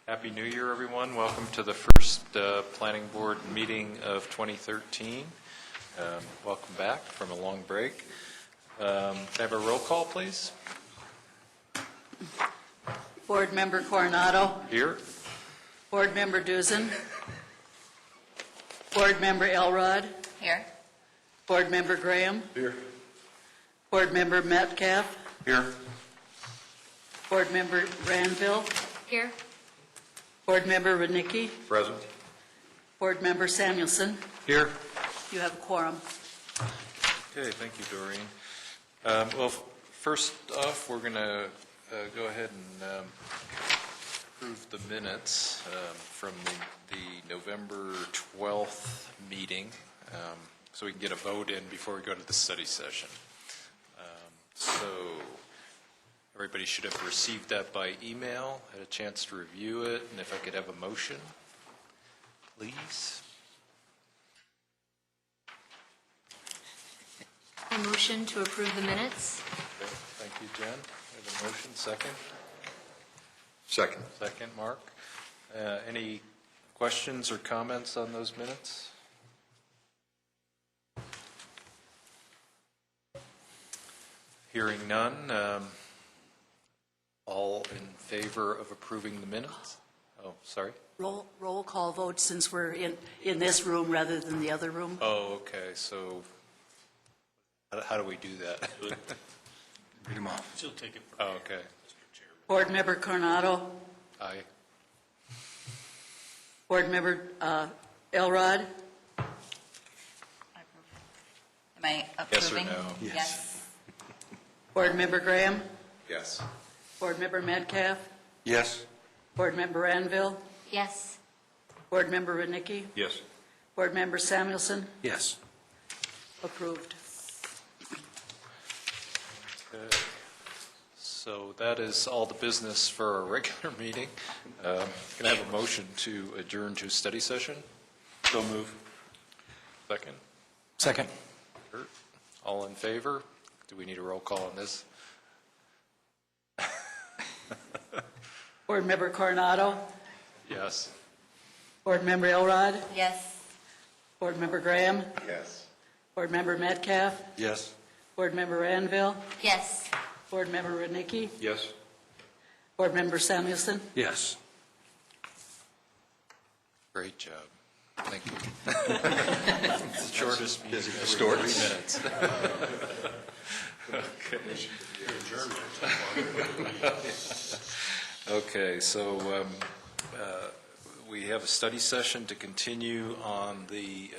Happy New Year, everyone. Welcome to the first Planning Board meeting of 2013. Welcome back from a long break. Can I have a roll call, please? Board Member Coronado. Here. Board Member Dusen. Board Member Elrod. Here. Board Member Graham. Here. Board Member Metcalf. Here. Board Member Ranville. Here. Board Member Renicki. Present. Board Member Samuelson. Here. You have a quorum. Okay, thank you, Doreen. Well, first off, we're going to go ahead and approve the minutes from the November 12th meeting, so we can get a vote in before we go to the study session. So everybody should have received that by email, had a chance to review it, and if I could have a motion, please. A motion to approve the minutes. Okay, thank you, Jen. I have a motion, second. Second. Second, Mark. Any questions or comments on those minutes? Hearing none. All in favor of approving the minutes? Oh, sorry. Roll call vote since we're in this room rather than the other room. Oh, okay. So how do we do that? Read them all. She'll take it from Oh, there, okay. Mr. Chairman. Board Member Coronado. Aye. Board Member Elrod. Am I Yes or approving? no? Yes. Board Member Graham. Yes. Board Member Metcalf. Yes. Board Member Ranville. Yes. Board Member Renicki. Yes. Board Member Samuelson. Yes. Approved. Okay. So that is all the business for our regular meeting. Can I have a motion to adjourn to study session? So move. Second. Second. Kurt? All in favor? Do we need a roll call on this? Board Member Coronado. Yes. Board Member Elrod. Yes. Board Member Graham. Yes. Board Member Metcalf. Yes. Board Member Ranville. Yes. Board Member Renicki. Yes. Board Member Samuelson. Yes. Great job. Thank you. It's the shortest meeting ever. 3 minutes. Okay, so we have a study session to continue on the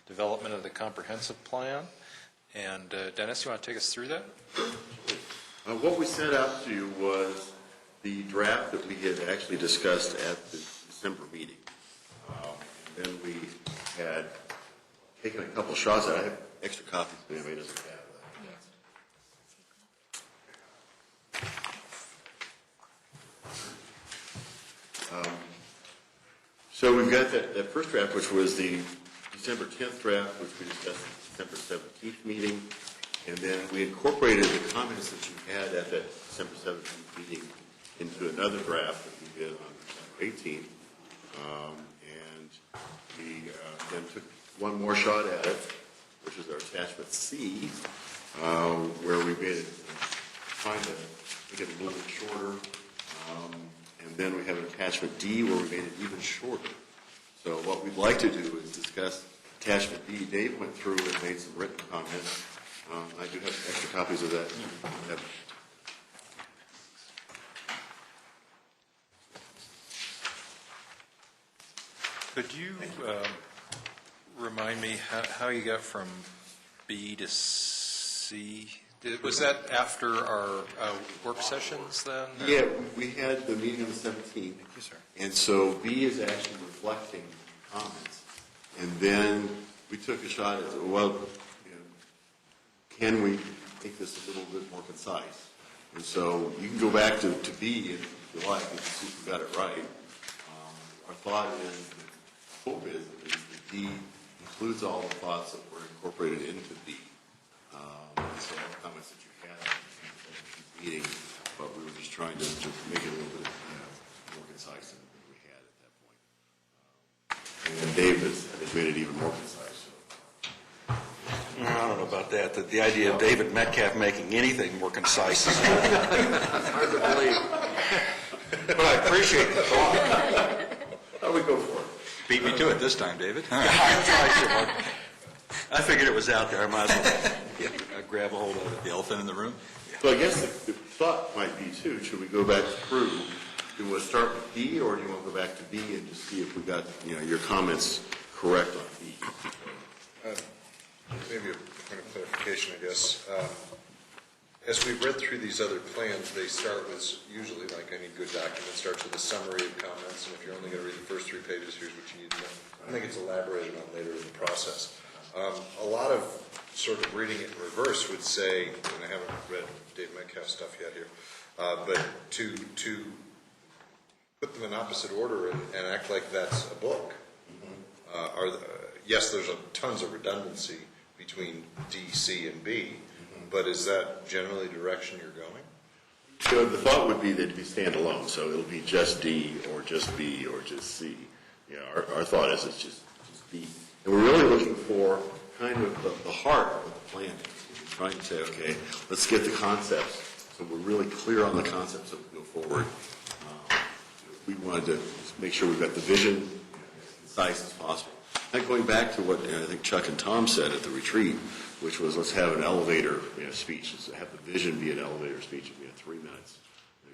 development of the comprehensive plan. And Dennis, you want to take us through that? What we set out to was the draft that we had actually discussed at the December meeting. And then we had taken a couple shots at it. I have extra copies if anybody doesn't have that. So we've got that first draft, which was the December 10th draft, which we discussed at the December 17th meeting. And then we incorporated the comments that you had at that December 17th meeting into another draft that we did on December 18th. And we then took one more shot at it, which is our attachment C, where we made it, trying to make it a little bit shorter. And then we have an attachment D where we made it even shorter. So what we'd like to do is discuss attachment D. Dave went through and made some written comments. I do have extra copies of that. Could you remind me how you got from B to C? Was that after our work sessions then? Yeah, we had the meeting on the 17th. Yes, sir. And so B is actually reflecting comments. And then we took a shot at, well, you know, can we make this a little bit more concise? And so you can go back to B if you like, and see if we got it right. Our thought is, the hope is that D includes all the thoughts that were incorporated into B. And so all the comments that you had at the meeting, but we were just trying to make it a little bit more concise and made it even more concise. I don't know about that. The idea of David Metcalf making anything more concise is hard to believe. But I appreciate the thought. How we go for it? Beat me to it this time, David. I figured it was out there. I might as well grab a hold of it. The elephant in the room? So I guess the thought might be too, should we go back through, do we want to start with B, or do you want to go back to B and just see if we got, your comments correct on B? Maybe a point of clarification, I guess. As we've read through these other plans, they start with, usually like any good document, starts with a summary of comments, and if you're only going to read the first 3 pages, here's what you need to know. I think it's elaborated on later in the process. A lot of sort of reading it in reverse would say, and I haven't read Dave Metcalf's stuff yet here, but to put them in opposite order and act like that's a book. Yes, there's tons of redundancy between D, C, and B, but is that generally the direction you're going? So the thought would be that it'd be standalone, so it'll be just D, or just B, or just C. Our thought is it's just B. And we're really looking for kind of the heart of the planning. We're trying to say, okay, let's get the concepts, so we're really clear on the concepts as we go forward. We wanted to make sure we've got the vision as concise as possible. And going back to what I think Chuck and Tom said at the retreat, which was let's have an elevator speech. Let's have the vision be an elevator speech. It'll be 3 minutes.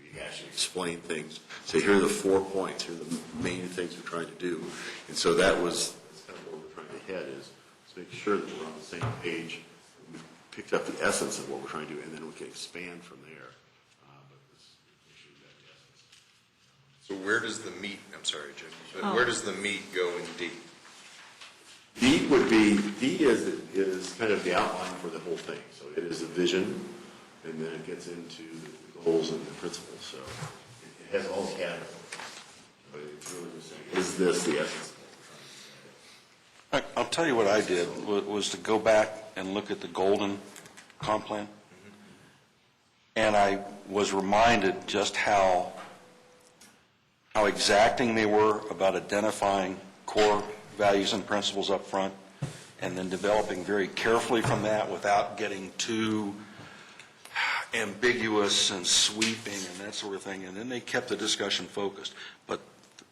You can actually explain things. Say, here are the 4 points. Here are the main things we're trying to do. And so that's kind of where we're trying to head is to make sure that we're on the same page. We've picked up the essence of what we're trying to do, and then we can expand from there. But let's make sure we got the essence. So where does the meat, I'm sorry, Jim, but where does the meat go in D? D is kind of the outline for the whole thing. So it is a vision, and then it gets into the goals and the principles. So it has all the categories. But it's really just saying, is this the essence? I'll tell you what I did, was to go back and look at the Golden Comp Plan. And I was reminded just how exacting they were about identifying core values and principles up front, and then developing very carefully from that without getting too ambiguous and sweeping and that sort of thing. And then they kept the discussion focused. But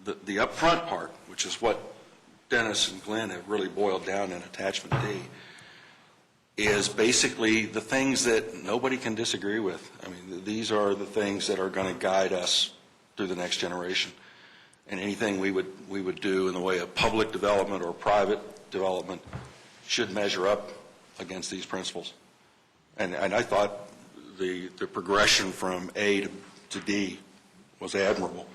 the upfront part, which is what Dennis and Glenn have really boiled down in Attachment D, is basically the things that nobody can disagree with. I mean, these are the things that are going to guide us through the next generation. And anything we would do in the way of public development or private development should measure up against these principles. And I thought the progression from A to D was admirable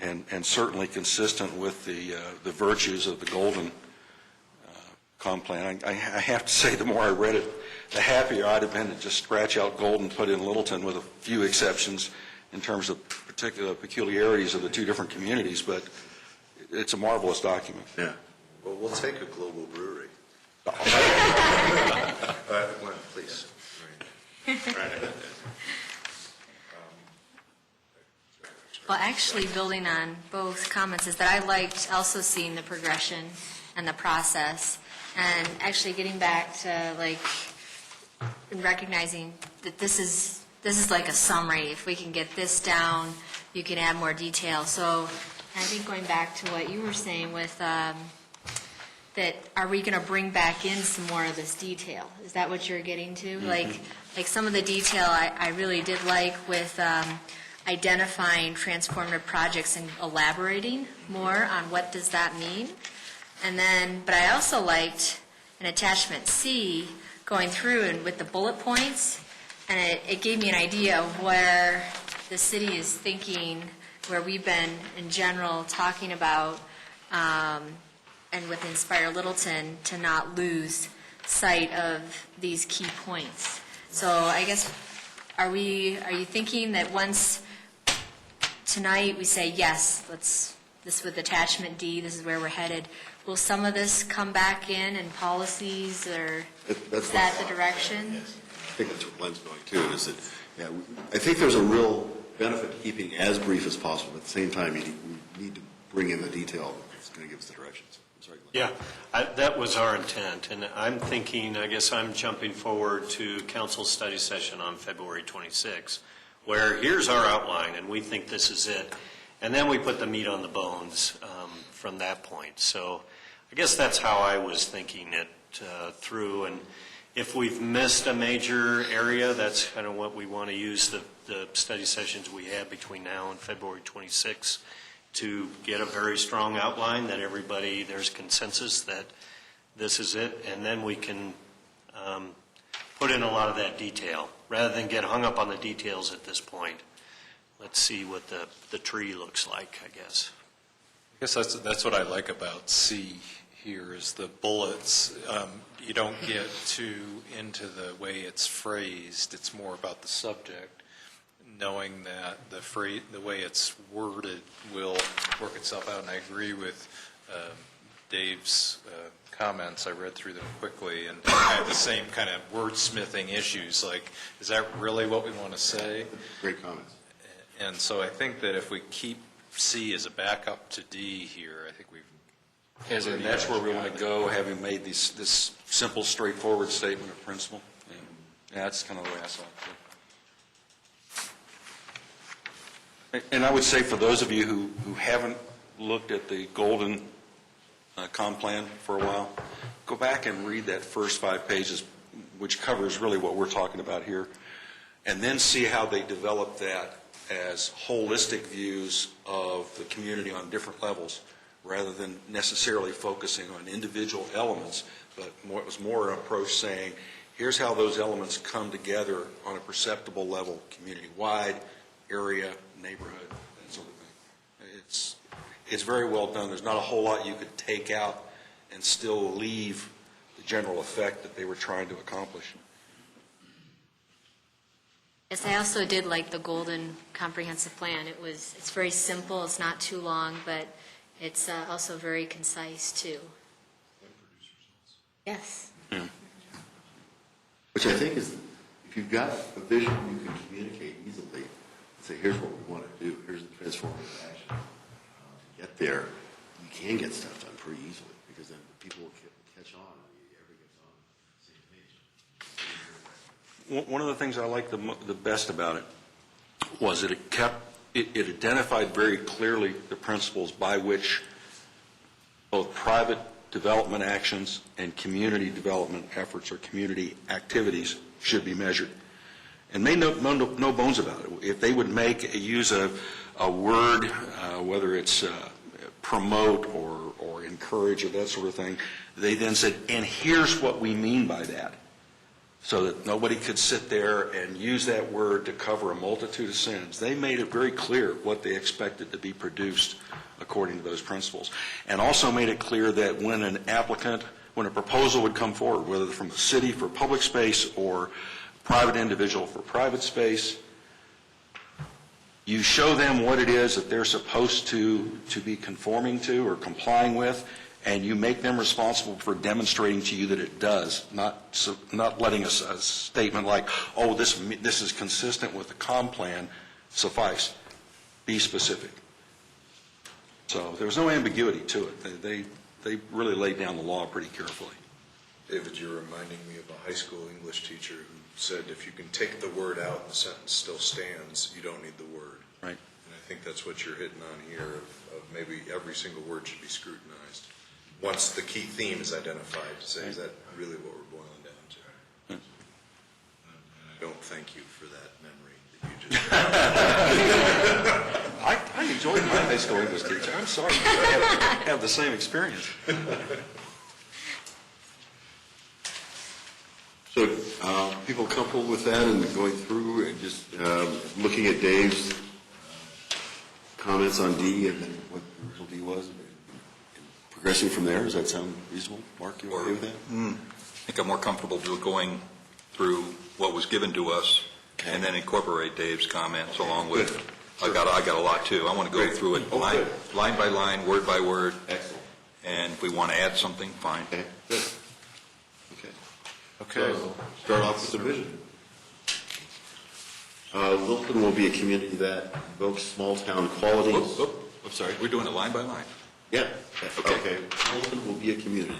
and certainly consistent with the virtues of the Golden Comp Plan. I have to say, the more I read it, the happier I'd have been to just scratch out Golden, put in Littleton with a few exceptions in terms of particular peculiarities of the 2 different communities, but it's a marvelous document. Yeah. Well, we'll take a global brewery. Glenn, please. Well, actually, building on both comments is that I liked also seeing the progression and the process, and actually getting back to recognizing that this is like a summary. If we can get this down, you can add more detail. So I think going back to what you were saying with that, are we going to bring back in some more of this detail? Is that what you're getting to? Mm-hmm. Like some of the detail I really did like with identifying transformative projects and elaborating more on what does that mean. And then, but I also liked in Attachment C going through and with the bullet points, and it gave me an idea of where the city is thinking, where we've been in general talking about, and with Inspire Littleton, to not lose sight of these key points. So I guess, are you thinking that once tonight we say, yes, this with Attachment D, this is where we're headed, will some of this come back in policies, or is that the direction? Yes. I think that's what Glenn's going to, is that, I think there's a real benefit to keeping as brief as possible. At the same time, we need to bring in the detail that's going to give us the directions. Sorry, Glenn. Yeah, that was our intent, and I'm thinking, I guess I'm jumping forward to council study session on February 26, where here's our outline, and we think this is it, and then we put the meat on the bones from that point. So I guess that's how I was thinking it through, and if we've missed a major area, that's kind of what we want to use the study sessions we have between now and February 26 to get a very strong outline that everybody, there's consensus that this is it, and then we can put in a lot of that detail, rather than get hung up on the details at this point. Let's see what the tree looks like, I guess. I guess that's what I like about C here is the bullets. You don't get too into the way it's phrased. It's more about the subject, knowing that the way it's worded will work itself out. And I agree with Dave's comments. I read through them quickly, and I have the same kind of wordsmithing issues. Like, is that really what we want to say? Great comments. And so I think that if we keep C as a backup to D here, I think we've... And that's where we want to go, having made this simple, straightforward statement of principle. Yeah, that's kind of the way I saw it, too. And I would say for those of you who haven't looked at the Golden Comp Plan for a while, go back and read that first 5 pages, which covers really what we're talking about here, and then see how they develop that as holistic views of the community on different levels, rather than necessarily focusing on individual elements, but it was more an approach saying, here's how those elements come together on a perceptible level, community-wide, area, neighborhood, that sort of thing. It's very well done. There's not a whole lot you could take out and still leave the general effect that they were trying to accomplish. Yes, I also did like the Golden Comprehensive Plan. It's very simple, it's not too long, but it's also very concise, too. Yes. Yeah. Which I think is, if you've got a vision, you can communicate easily. Say, here's what we want to do. Here's the transformative action. To get there, you can get stuff done pretty easily, because then people will catch on, and everybody gets on the same page. One of the things I liked the best about it was that it identified very clearly the principles by which both private development actions and community development efforts or community activities should be measured. And made no bones about it. If they would use a word, whether it's promote or encourage or that sort of thing, they then said, and here's what we mean by that. So that nobody could sit there and use that word to cover a multitude of sins. They made it very clear what they expected to be produced according to those principles. And also made it clear that when a proposal would come forward, whether from the city for public space or private individual for private space, you show them what it is that they're supposed to be conforming to or complying with, and you make them responsible for demonstrating to you that it does, not letting a statement like, oh, this is consistent with the comp plan suffice. Be specific. So there was no ambiguity to it. They really laid down the law pretty carefully. David, you're reminding me of a high school English teacher who said if you can take the word out and the sentence still stands, you don't need the word. Right. And I think that's what you're hitting on here, of maybe every single word should be scrutinized. Once the key theme is identified, to say, is that really what we're boiling down to? And I don't thank you for that memory that you just I enjoyed my high school English teacher. I'm sorry. I have the same experience. So, people comfortable with that and going through and just looking at Dave's comments on D and then what the original D was, and progressing from there? Does that sound reasonable? Mark, you okay with that? I think I'm more comfortable going through what was given to us and then incorporate Dave's comments along with, I got a lot too. I want to go through it line by line, word by word. Excellent. And if we want to add something, fine. Okay, good. Okay. So, start off with the vision. Wilton will be a community that evokes small-town qualities. I'm sorry, we're doing it line by line. Yeah, okay. Littleton will be a community.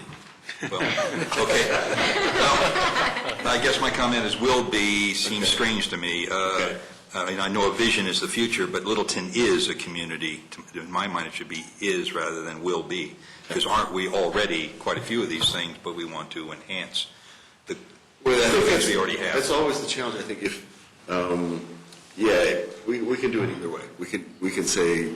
Well, okay. Well, I guess my comment is will be seems strange to me. Okay. I mean, I know a vision is the future, but Littleton is a community. In my mind, it should be is rather than will be. Because aren't we already quite a few of these things, but we want to enhance the things we already have. That's always the challenge, I think, if, we can do it either way. We can say,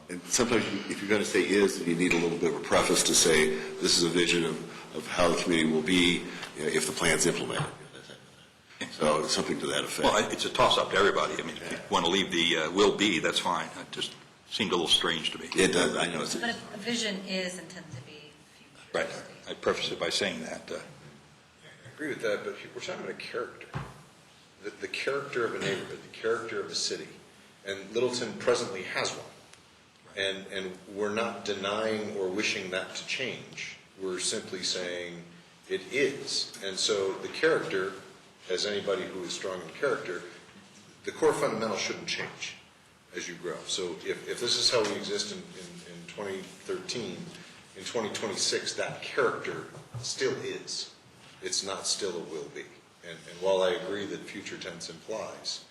and sometimes if you're going to say is, you need a little bit of a preface to say, this is a vision of how the community will be if the plan's implemented. So something to that effect. Well, it's a toss-up to everybody. I mean, if you want to leave the will be, that's fine. It just seemed a little strange to me. It does, I know. But a vision is intended to be future. Right. I preface it by saying that. I agree with that, but we're talking about a character. The character of a neighborhood, the character of a city. And Littleton presently has one. And we're not denying or wishing that to change. We're simply saying it is. And so the character, as anybody who is strong in character, the core fundamentals shouldn't change as you grow. So if this is how we exist in 2013, in 2026, that character still is. It's not still a will be. And while I agree that future tense implies,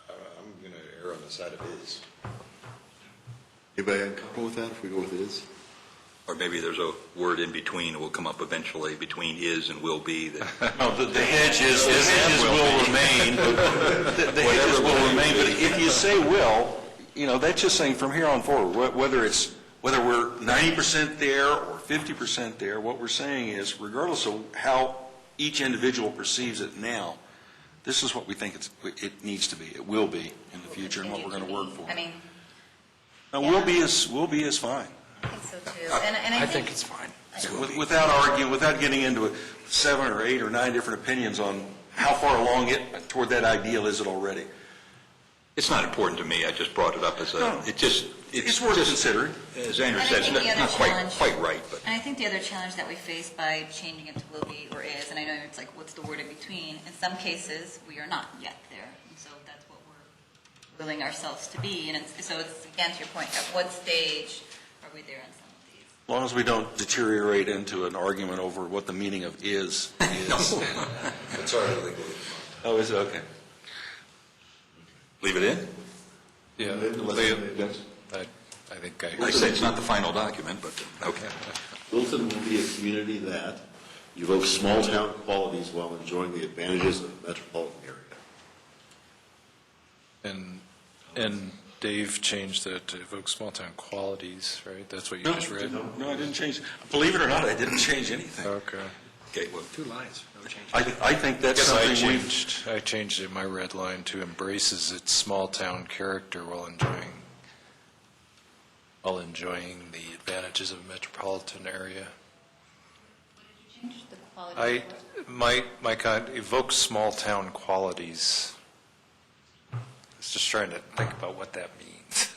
I'm going to err on the side of is. Anybody uncomfortable with that if we go with is? Or maybe there's a word in between that will come up eventually between is and will be. That No, the hedge is will remain. The hedges will remain, but if you say will, that's just saying from here on forward, whether we're 90% there or 50% there, what we're saying is regardless of how each individual perceives it now, this is what we think it needs to be. It will be in the future and what we're going to work for. I mean, Now, will be is fine. I think so too. And I think it's fine. Without arguing, without getting into 7 or 8 or 9 different opinions on how far along toward that ideal is it already. it's not important to me. I just brought it up as No. It's worth considering. As Andrew And I said, it's think the other not challenge- quite right, but. And I think the other challenge that we face by changing it to will be or is, and I know it's like, what's the word in between? In some cases, we are not yet there. And so that's what we're willing ourselves to be. And so it's, again, to your point, at what stage are we there on some of these? As long as we don't deteriorate into an argument over what the meaning of is. It's already legally. Oh, is it? Okay. Leave it in? Yeah, Yes. I think I say it's not the final document, but, okay. Littleton will be a community that evokes small-town qualities while enjoying the advantages of the metropolitan area. And Dave changed that to evoke small-town qualities, right? That's what you No, just read? no, I didn't change. Believe it or not, I didn't change anything. Okay. Okay, well, 2 lines, no change. I think that's something I changed it, my red line, to embraces its small-town character while enjoying the advantages of a metropolitan area. Change the quality. My kind evokes small-town qualities. I was just trying to think about what that means.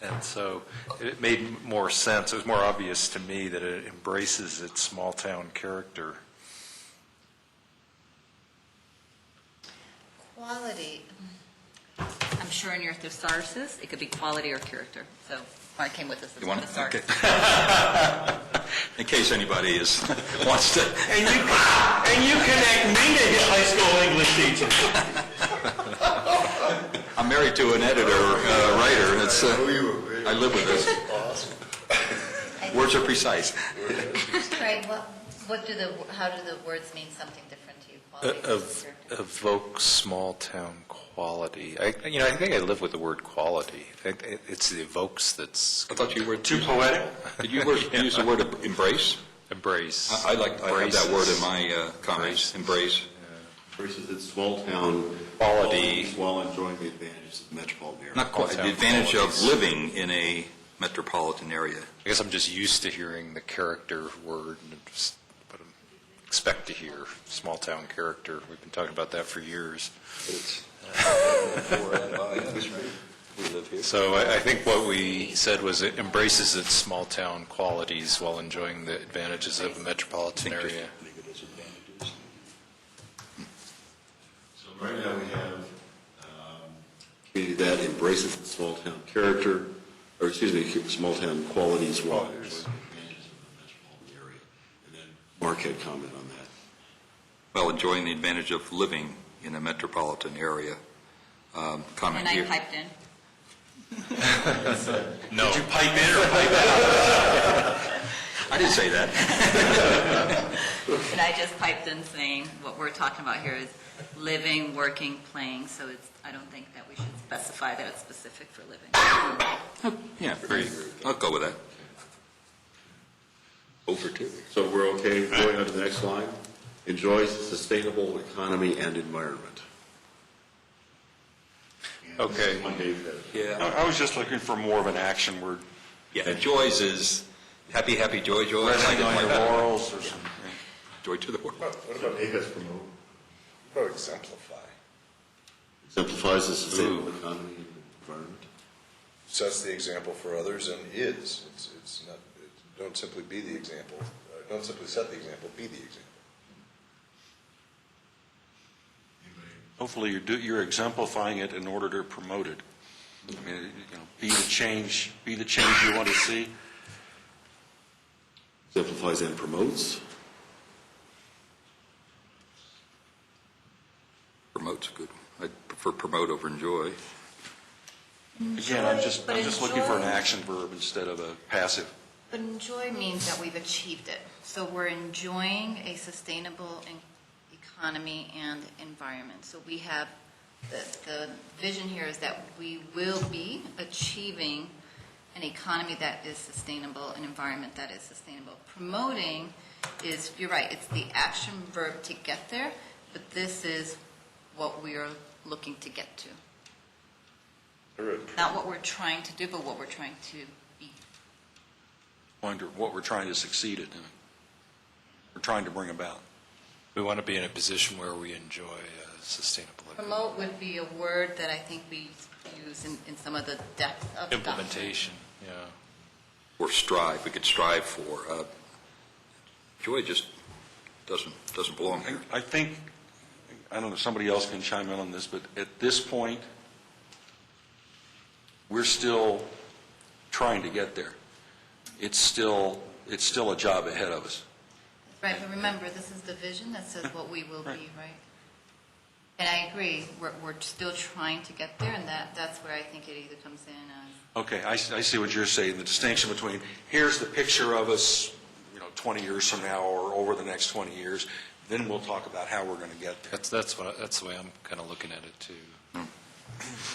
And so it made more sense. It was more obvious to me that it embraces its small-town character. Quality. I'm sure in your thesaurus, it could be quality or character. So Mark came with us as You a want it? thesaurus. Okay. In case anybody wants to. And you connect me to high school English teacher. I'm married to an editor, writer. It's, I live with this. Words are precise. Right, how do the words mean something different to you? Quality versus character? Evoke small-town quality. I think I live with the word quality. It's the evokes that's I thought you were too poetic. Did you use the word embrace? embrace. I have that word in my comments, embrace. Versus its small-town Quality. while enjoying the advantages of the metropolitan area. Not quite, the Small-town advantage of qualities. living in a metropolitan area. I guess I'm just used to hearing the character word, and just what I expect to hear, small-town character. We've been talking about that for years. We live here. So I think what we said was it embraces its small-town qualities while enjoying the advantages of a metropolitan area. So right now we have community that embraces the small-town character, or excuse me, small town quality as well. And then Mark had comment on that. Well, enjoying the advantage of living in a metropolitan area. Comment And I here. piped in. No. Did you pipe in or pipe out? I didn't say that. And I just piped in saying what we're talking about here is living, working, playing, so I don't think that we should specify that it's specific for living. Yeah, I'll go with that. Over two. So we're okay going on to the next line? Enjoys a sustainable economy and environment. Okay. One Dave had. Yeah. I was just looking for more of an action word. Yeah, joys is happy, happy, joy, joy. Resting on your laurels or something. Joy to the world. What about Dave has promoted. exemplify? Exemplifies a sustainable economy and environment. Sets the example for others and is. It's not, don't simply be the example. Don't simply set the example, be the example. Hopefully you're exemplifying it in order to promote it. I mean, be the change you want to see. Exemplifies and promotes. Promote's good. I prefer promote over enjoy. Again, I'm just looking for an action verb instead of a passive. But enjoy means that we've achieved it. So we're enjoying a sustainable economy and environment. So we have, the vision here is that we will be achieving an economy that is sustainable, an environment that is sustainable. Promoting is, you're right, it's the action verb to get there, but this is what we are looking to get to. Not what we're trying to do, but what we're trying to be. Wonder what we're trying to succeed at doing. We're trying to bring about. We want to be in a position where we enjoy sustainable Promote would be a word that I think we use in some of the depth of the document. implementation, yeah. Or strive. We could strive for. Joy just doesn't belong here. I think, I don't know if somebody else can chime in on this, but at this point, we're still trying to get there. It's still a job ahead of us. Right, but remember, this is the vision that says what we will be, right? And I agree, we're still trying to get there, and that's where I think it either comes in as... Okay, I see what you're saying, the distinction between here's the picture of us, 20 years from now or over the next 20 years, then we'll talk about how we're going to get there. That's the way I'm kind of looking at it, too.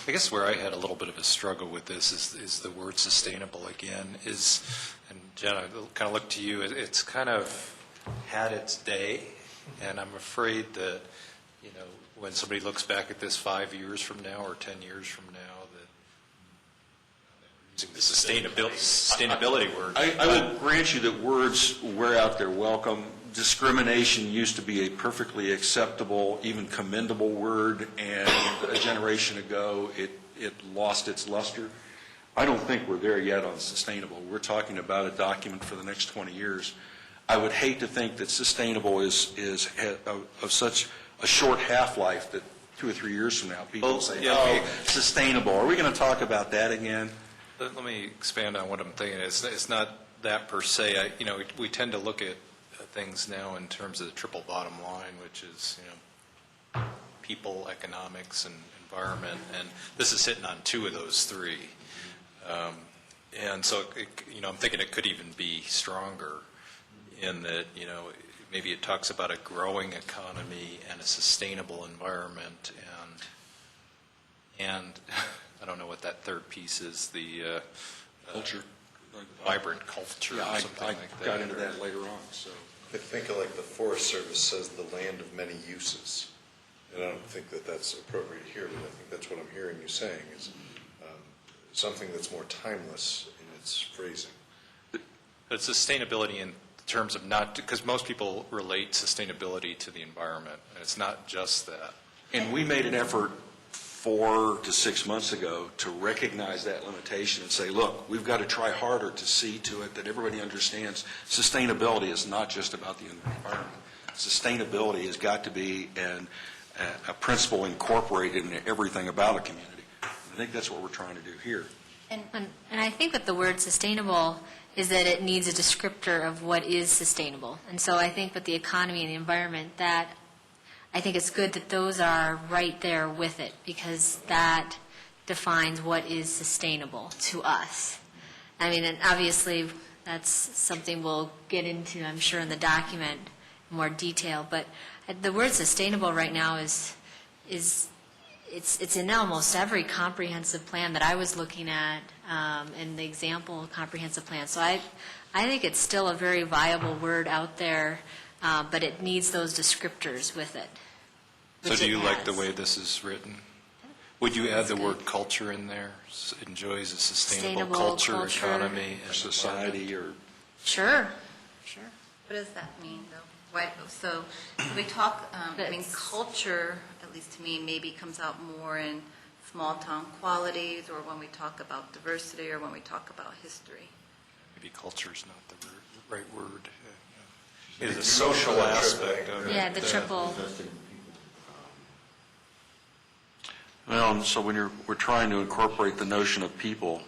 I guess where I had a little bit of a struggle with this is the word sustainable again, and Jen, I kind of look to you, it's kind of had its day, and I'm afraid that, when somebody looks back at this 5 years from now or 10 years from now, that using the sustainability word. I will grant you that words wear out their welcome. Discrimination used to be a perfectly acceptable, even commendable word, and a generation ago it lost its luster. I don't think we're there yet on sustainable. We're talking about a document for the next 20 years. I would hate to think that sustainable is of such a short half-life that 2 or 3 years from now people will say, sustainable. Are we going to talk about that again? Let me expand on what I'm thinking. It's not that per se. We tend to look at things now in terms of the triple bottom line, which is, people, economics, and environment, and this is hitting on 2 of those 3. And so, I'm thinking it could even be stronger in that, maybe it talks about a growing economy and a sustainable environment, and I don't know what that third piece is, the Culture. vibrant culture, Yeah, or something like that. I got into that later on. So I think of like the Forest Service says the land of many uses. And I don't think that that's appropriate here, but I think that's what I'm hearing you saying is something that's more timeless in its phrasing. But sustainability in terms of not, because most people relate sustainability to the environment, and it's not just that. And we made an effort 4 to 6 months ago to recognize that limitation and say, look, we've got to try harder to see to it that everybody understands sustainability is not just about the environment. Sustainability has got to be a principle incorporated into everything about a community. I think that's what we're trying to do here. And I think that the word sustainable is that it needs a descriptor of what is sustainable. And so I think with the economy and the environment, that I think it's good that those are right there with it, because that defines what is sustainable to us. I mean, and obviously, that's something we'll get into, I'm sure, in the document in more detail. But the word sustainable right now it's in almost every comprehensive plan that I was looking at, in the example comprehensive plan. So I think it's still a very viable word out there, but it needs those descriptors with it. So which do it you like the has. way this is written? Would you add the That's word good. culture in there? Enjoys a sustainable Sustainable culture, culture. economy, and Society or Sure. What does that mean, though? Why, so when we talk, I mean, culture, at least to me, maybe comes out more in small-town qualities, or when we talk about diversity, or when we talk about history. maybe culture is not the right word. It is a social aspect of it. Yeah, the triple. Well, and so when we're trying to incorporate the notion of people,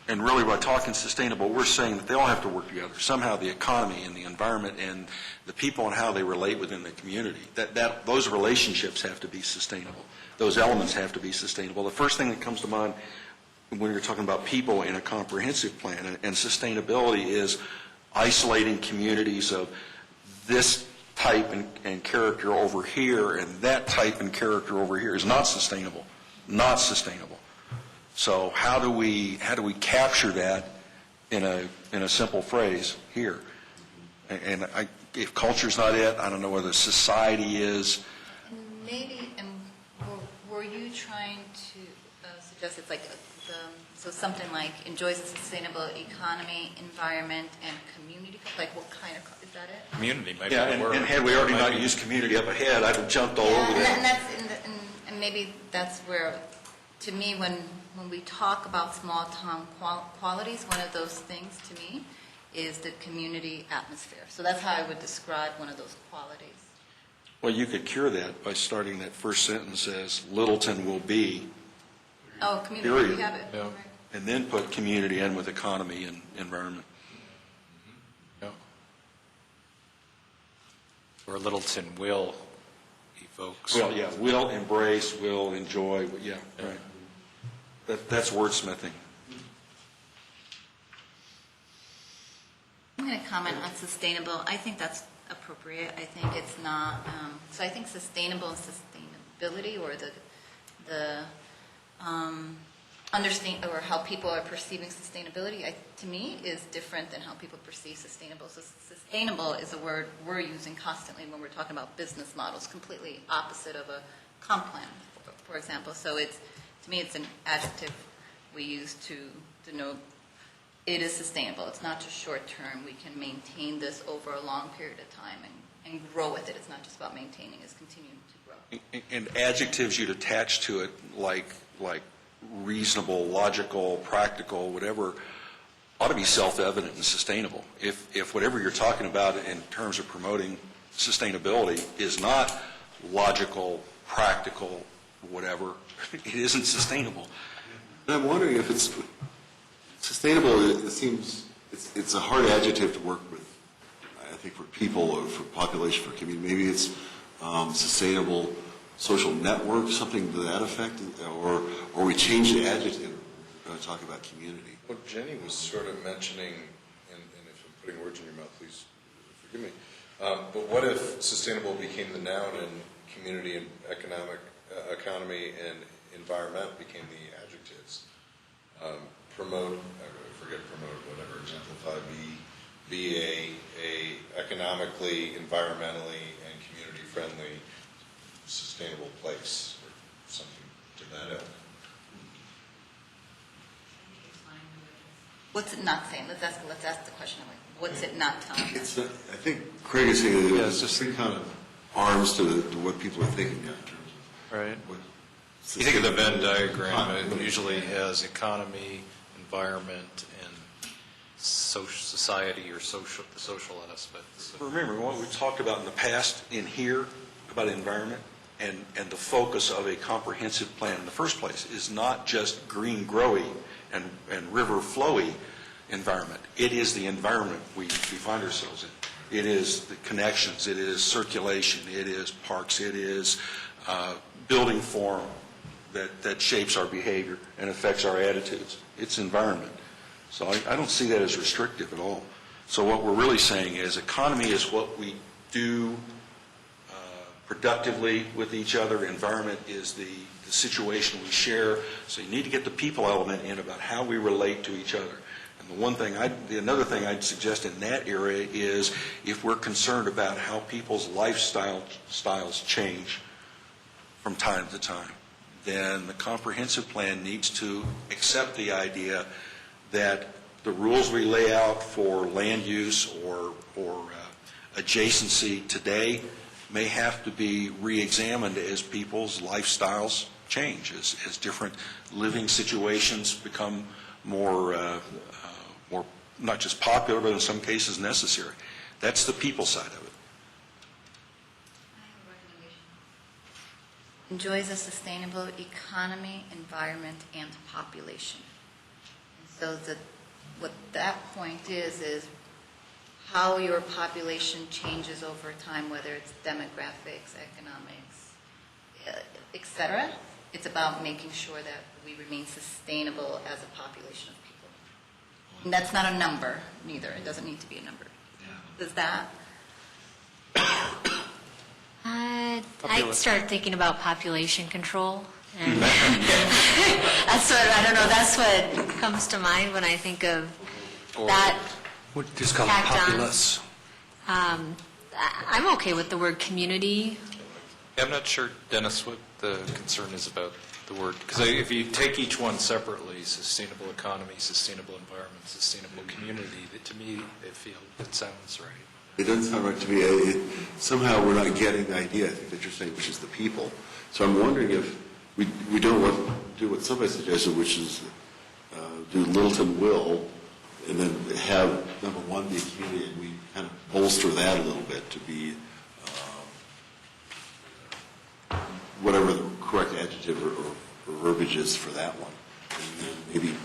and really by talking sustainable, we're saying that they all have to work together. Somehow the economy and the environment and the people and how they relate within the community, those relationships have to be sustainable. Those elements have to be sustainable. The first thing that comes to mind when you're talking about people in a comprehensive plan and sustainability is isolating communities of this type and character over here and that type and character over here is not sustainable. Not sustainable. So how do we capture that in a simple phrase here? And if culture's not it, I don't know whether society is. Maybe, were you trying to suggest it's like, so something like enjoys a sustainable economy, environment, and community? Like what kind of, is that it? Community might be Yeah, the word. and had we already Might not be- used community up ahead, I'd have jumped all Yeah, over and that. that's, and maybe that's where, to me, when we talk about small town qualities, one of those things to me is the community atmosphere. So that's how I would describe one of those qualities. Well, you could cure that by starting that first sentence as Littleton will be, Oh, community, Period. you have it. Yeah. Right. and then put community in with economy and environment. Yeah. Or Littleton will evokes. Well, yeah, will embrace, will enjoy, yeah, right. That's wordsmithing. I'm going to comment on sustainable. I think that's appropriate. I think it's not, so I think sustainable and sustainability, or the understand, or how people are perceiving sustainability, to me, is different than how people perceive sustainable. So sustainable is a word we're using constantly when we're talking about business models, completely opposite of a comp plan, for example. So to me, it's an adjective we use to denote it is sustainable. It's not just short-term. We can maintain this over a long period of time and grow with it. It's not just about maintaining, it's continuing to grow. And adjectives you'd attach to it, like reasonable, logical, practical, whatever, ought to be self-evident and sustainable. If whatever you're talking about in terms of promoting sustainability is not logical, practical, whatever, it isn't sustainable. I'm wondering if it's sustainable. It seems it's a hard adjective to work with, I think, for people or for population, for community. Maybe it's sustainable social network, something to that effect, or we change the adjective talk about community. Well, Jenny was sort of mentioning, and if I'm putting words in your mouth, please forgive me, but what if sustainable became the noun and community and economy and environment became the adjectives? Promote, I forget promote, whatever, exemplify, be a economically, environmentally, and community-friendly, sustainable place, or something to that end. What's it not saying? Let's ask the question. What's it not telling us? I think Craig is saying that Yeah, it's it's just kind of arms to what people are thinking now in terms of Right. what. You think of the Venn diagram, it usually has economy, environment, and society or the social aspects. Remember what we talked about in the past in here about environment? and the focus of a comprehensive plan in the first place is not just green growy and river flowy environment. It is the environment we find ourselves in. It is the connections, it is circulation, it is parks, it is building form that shapes our behavior and affects our attitudes. It's environment. So I don't see that as restrictive at all. So what we're really saying is economy is what we do productively with each other. Environment is the situation we share. So you need to get the people element in about how we relate to each other. And another thing I'd suggest in that area is if we're concerned about how people's styles change from time to time, then the comprehensive plan needs to accept the idea that the rules we lay out for land use or adjacency today may have to be re-examined as people's lifestyles change, as different living situations become more not just popular, but in some cases necessary. That's the people side of it. I have a recommendation. Enjoys a sustainable economy, environment, and population. And so what that point is how your population changes over time, whether it's demographics, economics, et cetera. It's about making sure that we remain sustainable as a population of people. And that's not a number, neither. It doesn't need to be a number. Does that? I'd start thinking about population control. And that's what comes to mind when I think of that. Just call it tacked on. populace. I'm okay with the word community. I'm not sure, Dennis, what the concern is about the word, because if you take each one separately, sustainable economy, sustainable environment, sustainable community, to me, it sounds right. It doesn't sound right to me. Somehow we're not getting the idea, I think, that you're saying, which is the people. So I'm wondering if we don't want to do what somebody suggested, which is do Littleton will, and then have, number one, be a community, and we kind of bolster that a little bit to be whatever the correct adjective or verbiage is for that one. And then maybe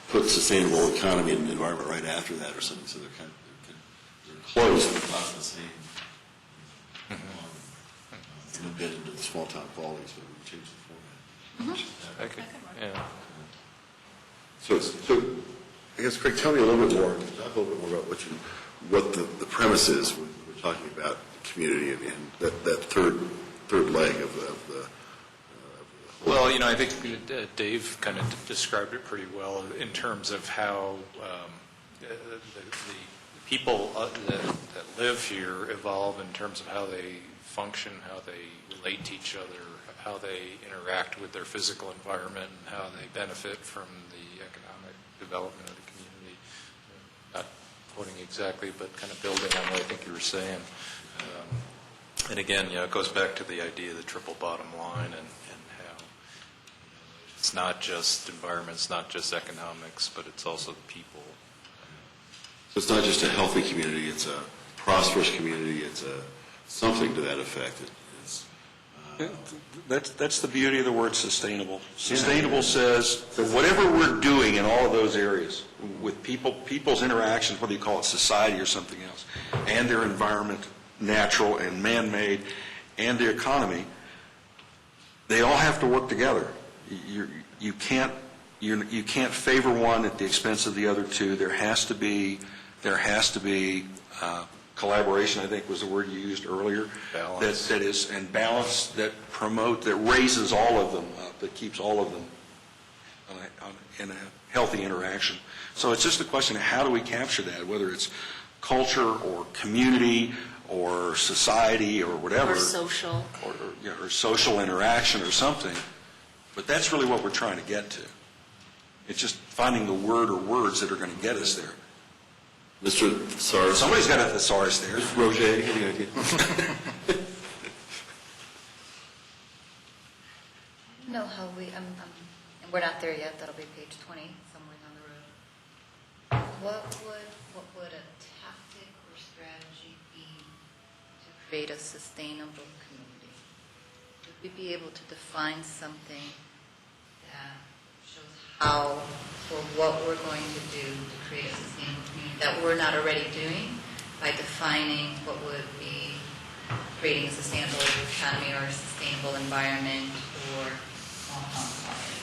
put sustainable economy and environment right after that or something, so they're kind of they're close but not the same. And embed into the small town qualities, but we change the format. Okay. Yeah. So I guess, Craig, tell me a little bit more, talk a little bit more about what the premise is when we're talking about the community and that third leg of the Well, I think Dave kind of described it pretty well in terms of how the people that live here evolve in terms of how they function, how they relate to each other, how they interact with their physical environment, and how they benefit from the economic development of the community. Not quoting exactly, but kind of building on what I think you were saying. And again, it goes back to the idea of the triple bottom line and how it's not just environment, it's not just economics, but it's also the people. So it's not just a healthy community, it's a prosperous community, it's something to that effect. That's the beauty of the word sustainable. Sustainable says whatever we're doing in all of those areas with people's interactions, whether you call it society or something else, and their environment, natural and man-made, and the economy, they all have to work together. You can't favor one at the expense of the other two. There has to be collaboration, I think was the word you used earlier. Balance. That is, and balance that raises all of them up, that keeps all of them in a healthy interaction. So it's just a question of how do we capture that, whether it's culture or community or society or whatever. Or social. Or social interaction or something. But that's really what we're trying to get to. It's just finding the word or words that are going to get us there. Mr. Thesaurus. Somebody's got a thesaurus there. Roger, any idea? Know how and we're not there yet, that'll be page 20, somewhere down the road. What would a tactic or strategy be to create a sustainable community? we be able to define something that shows how or what we're going to do to create a sustainable community that we're not already doing by defining what would be creating a sustainable economy or a sustainable environment or small town quality.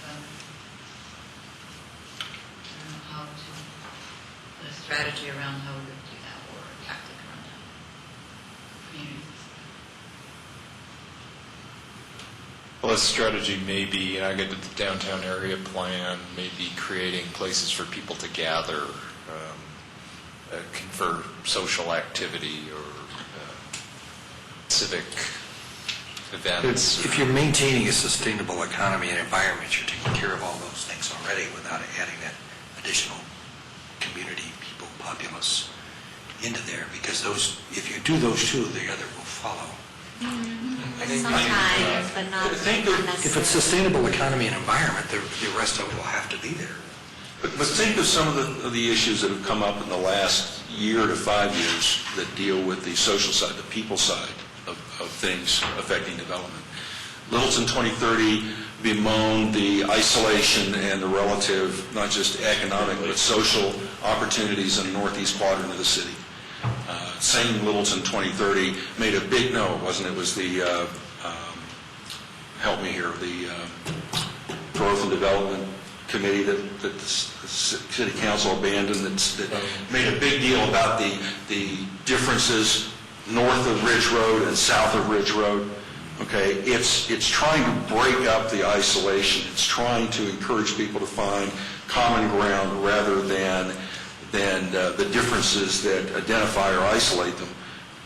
I don't know how to put a strategy around how we would do that or a tactic around that. Communities. Well, a strategy may be, and I get to the downtown area plan, maybe creating places for people to gather, for social activity or civic events. If you're maintaining a sustainable economy and environment, you're taking care of all those things already without adding that additional community, people, populace into there, because those, if you do those two, the other will follow. Sometimes, but not necessarily. If it's sustainable economy and environment, the rest of it will have to be there. But think of some of the issues that have come up in the last year to 5 years that deal with the social side, the people side of things affecting development. Littleton 2030 bemoaned the isolation and the relative, not just economic, but social opportunities in the northeast quadrant of the city. Same Littleton 2030 made a big, no, it wasn't, it was the, help me here, the Growth and Development Committee that the City Council abandoned that made a big deal about the differences north of Ridge Road and south of Ridge Road. Okay, it's trying to break up the isolation. It's trying to encourage people to find common ground rather than the differences that identify or isolate them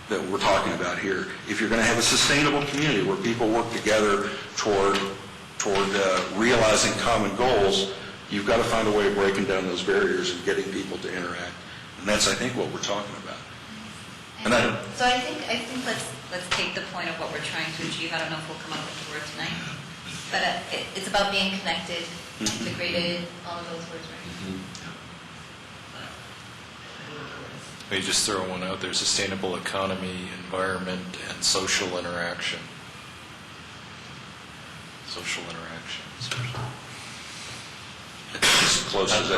that we're talking about here. If you're going to have a sustainable community where people work together toward realizing common goals, you've got to find a way of breaking down those barriers and getting people to interact. And that's, I think, what we're talking about. So I think let's take the point of what we're trying to achieve. I don't know if we'll come up with the word tonight, but it's about being connected, integrated, all of those words, right? Maybe just throw one out there: sustainable economy, environment, and social interaction. Social interaction. As close as I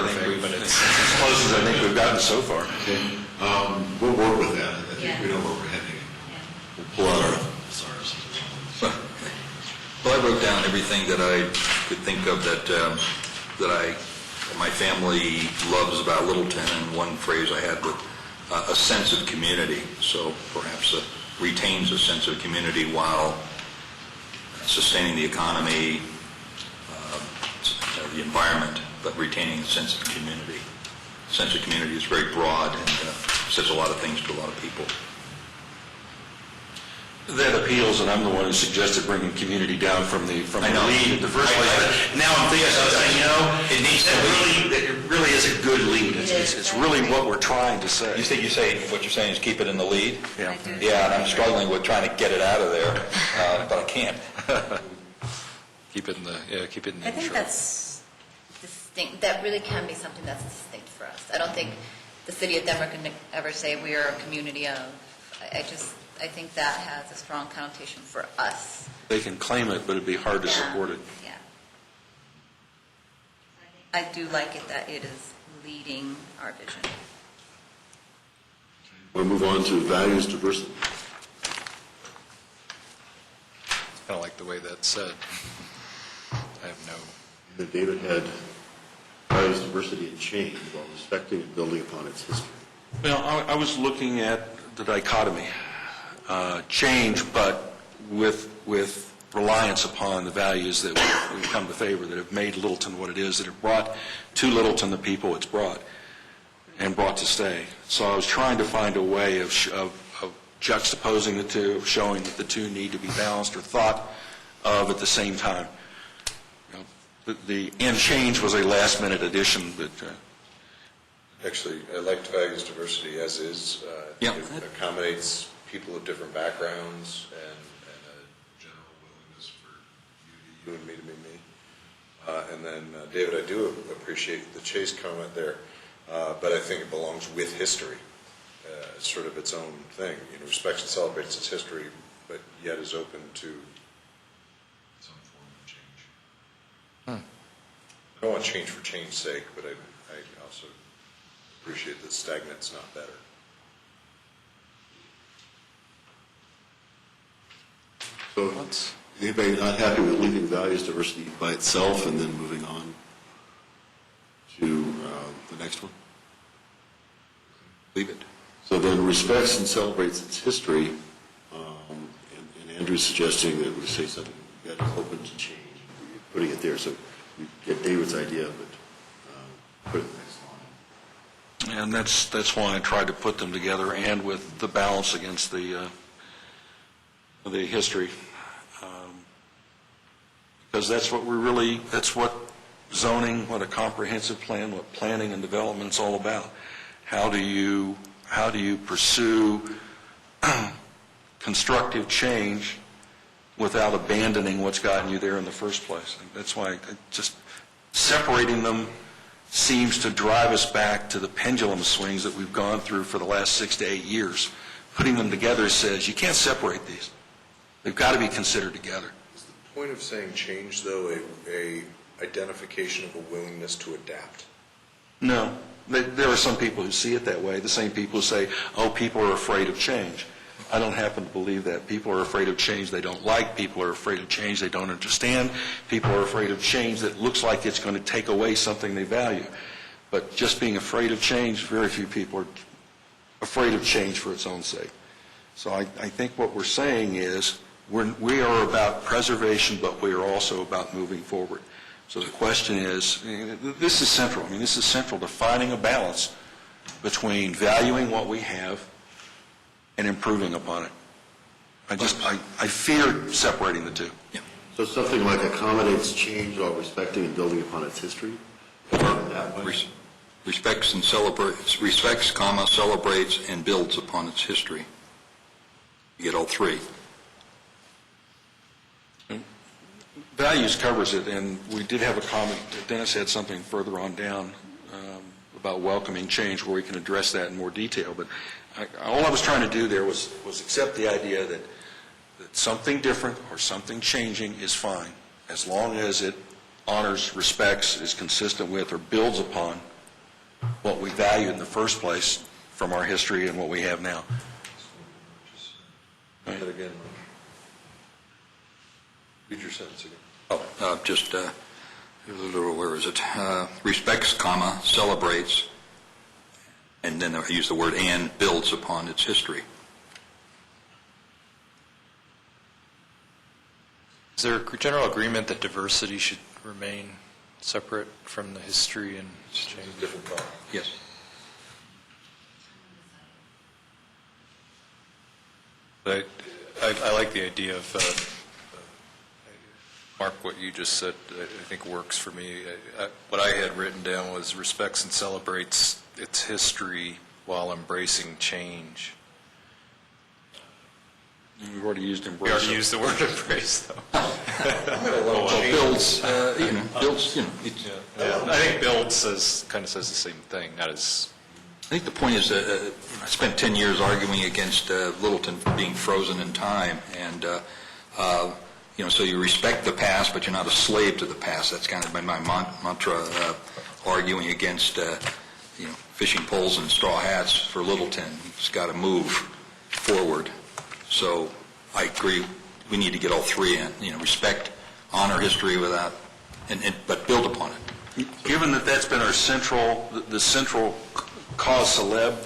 think we've gotten so far. Okay. We'll work with that. I think we know where we're heading. We'll pull out our thesaurus. Well, I wrote down everything that I could think of that my family loves about Littleton, and one phrase I had with a sense of community. So perhaps it retains a sense of community while sustaining the economy, the environment, but retaining a sense of community. Sense of community is very broad and says a lot of things to a lot of people. That appeals, and I'm the one who suggested bringing community down from the lead in the first place. Now I'm thinking, it needs it really is a good lead. It's really what we're trying to say. What you're saying is keep it in the lead? Yeah. Yeah, and I'm struggling with trying to get it out of there, but I can't. Keep it in the intro. I think that's distinct. That really can be something that's distinct for us. I don't think the city of Denver can ever say we are a community of. I think that has a strong connotation for us. They can claim it, but it'd be hard to support it. Yeah. I do like it that it is leading our vision. We'll move on to values, diversity. Kind of like the way that's said. I have no. That David had values, diversity, and change while respecting and building upon its history. Well, I was looking at the dichotomy. Change, but with reliance upon the values that we've come to favor, that have made Littleton what it is, that have brought to Littleton the people it's brought, and brought to stay. So I was trying to find a way of juxtaposing the two, of showing that the two need to be balanced or thought of at the same time. And change was a last-minute addition that... Actually, I liked values diversity as is. Yeah. It accommodates people of different backgrounds and a general willingness for you and me to be me. And then, David, I do appreciate the Chase comment there, but I think it belongs with history. It's sort of its own thing. Respects and celebrates its history, but yet is open to I don't want change for change's sake, but I also appreciate that stagnant's not better. So, anybody not happy with leaving values diversity by itself and then moving on to the next one? Leave it. So then respects and celebrates its history, and Andrew's suggesting that we say something that is open to change, putting it there, so we get David's idea, but put it next line. And that's why I tried to put them together and with the balance against the history. Because that's what zoning, what a comprehensive plan, what planning and development's all about. How do you pursue constructive change without abandoning what's gotten you there in the first place? And that's why just separating them seems to drive us back to the pendulum swings that we've gone through for the last 6 to 8 years. Putting them together says you can't separate these. They've got to be considered together. Is the point of saying change, though, a identification of a willingness to adapt? No. There are some people who see it that way, the same people who say, oh, people are afraid of change. I don't happen to believe that. People are afraid of change they don't like. People are afraid of change they don't understand. People are afraid of change that looks like it's going to take away something they value. But just being afraid of change, very few people are afraid of change for its own sake. So I think what we're saying is we are about preservation, but we are also about moving forward. So the question is, this is central. I mean, this is central to finding a balance between valuing what we have and improving upon it. I fear separating the two. Yeah. So something like accommodates change while respecting and building upon its history? Respects, celebrates, and builds upon its history. You get all three. Values covers it, and we did have a comment, Dennis had something further on down about welcoming change where we can address that in more detail, but all I was trying to do there was accept the idea that something different or something changing is fine, as long as it honors, respects, is consistent with, or builds upon what we value in the first place from our history and what we have now. Say that again. Read your sentence again. Where is it? Respects, celebrates, and then I use the word and, builds upon its history. Is there a general agreement that diversity should remain separate from the history and change? Different thought. Yes. But I like the idea of, Mark, what you just said, I think works for me. What I had written down was respects and celebrates its history while embracing change. We've already used We embrace. already used the word embrace, though. Builds, I think build kind of says the same thing, not as... I think the point is that I spent 10 years arguing against Littleton being frozen in time, and so you respect the past, but you're not a slave to the past. That's kind of been my mantra, arguing against fishing poles and straw hats for Littleton. It's got to move forward. So I agree. We need to get all three in. Respect, honor history but build upon it. Given that that's been our the central cause célèbre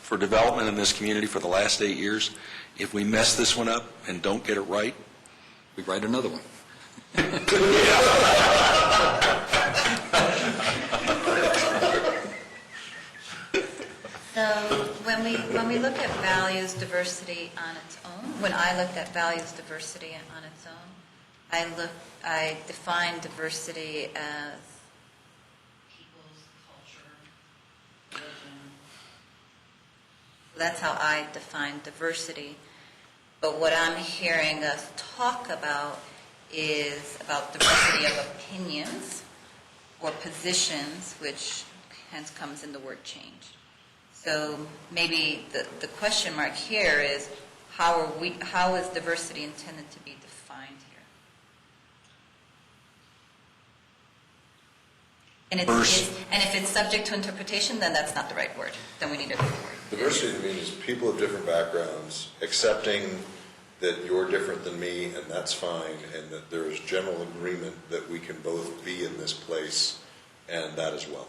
for development in this community for the last 8 years, if we mess this one up and don't get it right, We write another one. So when we look at values diversity on its own, when I looked at values diversity on its own, I define diversity as people's culture, religion. That's how I define diversity. But what I'm hearing us talk about is about diversity of opinions or positions, which hence comes in the word change. So maybe the question mark here is, how is diversity intended to be defined And if it's subject to interpretation, then that's not the right word. Then we need a different word. Diversity to me is people of different backgrounds accepting that you're different than me, and that's fine, and that there is general agreement that we can both be in this place, and that is welcome.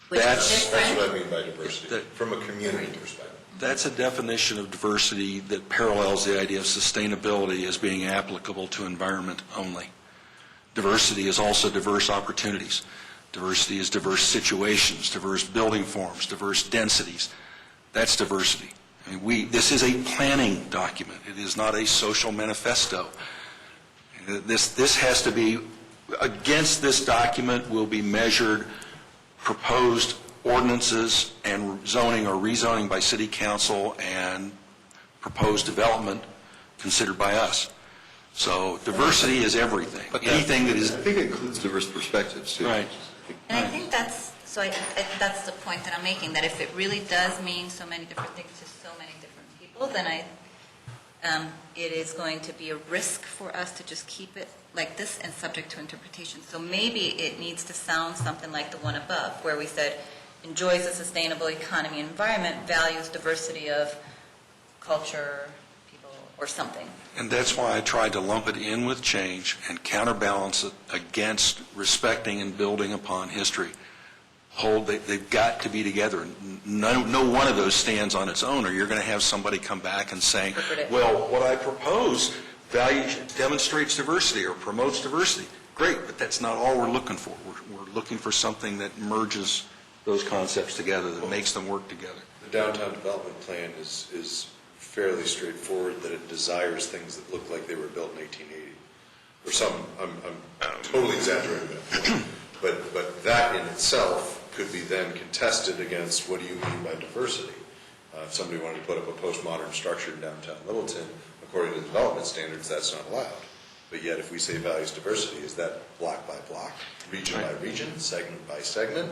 That's what I mean by diversity, from a community perspective. That's a definition of diversity that parallels the idea of sustainability as being applicable to environment only. Diversity is also diverse opportunities. Diversity is diverse situations, diverse building forms, diverse densities. That's diversity. I mean, this is a planning document. It is not a social manifesto. This has to be, against this document will be measured proposed ordinances and zoning or rezoning by city council and proposed development considered by us. So diversity is everything. Anything that is... I think it includes diverse perspectives, too. Right. And I think that's the point that I'm making, that if it really does mean so many different things to so many different people, then it is going to be a risk for us to just keep it like this and subject to interpretation. So maybe it needs to sound something like the one above, where we said, enjoys a sustainable economy and environment, values diversity of culture, people, or something. And that's why I tried to lump it in with change and counterbalance it against respecting and building upon history. They've got to be together. No one of those stands on its own, or you're going to have somebody come back and say, well, what I propose demonstrates diversity or promotes diversity. Great, but that's not all we're looking for. We're looking for something that merges those concepts together, that makes them work together. The downtown development plan is fairly straightforward, that it desires things that look like they were built in 1880. Or some, I'm totally exaggerating that. But that in itself could be then contested against what do you mean by diversity. If somebody wanted to put up a postmodern structure in downtown Littleton, according to the development standards, that's not allowed. But yet if we say values diversity, is that block by block, region by region, segment by segment?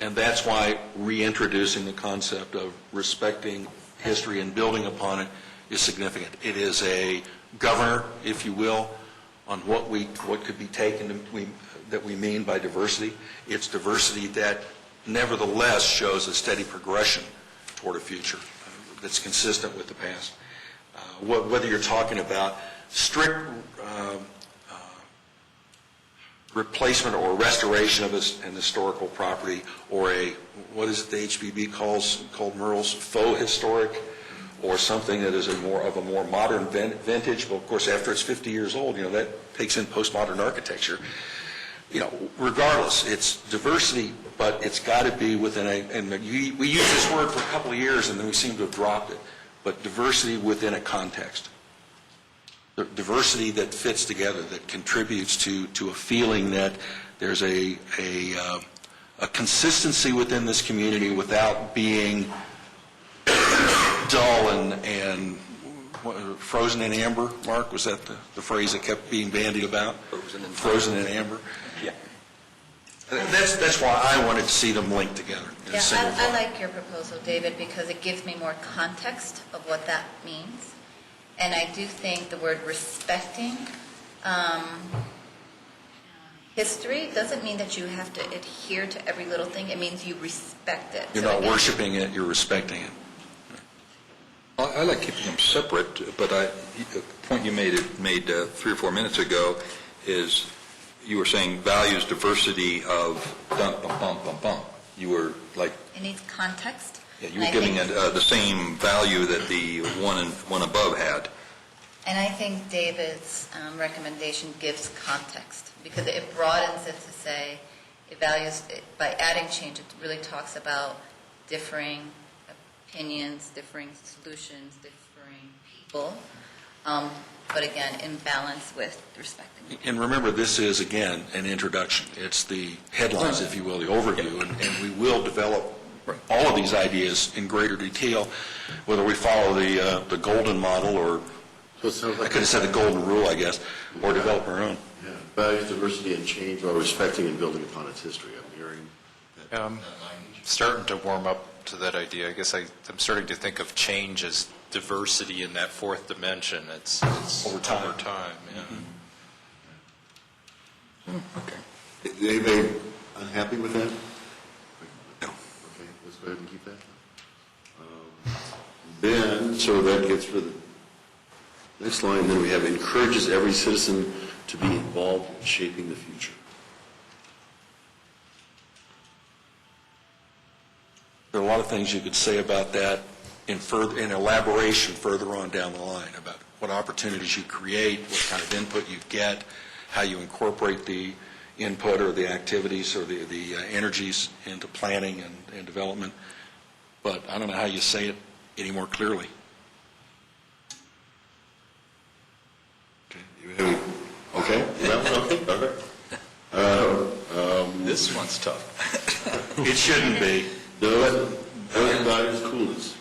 And that's why reintroducing the concept of respecting history and building upon it is significant. It is a governor, if you will, on what could be taken that we mean by diversity. It's diversity that nevertheless shows a steady progression toward a future that's consistent with the past. Whether you're talking about strict replacement or restoration of an historical property, or what is it the HPB called Merle's faux historic, or something that is of a more modern vintage. Well, of course, after it's 50 years old, that takes in postmodern architecture. Regardless, it's diversity, but it's got to be within and we used this word for a couple of years and then we seem to have dropped it, but diversity within a context. The diversity that fits together, that contributes to a feeling that there's a consistency within this community without being dull and frozen in amber. Mark, was that the phrase that kept being bandied about? Frozen in amber. Yeah. That's why I wanted to see them linked together. Yeah, I like your proposal, David, because it gives me more context of what that means. And I do think the word respecting history doesn't mean that you have to adhere to every little thing. It means you respect it. You're not worshiping it, you're respecting it. I like keeping them separate, but the point you made 3 or 4 minutes ago is you were saying values diversity of dum, bum, bum, bum, bum. You were like... It needs context. Yeah, you were giving it the same value that the one above had. And I think David's recommendation gives context, because it broadens it to say it values, by adding change, it really talks about differing opinions, differing solutions, differing people, but again, in balance with respecting. And remember, this is, again, an introduction. It's the headlines, if you will, the overview, and we will develop all of these ideas in greater detail, whether we follow the golden model, or I could have said the golden rule, I guess, or develop our own. Yeah. Values diversity and change while respecting and building upon its history. I'm hearing that. Starting to warm up to that idea. I guess I'm starting to think of change as diversity in that fourth dimension. It's over time. Yeah. Okay. They unhappy with that? No. Okay, let's go ahead and keep that. Then, so that gets rid of the next line, then we have encourages every citizen to be involved in shaping the future. There are a lot of things you could say about that in elaboration further on down the line, about what opportunities you create, what kind of input you get, how you incorporate the input or the activities or the energies into planning and development. But I don't know how you say it any more clearly. Okay? This one's tough. It shouldn't be. Those values coolness.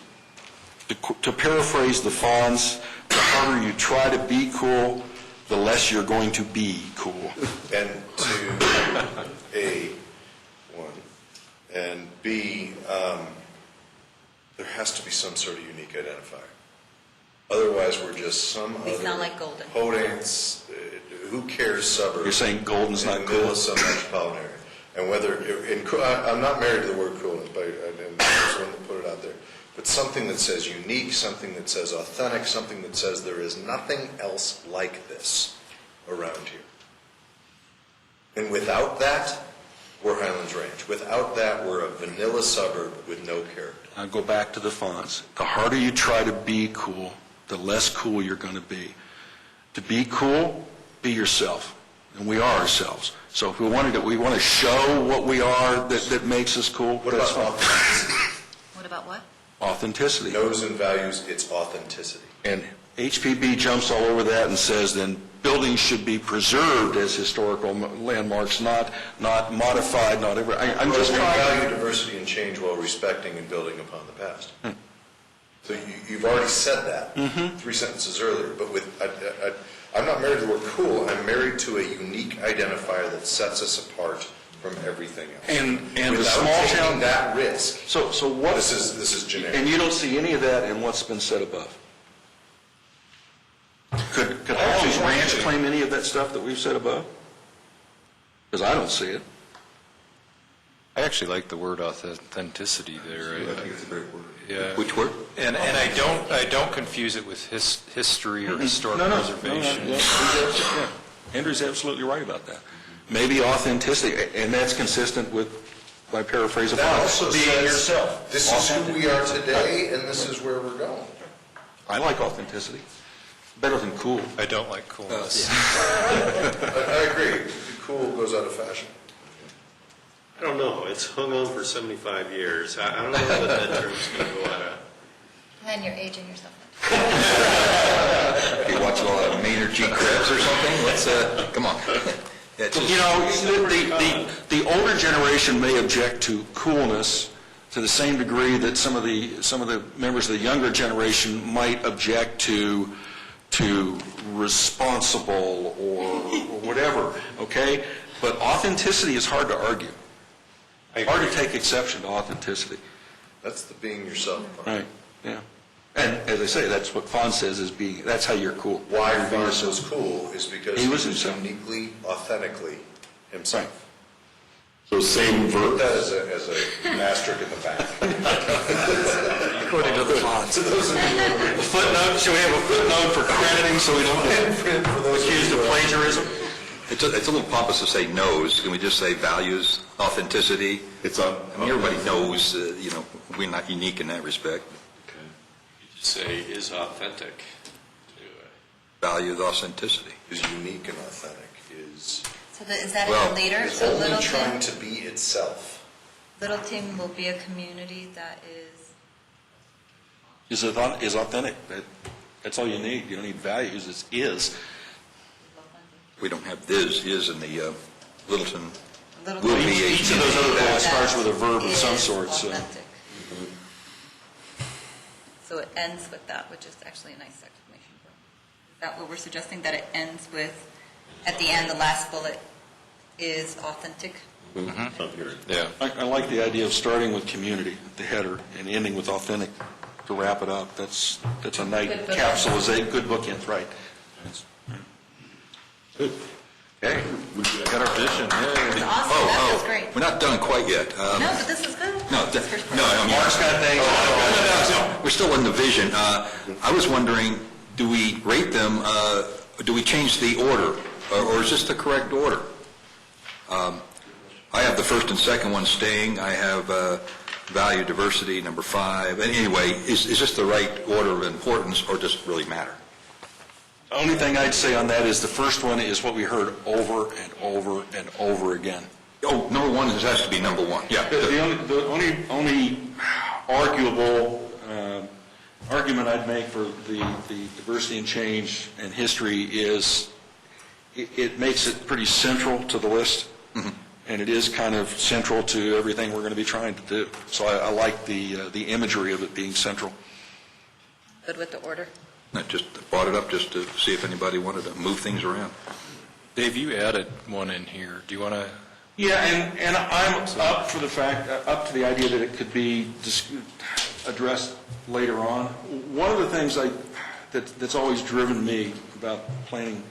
To paraphrase the Fonz, the harder you try to be cool, the less you're going to be cool. And to A, one, and B, there has to be some sort of unique identifier. Otherwise, we're just some We other sound like Golden. Podence, who cares suburb. You're saying Golden's not in the middle cool? of some metropolitan area. And whether, I'm not married to the word coolness, but and there's one that put it out there. But something that says unique, something that says authentic, something that says there is nothing else like this around here. And without that, we're Highlands Ranch. Without that, we're a vanilla suburb with no character. I'll go back to the Fonz. The harder you try to be cool, the less cool you're going to be. To be cool, be yourself. And we are ourselves. So if we want to show what we are that makes us cool, What that's about fine. authenticity? What about what? Authenticity. Knows and values its authenticity. And HPB jumps all over that and says then buildings should be preserved as historical landmarks, not modified, not ever. I'm just We trying. value diversity and change while respecting and building upon the past. So you've already said that 3 sentences earlier, but I'm not married to the word cool, I'm married to a unique identifier that sets us apart from everything else. And the Without small taking town. that risk, So what? this is generic. And you don't see any of that in what's been said above. Could Highlands Ranch claim any of that stuff that we've said above? Because I don't see it. I actually like the word authenticity there. I think it's a great word. Yeah. Which word? And I don't confuse it with history or historic preservation. Yeah. Andrew's absolutely right about that. Maybe authenticity, and that's consistent with my paraphrase of That Fox. also Being says, yourself. this is who we are today, and this is where we're going. I like authenticity. Better than cool. I don't like coolness. I agree. Cool goes out of fashion. I don't know, it's hung on for 75 years. I don't know that term's going to go out of... And you're aging yourself. You watch a lot of Maynard G. Krebs or something? Let's, come on. Yeah, it's just- You know, the older generation may object to coolness to the same degree that some of the members of the younger generation might object to responsible or whatever, okay? But authenticity is hard to argue. Hard to take exception to authenticity. That's the being yourself part. Right, yeah. And as I say, that's what Fonz says is that's how you're cool. Why You're being Fonz was yourself. cool is because He he was was himself. uniquely, authentically himself. So same Put verb. that as a asterisk in the back. According to the Fonz. Footnote, should we have a footnote for crediting so we don't get accused of plagiarism? It's a little pompous to say knows. Can we just say values, authenticity? It's on. I mean, everybody knows, we're not unique in that respect. Say is authentic. Values, authenticity. Is unique and authentic, is So is that Well, in the later? is So only Littleton, trying to be itself. Littleton will be a community that is, Is authentic. That's all you need. You don't need values. It's is. We don't have this, is in the Littleton. Littleton. Will be a Each of those other community bullets that- starts with a verb of some is sort, so. authentic. So it ends with that, which is actually a nice exclamation point. Is that what we're suggesting, that it ends with, at the end, the last bullet is authentic? Yeah. I like the idea of starting with community, the header, and ending with authentic to wrap it up. That's a nice Good bookend. capsulization, good bookends, right. Good. Okay, we got our vision. That's awesome, that feels great. We're not done quite yet. No, but this is good. No, This is first part. no, I mean... Mark's got things. No, we're still in the vision. I was wondering, do we rate them, do we change the order, or is this the correct order? I have the first and second one staying. I have value diversity, number 5. And anyway, is this the right order of importance, or does it really matter? The only thing I'd say on that is the first one is what we heard over and over and over again. Oh, number 1 has to be number 1. Yeah. The only arguable argument I'd make for the diversity and change and history is it makes it pretty central to the list, and it is kind of central to everything we're going to be trying to do. So I like the imagery of it being central. Good with the order? I just brought it up just to see if anybody wanted to move things around. Dave, you added one in here. Do you want to? Yeah, and I'm up for the fact, up to the idea that it could be addressed later on. One of the things that's always driven me about planning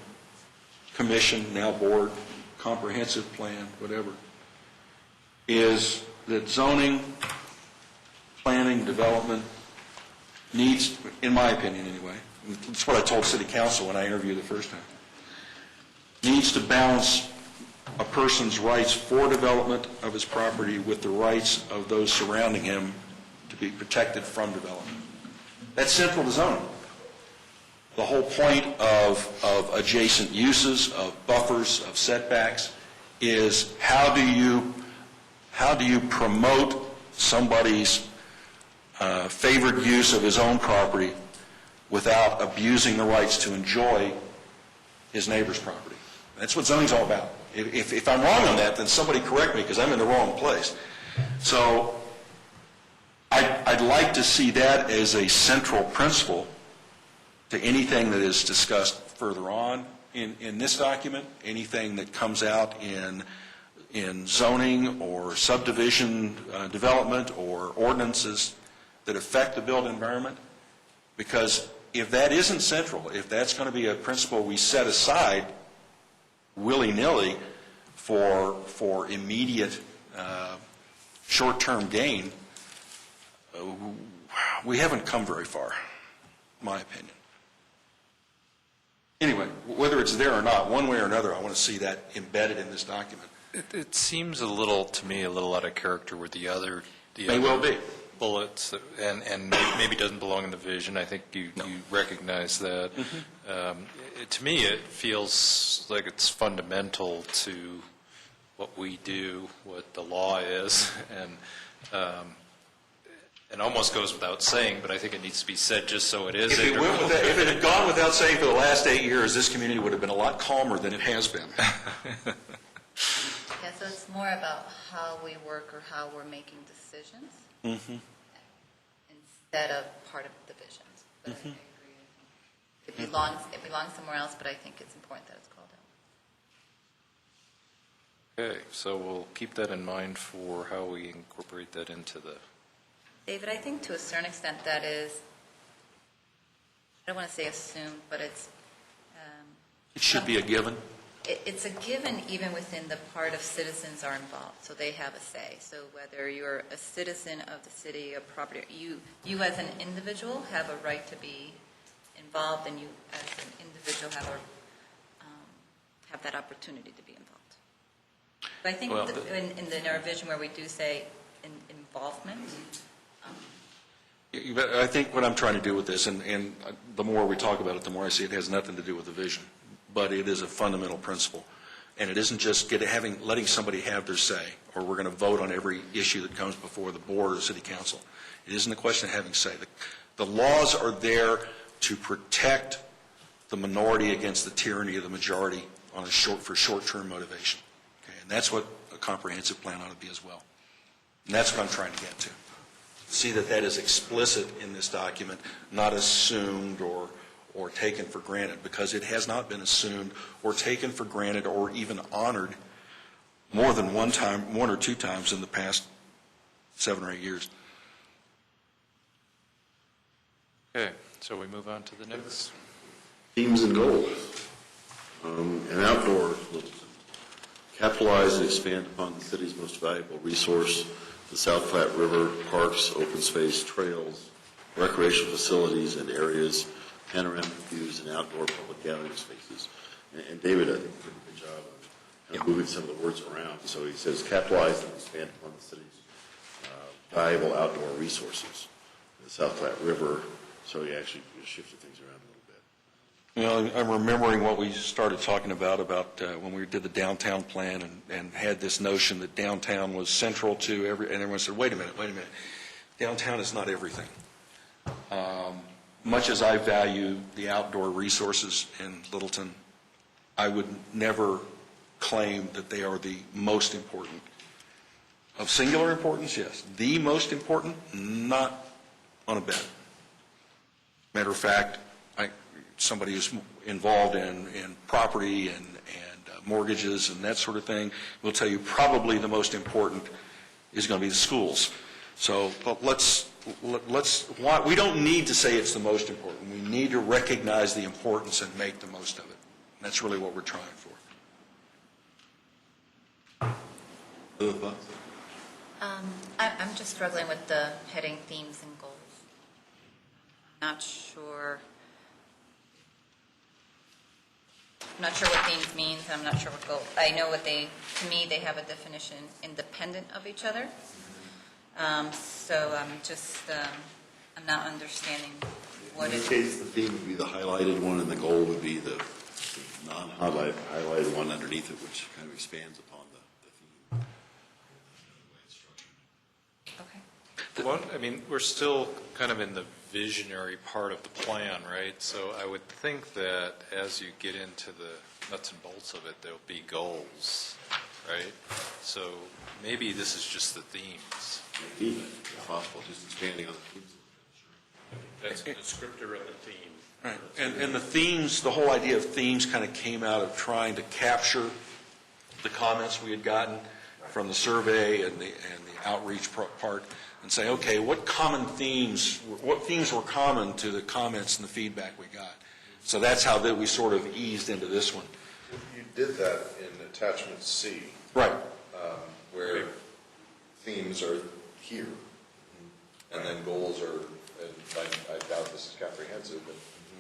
commission, now board, comprehensive plan, whatever, is that zoning, planning, development needs, in my opinion anyway, it's what I told city council when I interviewed the first time, needs to balance a person's rights for development of his property with the rights of those surrounding him to be protected from development. That's central to zoning. The whole point of adjacent uses, of buffers, of setbacks, is how do you promote somebody's favored use of his own property without abusing the rights to enjoy his neighbor's property. That's what zoning's all about. If I'm wrong on that, then somebody correct me, because I'm in the wrong place. So I'd like to see that as a central principle to anything that is discussed further on in this document, anything that comes out in zoning or subdivision development or ordinances that affect the built environment. Because if that isn't central, if that's going to be a principle we set aside willy-nilly for immediate short-term gain, we haven't come very far, in my opinion. Anyway, whether it's there or not, one way or another, I want to see that embedded in this document. It seems to me a little out of character with the other May well be. bullets, and maybe doesn't belong in the vision. I think you recognize that. To me, it feels like it's fundamental to what we do, what the law is, and almost goes without saying, but I think it needs to be said just so it is. If it had gone without saying for the last 8 years, this community would have been a lot calmer than it has been. Yeah, so it's more about how we work or how we're making decisions instead of part of the visions. But I agree. It belongs somewhere else, but I think it's important that it's called out. Okay, so we'll keep that in mind for how we incorporate that into the... David, I think to a certain extent that is, I don't want to say assumed, but it's... It should be a given. It's a given even within the part of citizens are involved, so they have a say. So whether you're a citizen of the city, a property, you as an individual have a right to be involved, and you as an individual have that opportunity to be involved. But I think in our vision where we do say involvement. I think what I'm trying to do with this, and the more we talk about it, the more I see it has nothing to do with the vision. But it is a fundamental principle. And it isn't just letting somebody have their say, or we're going to vote on every issue that comes before the board or the city council. It isn't a question of having say. The laws are there to protect the minority against the tyranny of the majority for short-term motivation. Okay? And that's what a comprehensive plan ought to be as well. And that's what I'm trying to get to. See that is explicit in this document, not assumed or taken for granted, because it has not been assumed or taken for granted or even honored more than one or two times in the past 7 or 8 years. Okay, so we move on to the next. Themes and goals. And outdoor capitalize and expand upon the city's most valuable resource, the South Platte River, parks, open space, trails, recreational facilities and areas, panoramic views, and outdoor public gathering spaces. And David, I think, did a good job of moving some of the words around. So he says capitalize and expand upon the city's valuable outdoor resources, the South Platte River. So he actually shifted things around a little bit. I'm remembering what we started talking about when we did the downtown plan and had this notion that downtown was central to and everyone said, wait a minute, downtown is not everything. Much as I value the outdoor resources in Littleton, I would never claim that they are the most important. Of singular importance, yes. The most important, not on a bet. Matter of fact, somebody who's involved in property and mortgages and that sort of thing will tell you probably the most important is going to be the schools. So we don't need to say it's the most important. We need to recognize the importance and make the most of it. And that's really what we're trying for. Other thoughts? I'm just struggling with the heading themes and goals. Not sure what themes means, and I'm not sure what goals. I know to me, they have a definition independent of each other. So I'm not understanding what In it this case, the theme would be the highlighted one, and the goal would be the non-highlighted one underneath it, which kind of expands upon the theme. Okay. Well, I mean, we're still kind of in the visionary part of the plan, right? So I would think that as you get into the nuts and bolts of it, there'll be goals, right? So maybe this is just the themes. Maybe, if possible, just expanding on the themes. That's a descriptor of the theme. Right. And the themes, the whole idea of themes kind of came out of trying to capture the comments we had gotten from the survey and the outreach part and say, okay, what themes were common to the comments and the feedback we got. So that's how we sort of eased into this one. You did that in attachment C. Right. Where themes are here, and then goals are, and I doubt this is comprehensive, but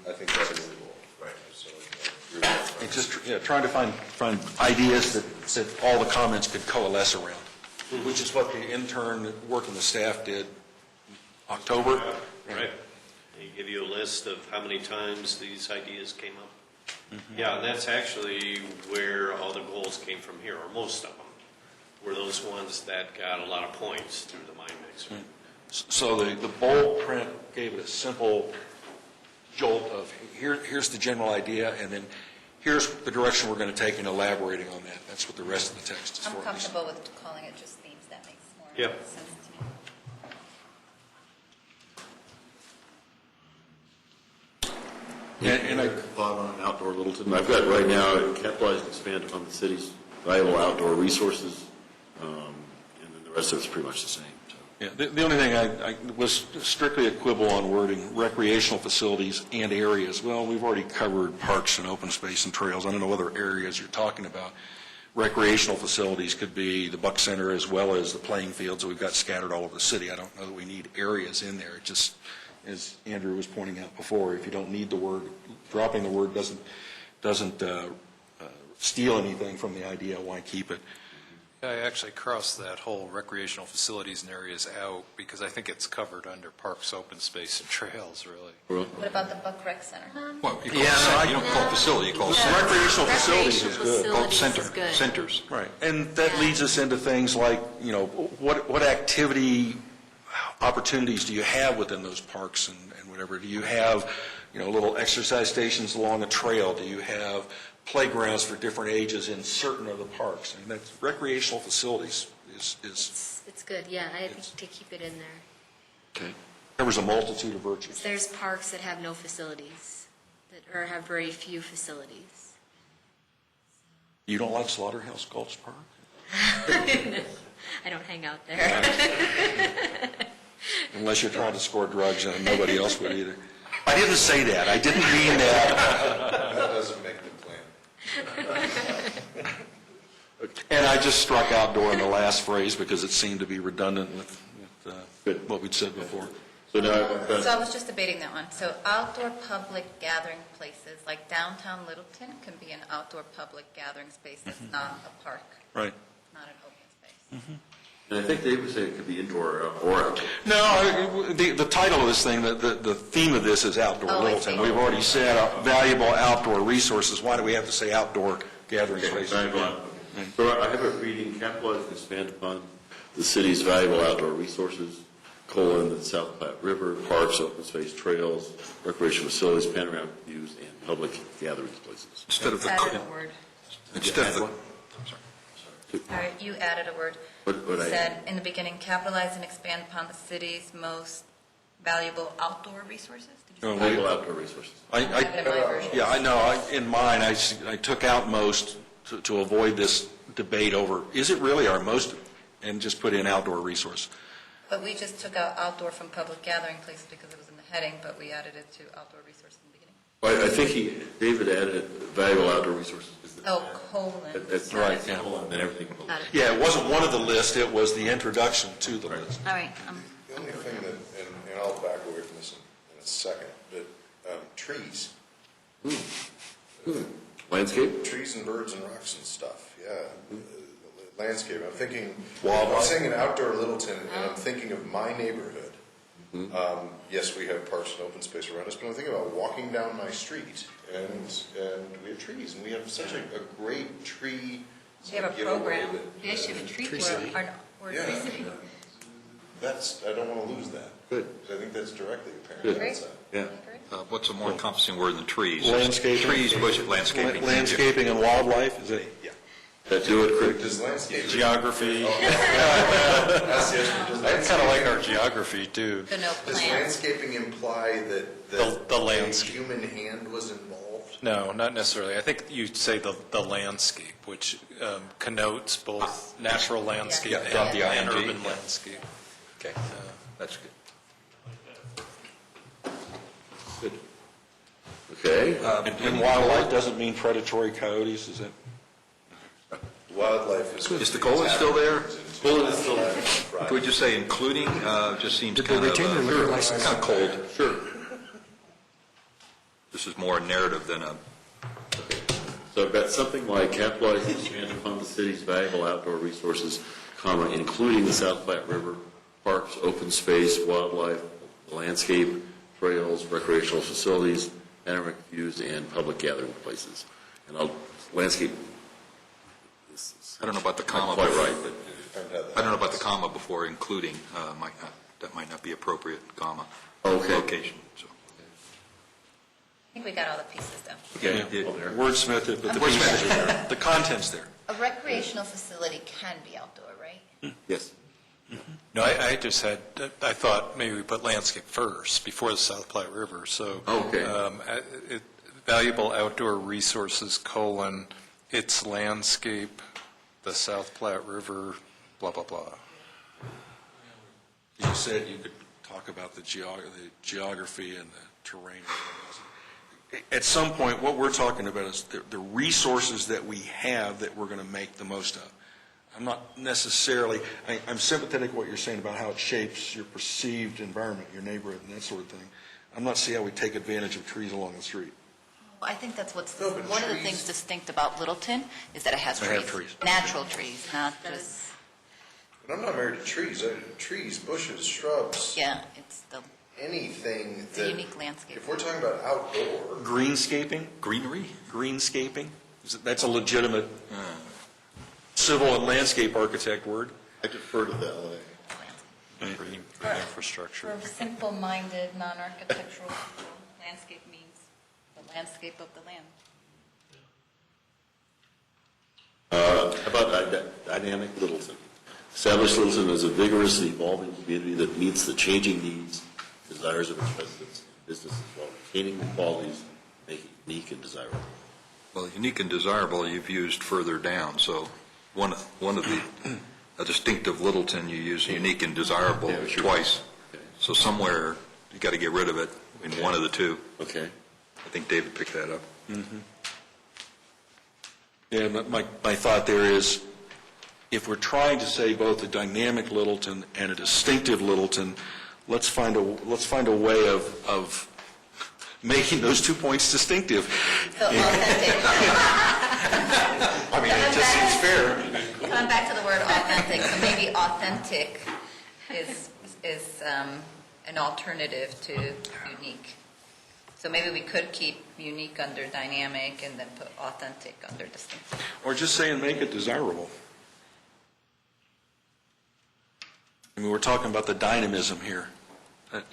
I think that is the goal. Right. So I agree with that. It's just trying to find ideas that all the comments could coalesce around, which is what the intern working the staff did October. Right. They give you a list of how many times these ideas came up. Mm-hmm. Yeah, and that's actually where all the goals came from here, or most of them, were those ones that got a lot of points through the mind mixer. Right. So the bold print gave it a simple jolt of here's the general idea, and then here's the direction we're going to take in elaborating on that. That's what the rest of the text is for. I'm comfortable with calling it just themes. That makes more Yep. sense to me. And I thought on outdoor Littleton. I've got right now capitalize and expand upon the city's valuable outdoor resources, and then the rest of it's pretty much the same. So. Yeah, the only thing I was strictly a quibble on wording, recreational facilities and areas. Well, we've already covered parks and open space and trails. I don't know what other areas you're talking about. Recreational facilities could be the Buck Center as well as the playing fields that we've got scattered all over the city. I don't know that we need areas in there. It just, as Andrew was pointing out before, if you don't need the word, dropping the word doesn't steal anything from the idea. Why keep it? I actually crossed that whole recreational facilities and areas out because I think it's covered under parks, open space, and trails, really. What about the Buck Rec Center? Well, you don't call it facility, you call it center. Recreational facilities is good. Call it Facilities is good. centers. Right, and that leads us into things like, what activity opportunities do you have within those parks and whatever? Do you have, little exercise stations along a trail? Do you have playgrounds for different ages in certain of the parks? I mean, that's recreational facilities is It's good, yeah, I think to keep it in there. okay. Covers a multitude of virtues. There's parks that have no facilities, or have very few facilities. You don't like Slaughterhouse Gulch Park? I don't hang out there. Unless you're trying to score drugs, and nobody else would either. I didn't say that. I didn't mean that. That doesn't make the plan. And I just struck outdoor in the last phrase because it seemed to be redundant with what we'd said before. So now, So I was just debating that one. So outdoor public gathering places, like downtown Littleton can be an outdoor public gathering space that's not a park, Right. not an open space. and I think Dave was saying it could be indoor or outdoor. No, the title of this thing, the theme of this is Outdoor Oh, I Littleton. see. We've already said valuable outdoor resources. Why do we have to say outdoor gathering spaces? So I have it reading, capitalize and expand upon the city's valuable outdoor resources, the South Platte River, parks, open space, trails, recreational facilities, panoramic views, and public gathering places. Instead of the, Added a word. instead of the, All right, you added a word. What You I- said in the beginning, capitalize and expand upon the city's most valuable outdoor resources? Did you say? Valuable outdoor resources. I have it in my version. Yeah, I know. In mine, I took out most to avoid this debate over, is it really our most, and just put in outdoor resource. But we just took out outdoor from public gathering places because it was in the heading, but we added it to outdoor resources in the beginning. Well, I think David added valuable outdoor resources. Oh, colon. That's Right, yeah. And everything. Got it. Yeah, it wasn't one of the list, it was the introduction to the list. All right. The only thing that, and I'll back away from this in a second, but trees. Landscape? Trees and birds and rocks and stuff, yeah. Landscape, I'm thinking, Wildlife. I'm saying in outdoor Littleton, and I'm thinking of my neighborhood. Yes, we have parks and open space around us, but I'm thinking about walking down my street, and we have trees, and we have such a great tree. We have a giveaway program. that- We actually have a tree city. Or a tree city. That's, I don't want to lose that. Good. Because I think that's directly apparent. Good. Great. outside. Yeah. what's a more encompassing word than trees? Landscaping. Trees, bushes, landscaping. Landscaping and wildlife, is it? Yeah. That do it, Craig? Does landscape? Geography. I kind of like our geography, too. So no Does plants. landscaping imply that The a landscape. human hand was involved? No, not necessarily. I think you'd say the landscape, which connotes both natural landscape Yeah, and the and ing, urban yeah. landscape. Okay, that's good. Okay. And wildlife doesn't mean predatory coyotes, is it? Wildlife is. Is the colon still there? Colon is still there. Could we just say including, just seems Did they kind of, retain their liquor license? kind of cold. Sure. This is more a narrative than a, So I've got something like capitalize and expand upon the city's valuable outdoor resources, comma, including the South Platte River, parks, open space, wildlife, landscape, trails, recreational facilities, panoramic views, and public gathering places. And landscape is I don't know about the comma. not quite right, but I don't know about the comma before including, that might not be appropriate, comma. Okay. Location, so. I think we got all the pieces down. okay. Wordsmith it, but the pieces are there. The content's there. A recreational facility can be outdoor, right? Yes. No, I just had, I thought maybe we put landscape first, before the South Platte River, so. Okay. Valuable outdoor resources, colon, its landscape, the South Platte River, blah, blah, blah. You said you could talk about the geography and the terrain. At some point, what we're talking about is the resources that we have that we're going to make the most of. I'm not necessarily, I'm sympathetic to what you're saying about how it shapes your perceived environment, your neighborhood, and that sort of thing. I'm not seeing how we take advantage of trees along the street. Well, I think that's what's, No, but one of the trees- things distinct about Littleton is that it has They trees. have trees. Natural trees, not just, But I'm not married to trees. Trees, bushes, shrubs, yeah, it's the anything it's a that, unique landscape. if we're talking about outdoor, Greenscaping? Greenery? Greenscaping? That's a legitimate civil and landscape architect word. I defer to the LA. Green infrastructure. For simple-minded, non-architectural people, landscape means the landscape of the land. How about dynamic Littleton? Establish Littleton as a vigorous and evolving community that meets the changing needs, desires of its residents and businesses while retaining the qualities that make it unique and desirable. Well, unique and desirable you've used further down, so one of the, a distinctive Littleton, you use unique and desirable Yeah, sure. twice. Okay. So somewhere, you got to get rid of it in one of the two. Okay. I think David picked that up. Yeah, my thought there is, if we're trying to say both a dynamic Littleton and a distinctive Littleton, let's find a way of making those 2 points distinctive. So authentic. I mean, it just seems fair. Coming back to the word authentic, so maybe authentic is an alternative to unique. So maybe we could keep unique under dynamic and then put authentic under distinctive. Or just say and make it desirable. I mean, we're talking about the dynamism here. That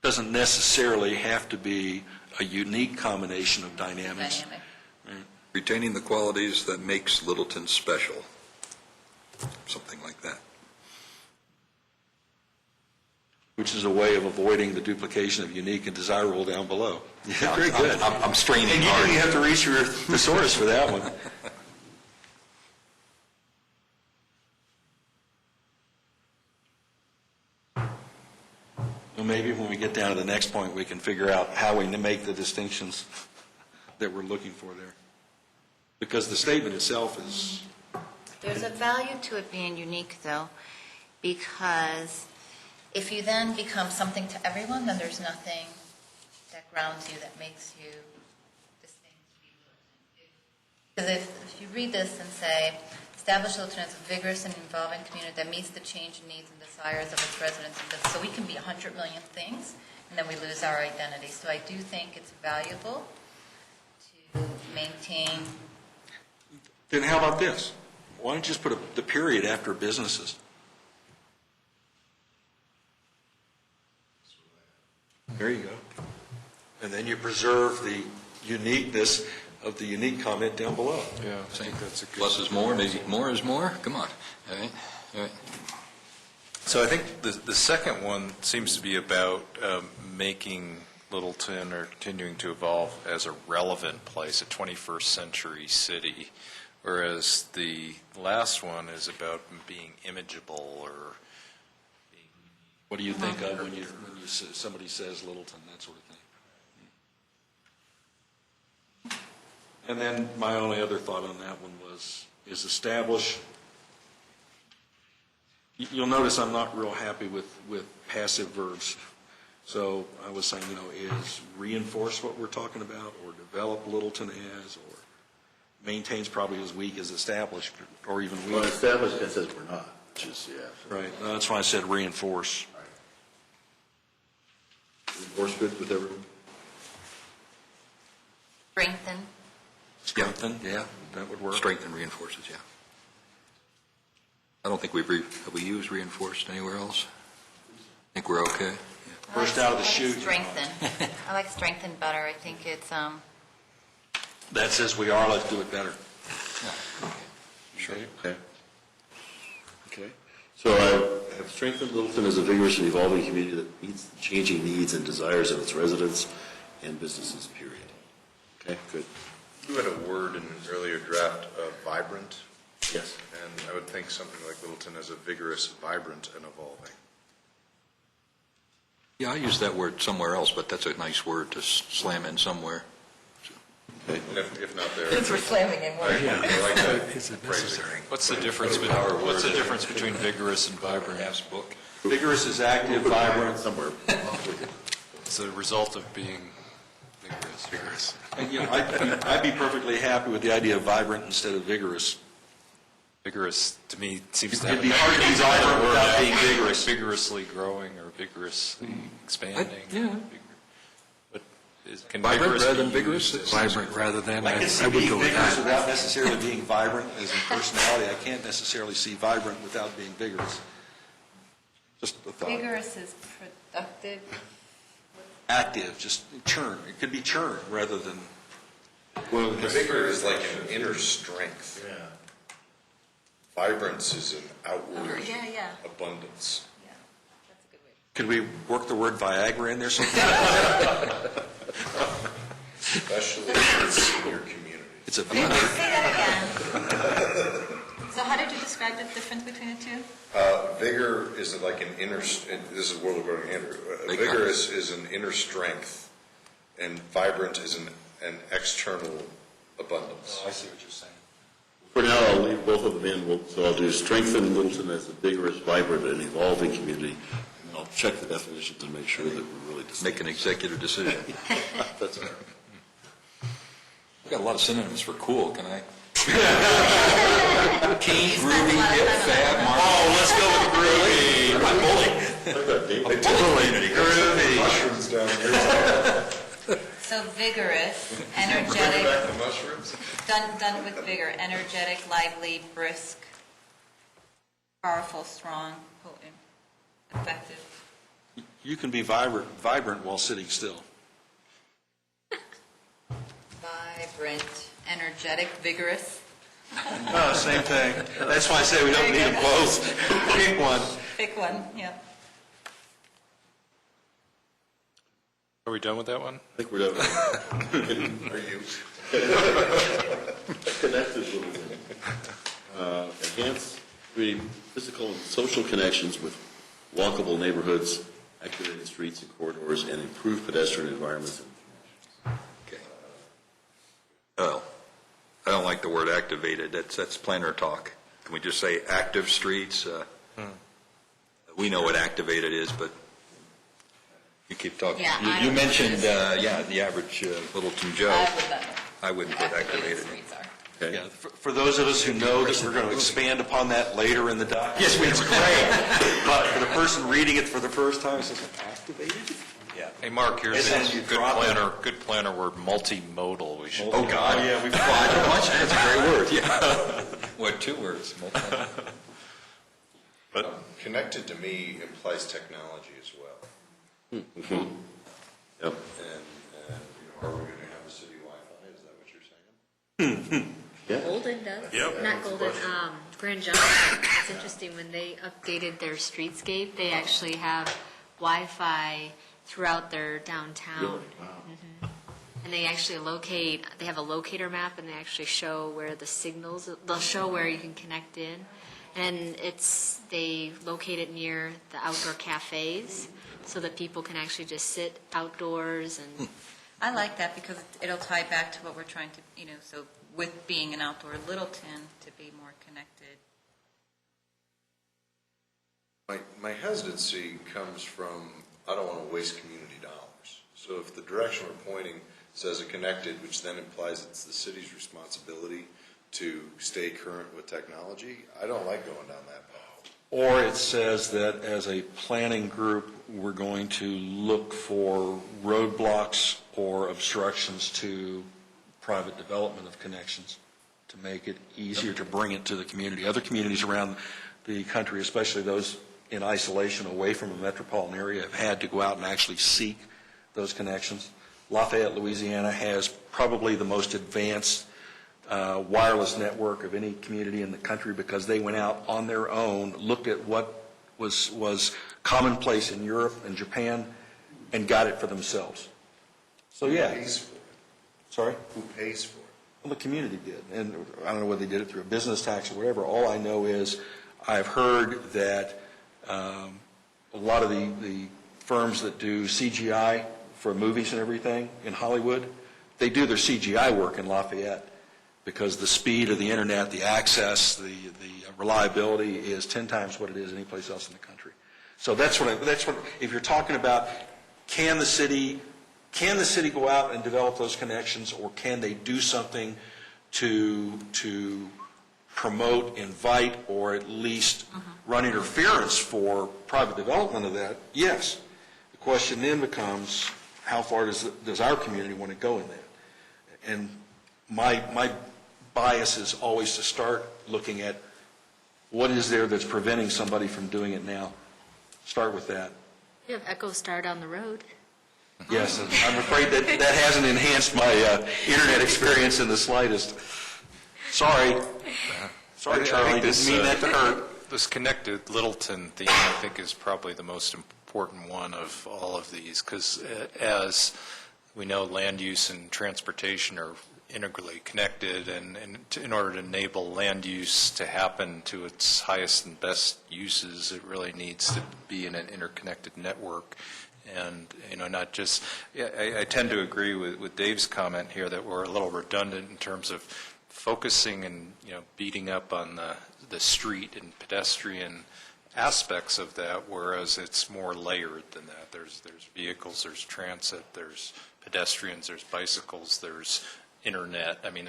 doesn't necessarily have to be a unique combination of dynamics. Dynamic. Retaining the qualities that makes Littleton special, something like that. Which is a way of avoiding the duplication of unique and desirable down below. Yeah, very good. I'm straining And you hard. didn't have to reach your thesaurus for that one. Well, maybe when we get down to the next point, we can figure out how we make the distinctions that we're looking for there. Because the statement itself is, There's a value to it being unique, though, because if you then become something to everyone, then there's nothing that grounds you, that makes you distinct. Because if you read this and say, establish Littleton as a vigorous and involving community that meets the changing needs and desires of its residents, so we can be 100 million things, and then we lose our identity. So I do think it's valuable to maintain. then how about this? Why don't you just put the period after businesses? There you go. And then you preserve the uniqueness of the unique comment down below. Yeah, I think that's a good... Less is more, maybe more is more? Come on. All right. All right. So I think the second one seems to be about making Littleton or continuing to evolve as a relevant place, a 21st century city, whereas the last one is about being imageable or being... What do you think of when somebody says Littleton, that sort of thing? And then my only other thought on that one is establish. You'll notice I'm not real happy with passive verbs. So I was saying, is reinforce what we're talking about, or develop Littleton as, or maintains probably as weak as established, or even Well, weak. established, that says we're not, which is, yeah. Right, that's why I said reinforce. Reinforce good with everyone. Strengthen. Strengthen, yeah, that would work. Strengthen reinforces, yeah. I don't think have we used reinforced anywhere else? I think we're okay. Yeah. First out of the I like chute. Strengthen. I like strengthen better. I think it's, That says we are, let's do it better. Sure. Okay. Okay. So I have strengthened Littleton as a vigorous and evolving community that meets the changing needs and desires of its residents and businesses, period. Okay, good. You had a word in an earlier draft, vibrant, Yes. and I would think something like Littleton as a vigorous, vibrant, and evolving. Yeah, I used that word somewhere else, but that's a nice word to slam in somewhere. Okay. And if not there. since we're slamming in one. I like that phrasing. What's the difference between vigorous and vibrant? book. Vigorous is active, vibrant. Somewhere. It's a result of being vigorous. And, I'd be perfectly happy with the idea of vibrant instead of vigorous. Vigorous, to me, seems to have... It'd be hard to be vibrant without being vigorous. Vigorously growing or vigorously expanding. Yeah. But can Vibrant vigorous rather be than vigorous? used as- Vibrant rather than, I can see I would being go with vigorous that. without necessarily being vibrant as in personality. I can't necessarily see vibrant without being vigorous. Just a thought. Vigorous is productive. Active, just churn. It could be churn rather than... Well, the vigor is like an inner strength. Yeah. Vibrance is an outward Yeah. abundance. Yeah, that's a good way. Could we work the word Viagra in there sometime? Especially in the senior community. It's a Say V word. that again. So how did you describe the difference between the two? Vigor is like an inner, this is World of Going Andrew. Vigorous is an inner strength, and vibrant is an external abundance. I see what you're saying. For now, I'll leave both of them in, so I'll do strengthen Littleton as a vigorous, vibrant, and evolving community. And I'll check the definitions and make sure that we're really Make an executive decision. That's all right. I've got a lot of synonyms for cool, can I? Keen, groovy, hip, fab, Mark. Oh, let's go with groovy. I'm bullying. Groovy. Mushrooms down here. So vigorous, Bring energetic, back the mushrooms? done with vigor, energetic, lively, brisk, powerful, strong, potent, effective. You can be vibrant while sitting still. Vibrant, energetic, vigorous. No, same thing. That's why I say we don't need them both. Pick one. Pick one, yeah. Are we done with that one? I think we're done. Are you? Connected Littleton. Enhance creating physical and social connections with walkable neighborhoods, activated streets and corridors, and improve pedestrian environments. Okay. Oh, I don't like the word activated. That's planner talk. Can we just say active streets? We know what activated is, but you keep talking. Yeah, You mentioned, the average Littleton Joe. I wouldn't put activated. Streets are. Okay. Yeah, for those of us who know that we're going to expand upon that later in the document. Yes, it's great. But for the person reading it for the first time, it says, activated? Yeah. Hey, Mark, here's And then a you drop it. good planner word, multimodal. We should. Oh, God. Yeah, we've got a bunch. That's a great word. Yeah. What, 2 words? But connected to me implies technology as well. Mm-hmm. Yep. And are we going to have a city Wi-Fi? Is that what you're saying? Yeah. Golden does. Yep. Not Golden, Grand Junction. It's interesting, when they updated their streetscape, they actually have Wi-Fi throughout their downtown. Mhm. And they actually they have a locator map, and they actually show where the signals, they'll show where you can connect in. And they locate it near the outdoor cafes, so that people can actually just sit outdoors and. I like that because it'll tie back to what we're trying to, so with being an outdoor Littleton, to be more connected. My hesitancy comes from, I don't want to waste community dollars. So if the direction we're pointing says a connected, which then implies it's the city's responsibility to stay current with technology, I don't like going down that path. Or it says that as a planning group, we're going to look for roadblocks or obstructions to private development of connections to make it easier to bring it to the community. Other communities around the country, especially those in isolation away from a metropolitan area, have had to go out and actually seek those connections. Lafayette, Louisiana has probably the most advanced wireless network of any community in the country because they went out on their own, looked at what was commonplace in Europe and Japan, and got it for themselves. So yeah. Who pays for it? Sorry? Who pays for it? Well, the community did, and I don't know whether they did it through a business tax or whatever. All I know is I've heard that a lot of the firms that do CGI for movies and everything in Hollywood, they do their CGI work in Lafayette because the speed of the internet, the access, the reliability is 10 times what it is anyplace else in the country. So that's what if you're talking about can the city go out and develop those connections, or can they do something to promote, invite, or at least run interference for private development of that? Yes. The question then becomes, how far does our community want to go in that? And my bias is always to start looking at what is there that's preventing somebody from doing it now. Start with that. You have Echo Star down the road. Yes, and I'm afraid that hasn't enhanced my internet experience in the slightest. Sorry. Sorry, Charlie, didn't mean that to hurt. This connected Littleton theme, I think, is probably the most important one of all of these, because as we know, land use and transportation are integrally connected, and in order to enable land use to happen to its highest and best uses, it really needs to be in an interconnected network. And, not just, I tend to agree with Dave's comment here that we're a little redundant in terms of focusing and, beating up on the street and pedestrian aspects of that, whereas it's more layered than that. There's vehicles, there's transit, there's pedestrians, there's bicycles, there's internet. I mean,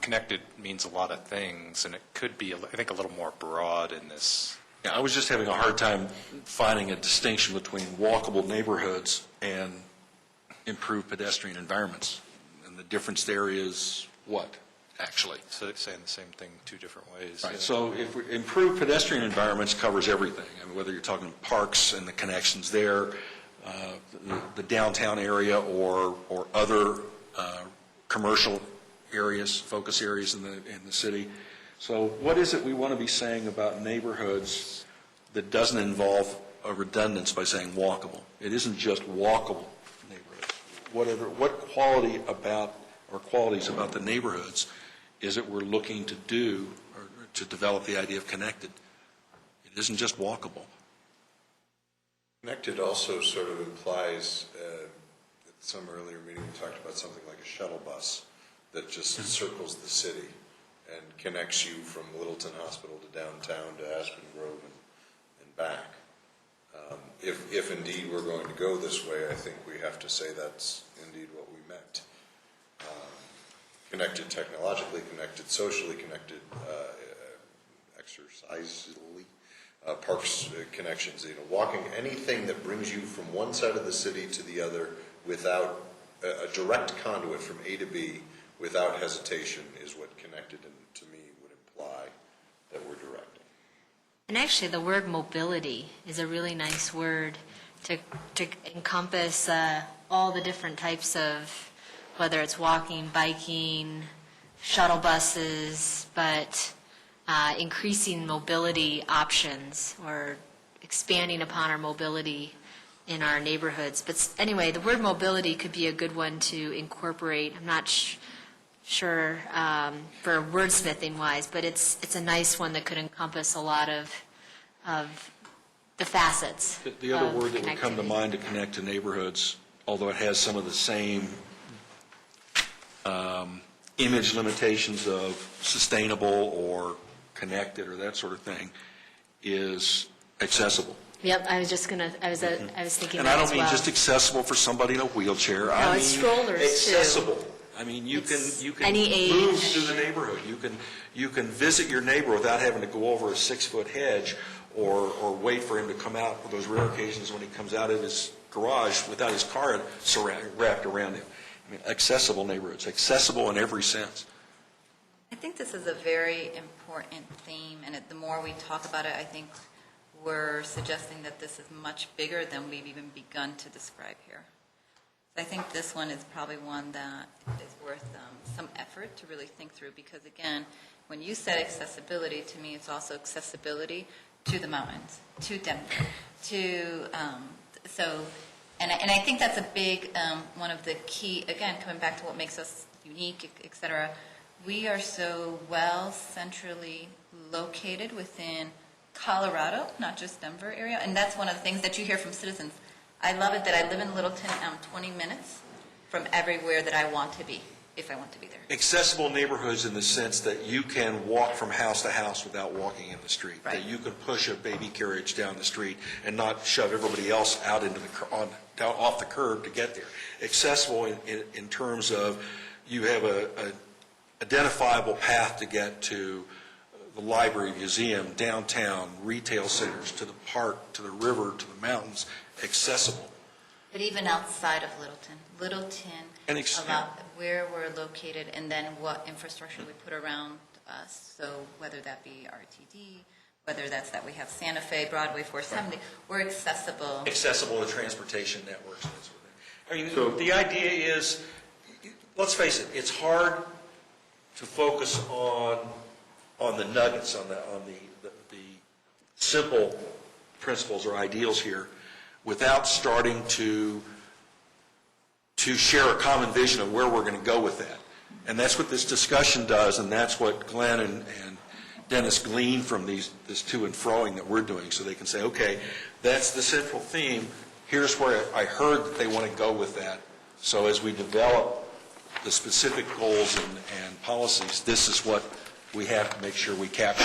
connected means a lot of things, and it could be, I think, a little more broad in this. Yeah, I was just having a hard time finding a distinction between walkable neighborhoods and improved pedestrian environments. And the difference there is what, actually? So saying the same thing two different ways. Right. Yeah. So if improved pedestrian environments covers everything. I mean, whether you're talking parks and the connections there, the downtown area or other commercial areas, focus areas in the city. So what is it we want to be saying about neighborhoods that doesn't involve a redundance by saying walkable? It isn't just walkable neighborhoods. What qualities about the neighborhoods is it we're looking to do or to develop the idea of connected? It isn't just walkable. Connected also sort of implies, at some earlier meeting, we talked about something like a shuttle bus that just circles the city and connects you from Littleton Hospital to downtown to Aspen Grove and back. If indeed we're going to go this way, I think we have to say that's indeed what we meant. Connected technologically, connected socially, connected exercisally, parks connections, walking, anything that brings you from one side of the city to the other without a direct conduit from A to B without hesitation is what connected to me would imply that we're directing. And actually, the word mobility is a really nice word to encompass all the different types of, whether it's walking, biking, shuttle buses, but increasing mobility options or expanding upon our mobility in our neighborhoods. But anyway, the word mobility could be a good one to incorporate. I'm not sure for wordsmithing wise, but it's a nice one that could encompass a lot of the facets. The other of word that would come to connectivity. mind to connect to neighborhoods, although it has some of the same image limitations of sustainable or connected or that sort of thing, is accessible. Yep, I was thinking And that I as don't mean well. just accessible for somebody in a wheelchair. No, I it's mean strollers, too. accessible. I mean, you can any move age. through the neighborhood. You can visit your neighbor without having to go over a 6-foot hedge or wait for him to come out for those rare occasions when he comes out of his garage without his car wrapped around him. I mean, accessible neighborhoods, accessible in every sense. I think this is a very important theme, and the more we talk about it, I think we're suggesting that this is much bigger than we've even begun to describe here. So I think this one is probably one that is worth some effort to really think through, because again, when you said accessibility, to me it's also accessibility to the mountains, to Denver, to, and I think that's a big, one of the key, again, coming back to what makes us unique, et cetera. We are so well centrally located within Colorado, not just Denver area, and that's one of the things that you hear from citizens. I love it that I live in Littleton, and I'm 20 minutes from everywhere that I want to be, if I want to be there. Accessible neighborhoods in the sense that you can walk from house to house without walking in the street. Right. That you can push a baby carriage down the street and not shove everybody else out into off the curb to get there. Accessible in terms of you have a identifiable path to get to the library, museum, downtown, retail centers, to the park, to the river, to the mountains, accessible. But even outside of Littleton, And about where we're located, and then what infrastructure we put around us. So whether that be RTD, whether that's that we have Santa Fe, Broadway 470, we're accessible. Accessible to transportation networks and that sort of thing. I mean, the idea is, let's face it, it's hard to focus on the nuggets, on the simple principles or ideals here, without starting to share a common vision of where we're going to go with that. And that's what this discussion does, and that's what Glenn and Dennis glean from this to and froing that we're doing, so they can say, okay, that's the central theme. Here's where I heard that they want to go with that. So as we develop the specific goals and policies, this is what we have to make sure we capture.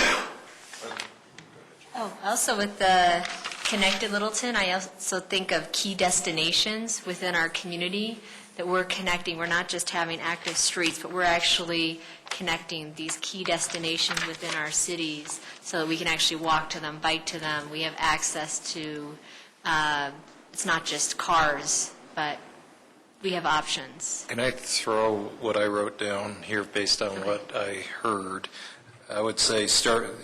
Oh, also with the Connected Littleton, I also think of key destinations within our community that we're connecting. We're not just having active streets, but we're actually connecting these key destinations within our cities so that we can actually walk to them, bike to them. We have access to, it's not just cars, but we have options. Can I throw what I wrote down here based on what I heard? I would say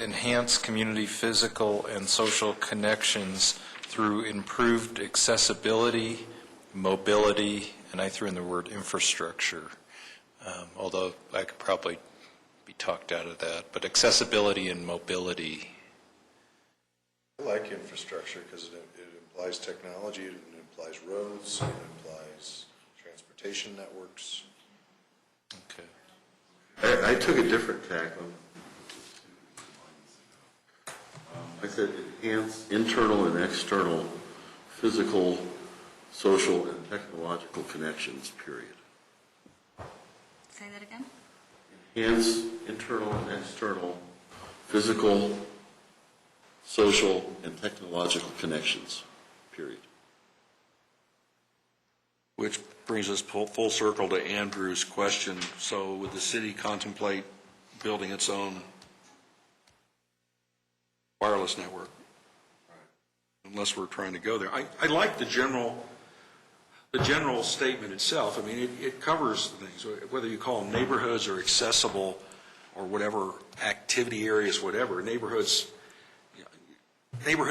enhance community physical and social connections through improved accessibility, mobility, and I threw in the word infrastructure, although I could probably be talked out of that, but accessibility and mobility. I like infrastructure because it implies technology, it implies roads, it implies transportation networks. Okay. I took a different tack on. I said enhance internal and external physical, social, and technological connections, period. Say that again? Enhance internal and external physical, social, and technological connections, period. Which brings us full circle to Andrew's question. So would the city contemplate building its own wireless network? Unless we're trying to go there. I like the general statement itself. I mean, it covers things, whether you call them neighborhoods or accessible or whatever, activity areas, whatever. Neighborhood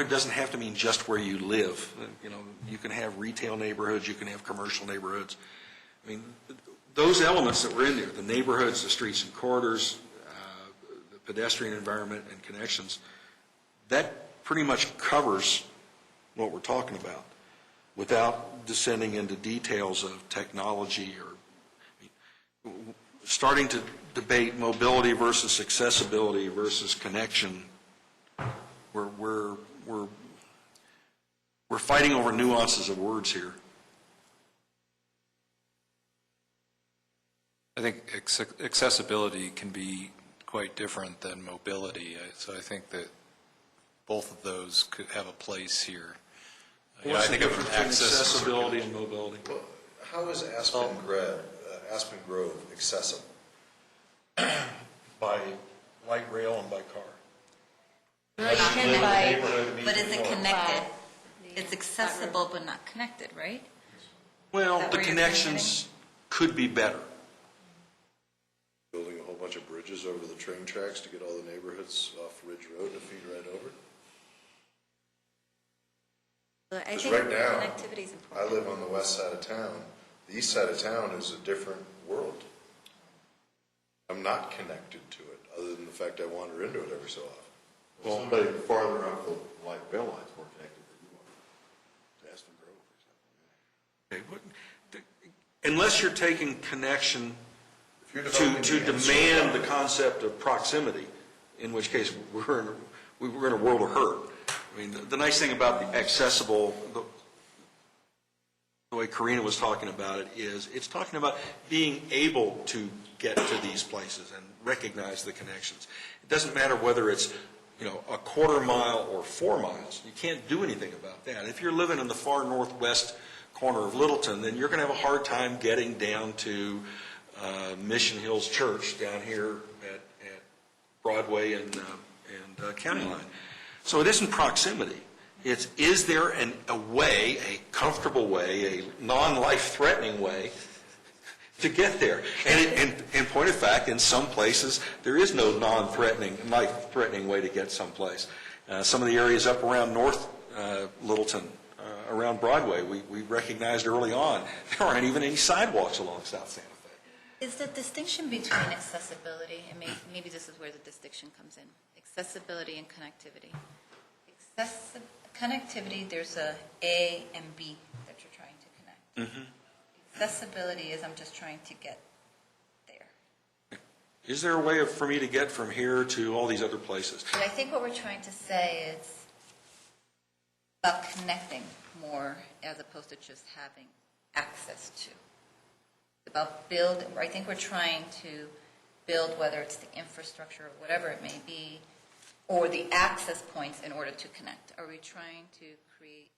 doesn't have to mean just where you live. You know, you can have retail neighborhoods, you can have commercial neighborhoods. I mean, those elements that were in there, the neighborhoods, the streets and corridors, the pedestrian environment and connections, that pretty much covers what we're talking about without descending into details of technology or starting to debate mobility versus accessibility versus connection. We're fighting over nuances of words here. I think accessibility can be quite different than mobility, so I think that both of those could have a place here. What's the difference between accessibility and mobility? Well, how is Aspen Grove accessible? By light rail and by car. But is it connected? It's accessible but not connected, right? Well, that the where you're connections could be better. Building a whole bunch of bridges over the train tracks to get all the neighborhoods off Ridge Road to feed right over? I Because think right now, connectivity is I important. live on the west side of town. The east side of town is a different world. I'm not connected to it, other than the fact I wander into it every so often. Well, somebody farther up the light rail line's more connected than you are. To Aspen Grove, for example. Okay, unless you're taking connection If you're to developing the demand the concept of proximity, in which case we're in a world of hurt. I mean, the nice thing about the accessible, the way Karina was talking about it, is it's talking about being able to get to these places and recognize the connections. It doesn't matter whether it's, you know, a quarter mile or 4 miles. You can't do anything about that. If you're living in the far northwest corner of Littleton, then you're going to have a hard time getting down to Mission Hills Church down here at Broadway and County Line. So it isn't proximity. It's, is there a way, a comfortable way, a non-life-threatening way to get there? And in point of fact, in some places, there is no non-threatening, life-threatening way to get someplace. Some of the areas up around North Littleton, around Broadway, we recognized early on, there aren't even any sidewalks along South Santa Fe. Is the distinction between accessibility, and maybe this is where the distinction comes in, accessibility and connectivity. Connectivity, there's a and B that you're trying to connect. Accessibility is I'm just trying to get there. Is there a way for me to get from here to all these other places? But I think what we're trying to say is about connecting more as opposed to just having access to. about I think we're trying to build, whether it's the infrastructure or whatever it may be, or the access points in order to connect. Are we trying to create?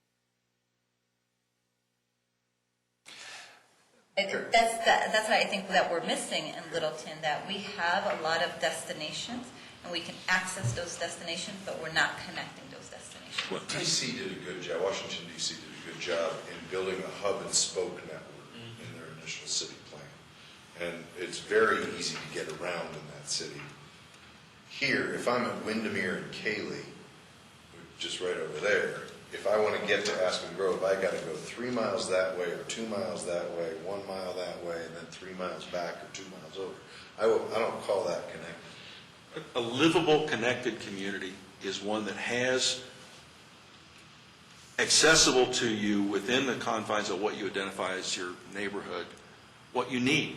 That's what I think that we're missing in Littleton, that we have a lot of destinations, and we can access those destinations, but we're not connecting those destinations. Well, DC did a good job, Washington DC did a good job in building a hub and spoke network in their initial city plan. And it's very easy to get around in that city. Here, if I'm at Windermere and Cayley, just right over there, if I want to get to Aspen Grove, I got to go 3 miles that way, or 2 miles that way, 1 mile that way, and then 3 miles back, or 2 miles over. I don't call that connected. A livable, connected community is one that has accessible to you within the confines of what you identify as your neighborhood, what you need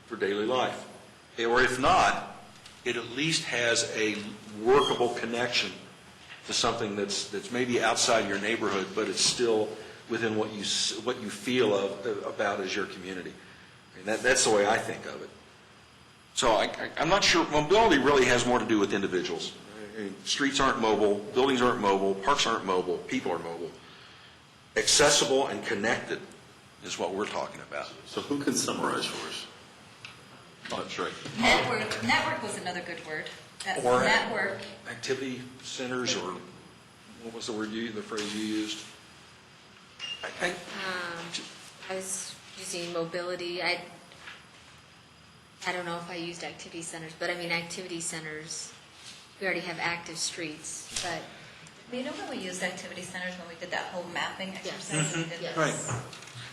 for daily life. Or if not, it at least has a workable connection to something that's maybe outside your neighborhood, but it's still within what you feel about as your community. I mean, that's the way I think of it. So I'm not sure. Mobility really has more to do with individuals. I mean, streets aren't mobile, buildings aren't mobile, parks aren't mobile, people are mobile. Accessible and connected is what we're talking about. So who can summarize for us? That's right. Network was another good word. That's Or network. activity centers, or what was the phrase you used? I was using mobility. I don't know if I used activity centers, but I mean, activity centers, we already have active streets, but. You know when we used activity centers, when we did that whole mapping exercise? We did Yes. Right.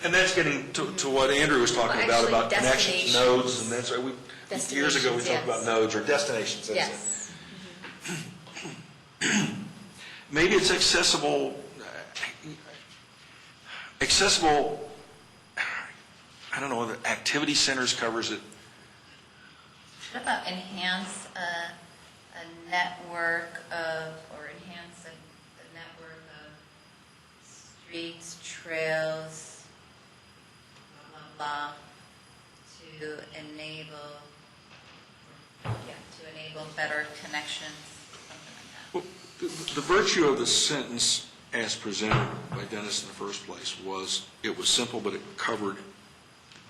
And that's getting to what Andrew was talking Well, about actually, connections, nodes, and that's right. Years ago, we Destinations, talked about yes. nodes or destinations. That's Yes. it. Maybe it's accessible, I don't know, the activity centers covers it. What about enhance a network of, or enhance a network of streets, trails, blah, blah, blah, to enable better connections, something like that. Well, the virtue of the sentence as presented by Dennis in the first place was, it was simple, but it covered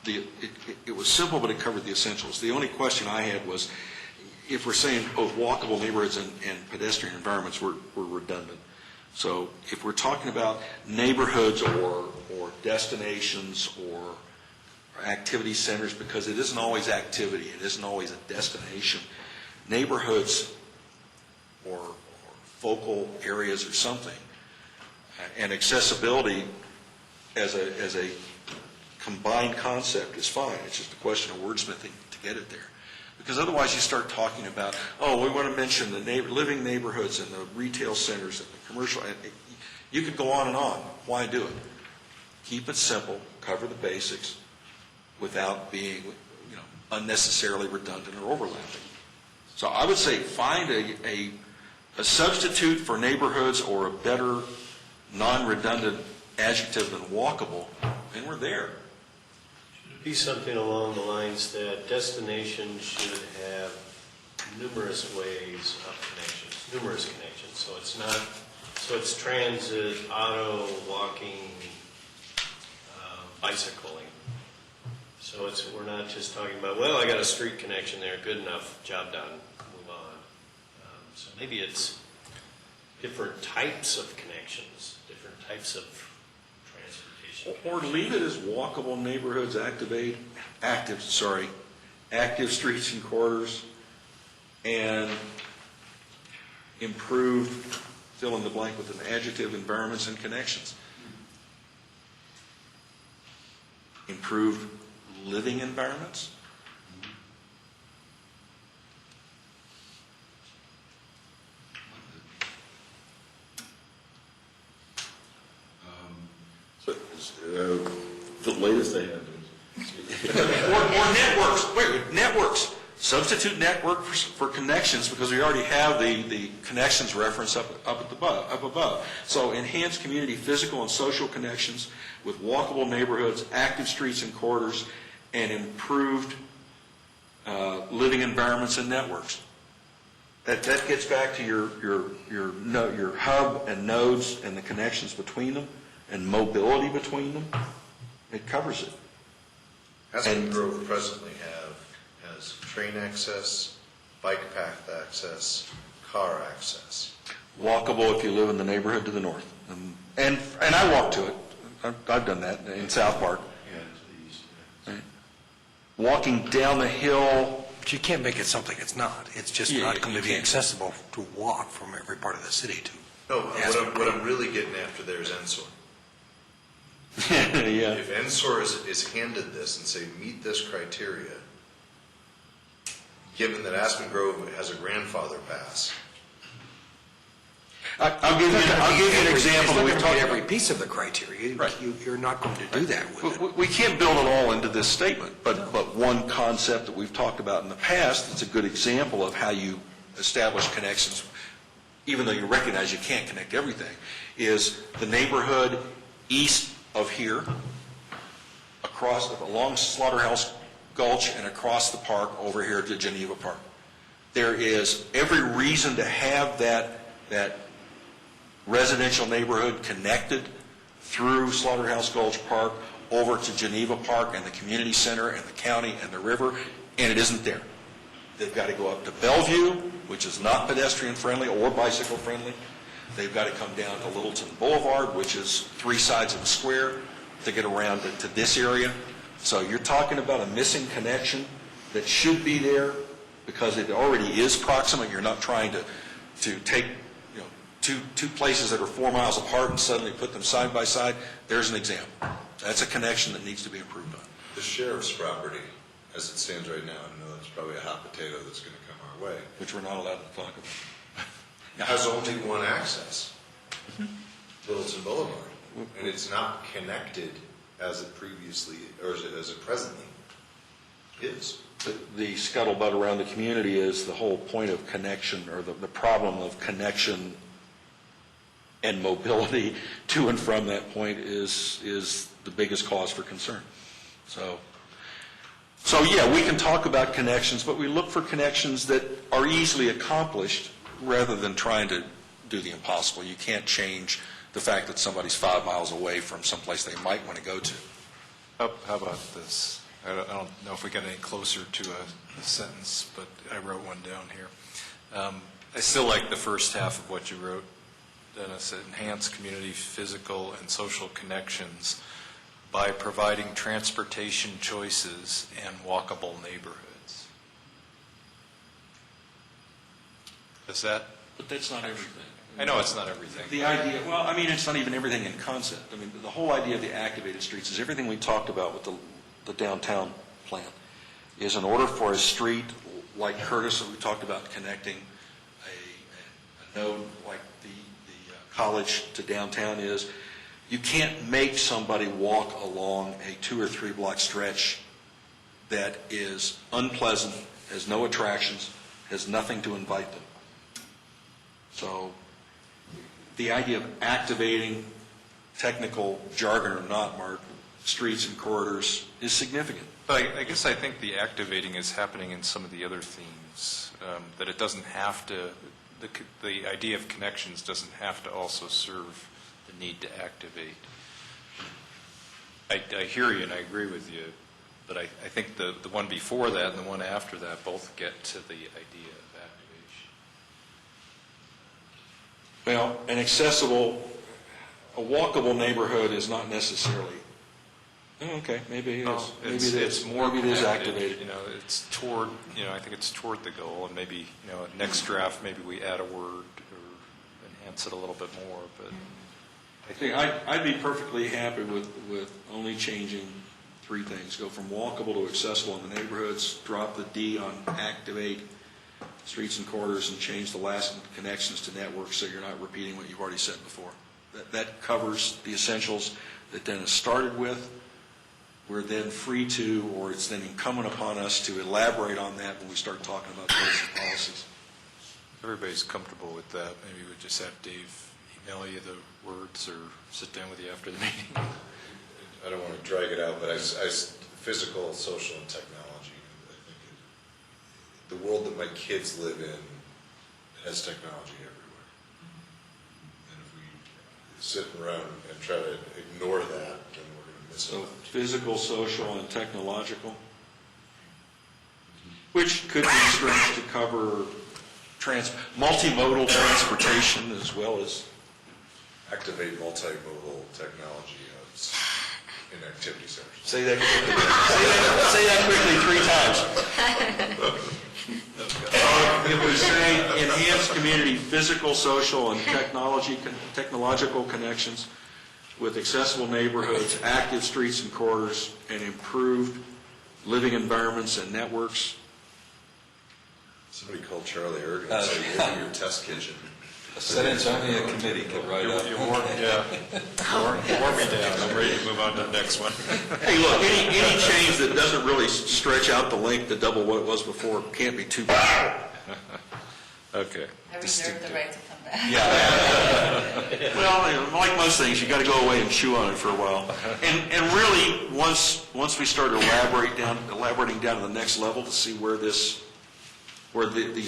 it was simple, but it covered the essentials. The only question I had was, if we're saying both walkable neighborhoods and pedestrian environments, we're redundant. So if we're talking about neighborhoods or destinations or activity centers, because it isn't always activity, it isn't always a destination, neighborhoods or focal areas or something, and accessibility as a combined concept is fine. It's just a question of wordsmithing to get it there. Because otherwise you start talking about, we want to mention the living neighborhoods and the retail centers and the commercial. You could go on and on. Why do it? Keep it simple, cover the basics without being unnecessarily redundant or overlapping. So I would say find a substitute for neighborhoods or a better non-redundant adjective than walkable, and we're there. Be something along the lines that destinations should have numerous ways of numerous connections. So it's transit, auto, walking, bicycling. So we're not just talking about, I got a street connection there, good enough, job done, move on. So maybe it's different types of connections, different types of transportation. Or leave it as walkable neighborhoods, active streets and corridors, and improved, fill in the blank with an adjective, environments and connections. Improved living environments. The latest I have is. Or networks. Networks. Substitute network for connections, because we already have the connections reference up above. So enhance community physical and social connections with walkable neighborhoods, active streets and corridors, and improved living environments and networks. That gets back to your hub and nodes and the connections between them and mobility between them. It covers it. Aspen Grove presently has train access, bike path access, car access. Walkable if you live in the neighborhood to the north. And I walk to it. I've done that in South Park. Right. Walking down the hill. But you can't make it something it's not. It's just not going to be accessible to walk from every part of the city to. No, what I'm really getting after there is Ensor. Yeah. If Ensor is handed this and say, meet this criteria, given that Aspen Grove has a grandfather pass. I'll give you an example that we've talked about. Every piece of the criteria. Right. You're not going to do that with it. We can't build it all into this statement, but one concept that we've talked about in the past that's a good example of how you establish connections, even though you recognize you can't connect everything, is the neighborhood east of here, along Slaughterhouse Gulch and across the park over here to Geneva Park. There is every reason to have that residential neighborhood connected through Slaughterhouse Gulch Park over to Geneva Park and the community center and the county and the river, and it isn't there. They've got to go up to Bellevue, which is not pedestrian friendly or bicycle friendly. They've got to come down to Littleton Boulevard, which is 3 sides of a square, to get around to this area. So you're talking about a missing connection that should be there because it already is proximate. You're not trying to take two places that are 4 miles apart and suddenly put them side by side. There's an example. That's a connection that needs to be improved on. The sheriff's property, as it stands right now, I know that's probably a hot potato that's going to come our way, Which we're not allowed to talk about. has only one access, Littleton Boulevard, and it's not connected as it previously, or as it presently is. The scuttlebutt around the community is the whole point of connection, or the problem of connection and mobility to and from that point is the biggest cause for concern. So yeah, we can talk about connections, but we look for connections that are easily accomplished rather than trying to do the impossible. You can't change the fact that somebody's 5 miles away from someplace they might want to go to. How about this? I don't know if we got any closer to a sentence, but I wrote one down here. I still like the first half of what you wrote, Dennis. Enhance community physical and social connections by providing transportation choices and walkable neighborhoods. Is that? But that's not everything. I know it's not everything. The idea, well, I mean, it's not even everything in concept. I mean, the whole idea of the activated streets is everything we talked about with the downtown plan, is in order for a street like Curtis that we talked about connecting a node like the college to downtown is, you can't make somebody walk along a 2 or 3 block stretch that is unpleasant, has no attractions, has nothing to invite them. So the idea of activating, technical jargon or not, Mark, streets and corridors is significant. But I guess I think the activating is happening in some of the other themes, that it doesn't have to, the idea of connections doesn't have to also serve the need to activate. I hear you and I agree with you, but I think the one before that and the one after that both get to the idea of activation. Well, an accessible, a walkable neighborhood is not necessarily, okay, maybe it is. Maybe it is. It's more Maybe it is connected, activated. it's toward, I think it's toward the goal, and maybe, next draft, maybe we add a word or enhance it a little bit more, but I think I'd be perfectly happy with only changing 3 things. Go from walkable to accessible in the neighborhoods, drop the D on activate streets and corridors, and change the last connections to networks so you're not repeating what you've already said before. That covers the essentials that Dennis started with. We're then free to, or it's then incumbent upon us to elaborate on that when we start talking about goals and policies. if everybody's comfortable with that, maybe we just have Dave email you the words or sit down with you after the meeting. I don't want to drag it out, but I physical, social, and technology. I think the world that my kids live in has technology everywhere. And if we sit around and try to ignore that, then we're going to miss So it. physical, social, and technological, which could be stretched to cover multimodal transportation as well as. Activate multimodal technology hubs in activity centers. Say that quickly. Say that quickly 3 times. If we say enhance community physical, social, and technological connections with accessible neighborhoods, active streets and corridors, and improved living environments and networks. Somebody called Charlie Ergen and said, "We'll be your test kitchen." A sentence only a committee could write up. You wore me down. I'm ready to move on to the next one. Hey, look, any change that doesn't really stretch out the length to double what it was before can't be too bad. Okay. I reserve the right to come back. Well, like most things, you got to go away and chew on it for a while. And really, once we start elaborating down to the next level to see where these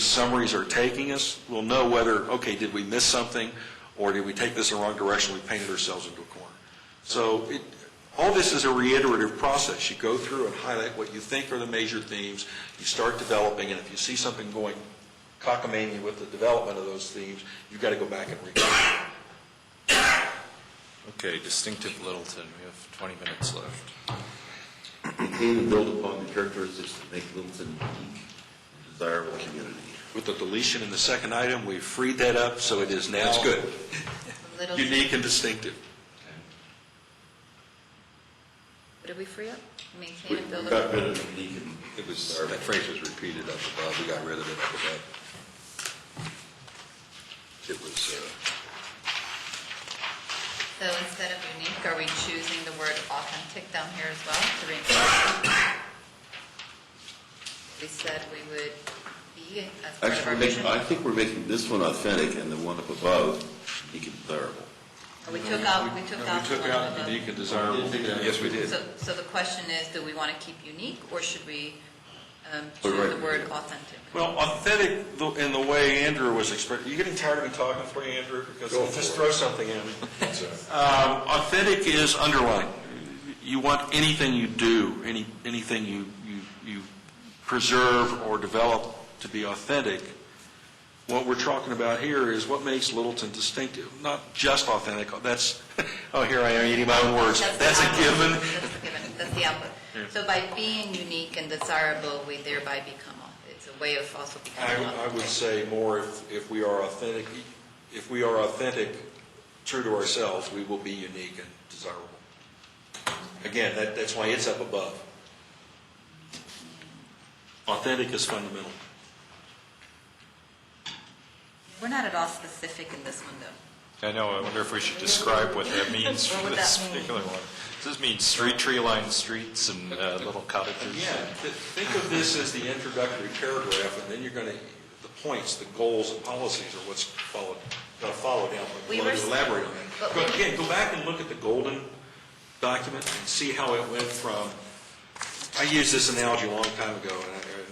summaries are taking us, we'll know whether, okay, did we miss something, or did we take this in the wrong direction, we painted ourselves into a corner. So all this is a reiterative process. You go through and highlight what you think are the major themes, you start developing, and if you see something going cockamamie with the development of those themes, you've got to go back and read it. Okay, distinctive Littleton, we have 20 minutes left. Maintain and build upon the characteristics that make Littleton unique and desirable community. With the deletion in the second item, we've freed that up, so it is now That's good. Littleton. unique and distinctive. What did we free up? Maintain and build We got up. rid of unique and It was, that phrase was repeated up above, we got rid of it up above. It was, So instead of unique, are we choosing the word authentic down here as well to reinforce? We said we would be as part of our Actually, vision. I think we're making this one authentic and the one up above unique and desirable. We took out the We took one out above. unique and desirable. yes, we did. So the question is, do we want to keep unique, or should we Put choose right. the word authentic? Well, authentic in the way Andrew was expressing. You getting tired of me talking for you, Andrew? Because Go just for throw it. something at me. So, Authentic is underlying. You want anything you do, anything you preserve or develop to be authentic. What we're talking about here is what makes Littleton distinctive, not just authentic. That's, oh, here I am eating my own words. That's a given. That's a given, that's the output. So by being unique and desirable, we thereby become, it's a way of also becoming I would authentic. say more if we are authentic, true to ourselves, we will be unique and desirable. Again, that's why it's up above. Authentic is fundamental. We're not at all specific in this one, though. I know, I wonder if we should describe what that means What for would this that mean? particular one. Does this mean tree-lined streets and little cottages? Again, think of this as the introductory paragraph, and then you're going to, the points, the goals and policies are what's going to follow down. We We'll were- elaborate on but that. But we- again, go back and look at the golden document and see how it went from, I used this analogy a long time ago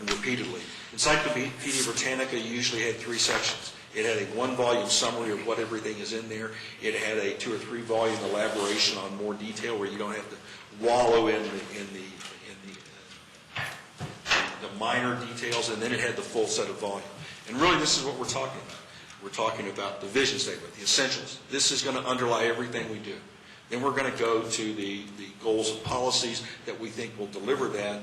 and repeatedly. Encyclopedia Britannica usually had 3 sections. It had a 1-volume summary of what everything is in there. It had a 2 or 3 volume elaboration on more detail where you don't have to wallow in the minor details, and then it had the full set of volume. And really, this is what we're talking about. We're talking about the vision statement, the essentials. This is going to underlie everything we do. Then we're going to go to the goals and policies that we think will deliver that,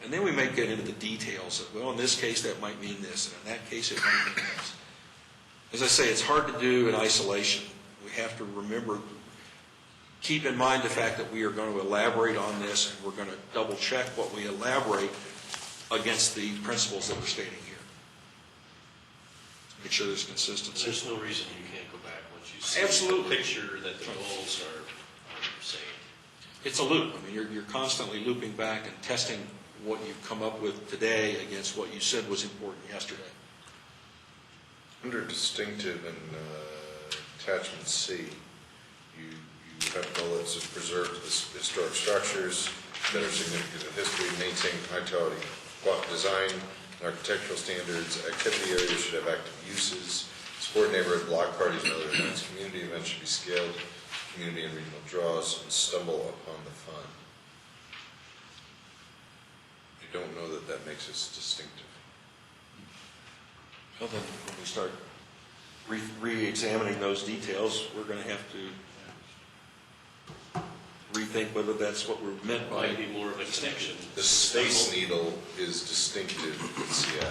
and then we may get into the details of, well, in this case, that might mean this, and in that case, it might mean this. As I say, it's hard to do in isolation. We have to remember, keep in mind the fact that we are going to elaborate on this, and we're going to double-check what we elaborate against the principles that we're stating here. Make sure there's consistency. There's no reason you can't go back once you see Absolutely. the picture that the goals are saying. It's a loop. I mean, you're constantly looping back and testing what you've come up with today against what you said was important yesterday. under distinctive in attachment C, you have bullets that preserve historic structures, that are significant in history, maintain high-quality design, and architectural standards. Activity areas should have active uses, support neighborhood block parties and other events. Community events should be scaled, community and regional draws, and stumble upon the fun. I don't know that that makes us distinctive. Well, then, when we start re-examining those details, we're going to have to rethink whether that's what we're meant by. Might be more of a connection. The Space Needle is distinctive in Seattle.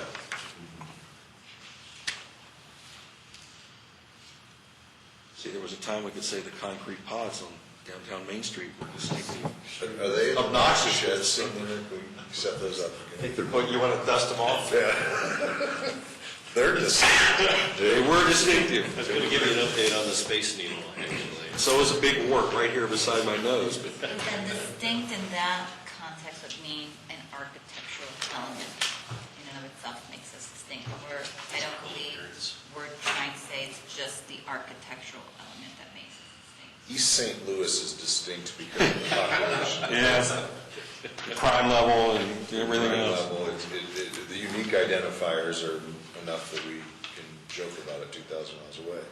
See, there was a time we could say the concrete pods on downtown Main Street were distinctive. Are they Obnoxious. Yes, something that we set those up again. You want to dust them off? Yeah. They're distinctive. They were distinctive. I was going to give you an update on the Space Needle, actually. So is a big wart right here beside my nose. But But then distinct in that context would mean an architectural element in and of itself makes us distinct. I don't believe we're trying to say it's just the architectural element that makes us distinct. East St. Louis is distinct because of the population. yeah, the crime level and everything Crime else. level, the unique identifiers are enough that we can joke about it 2,000 miles away.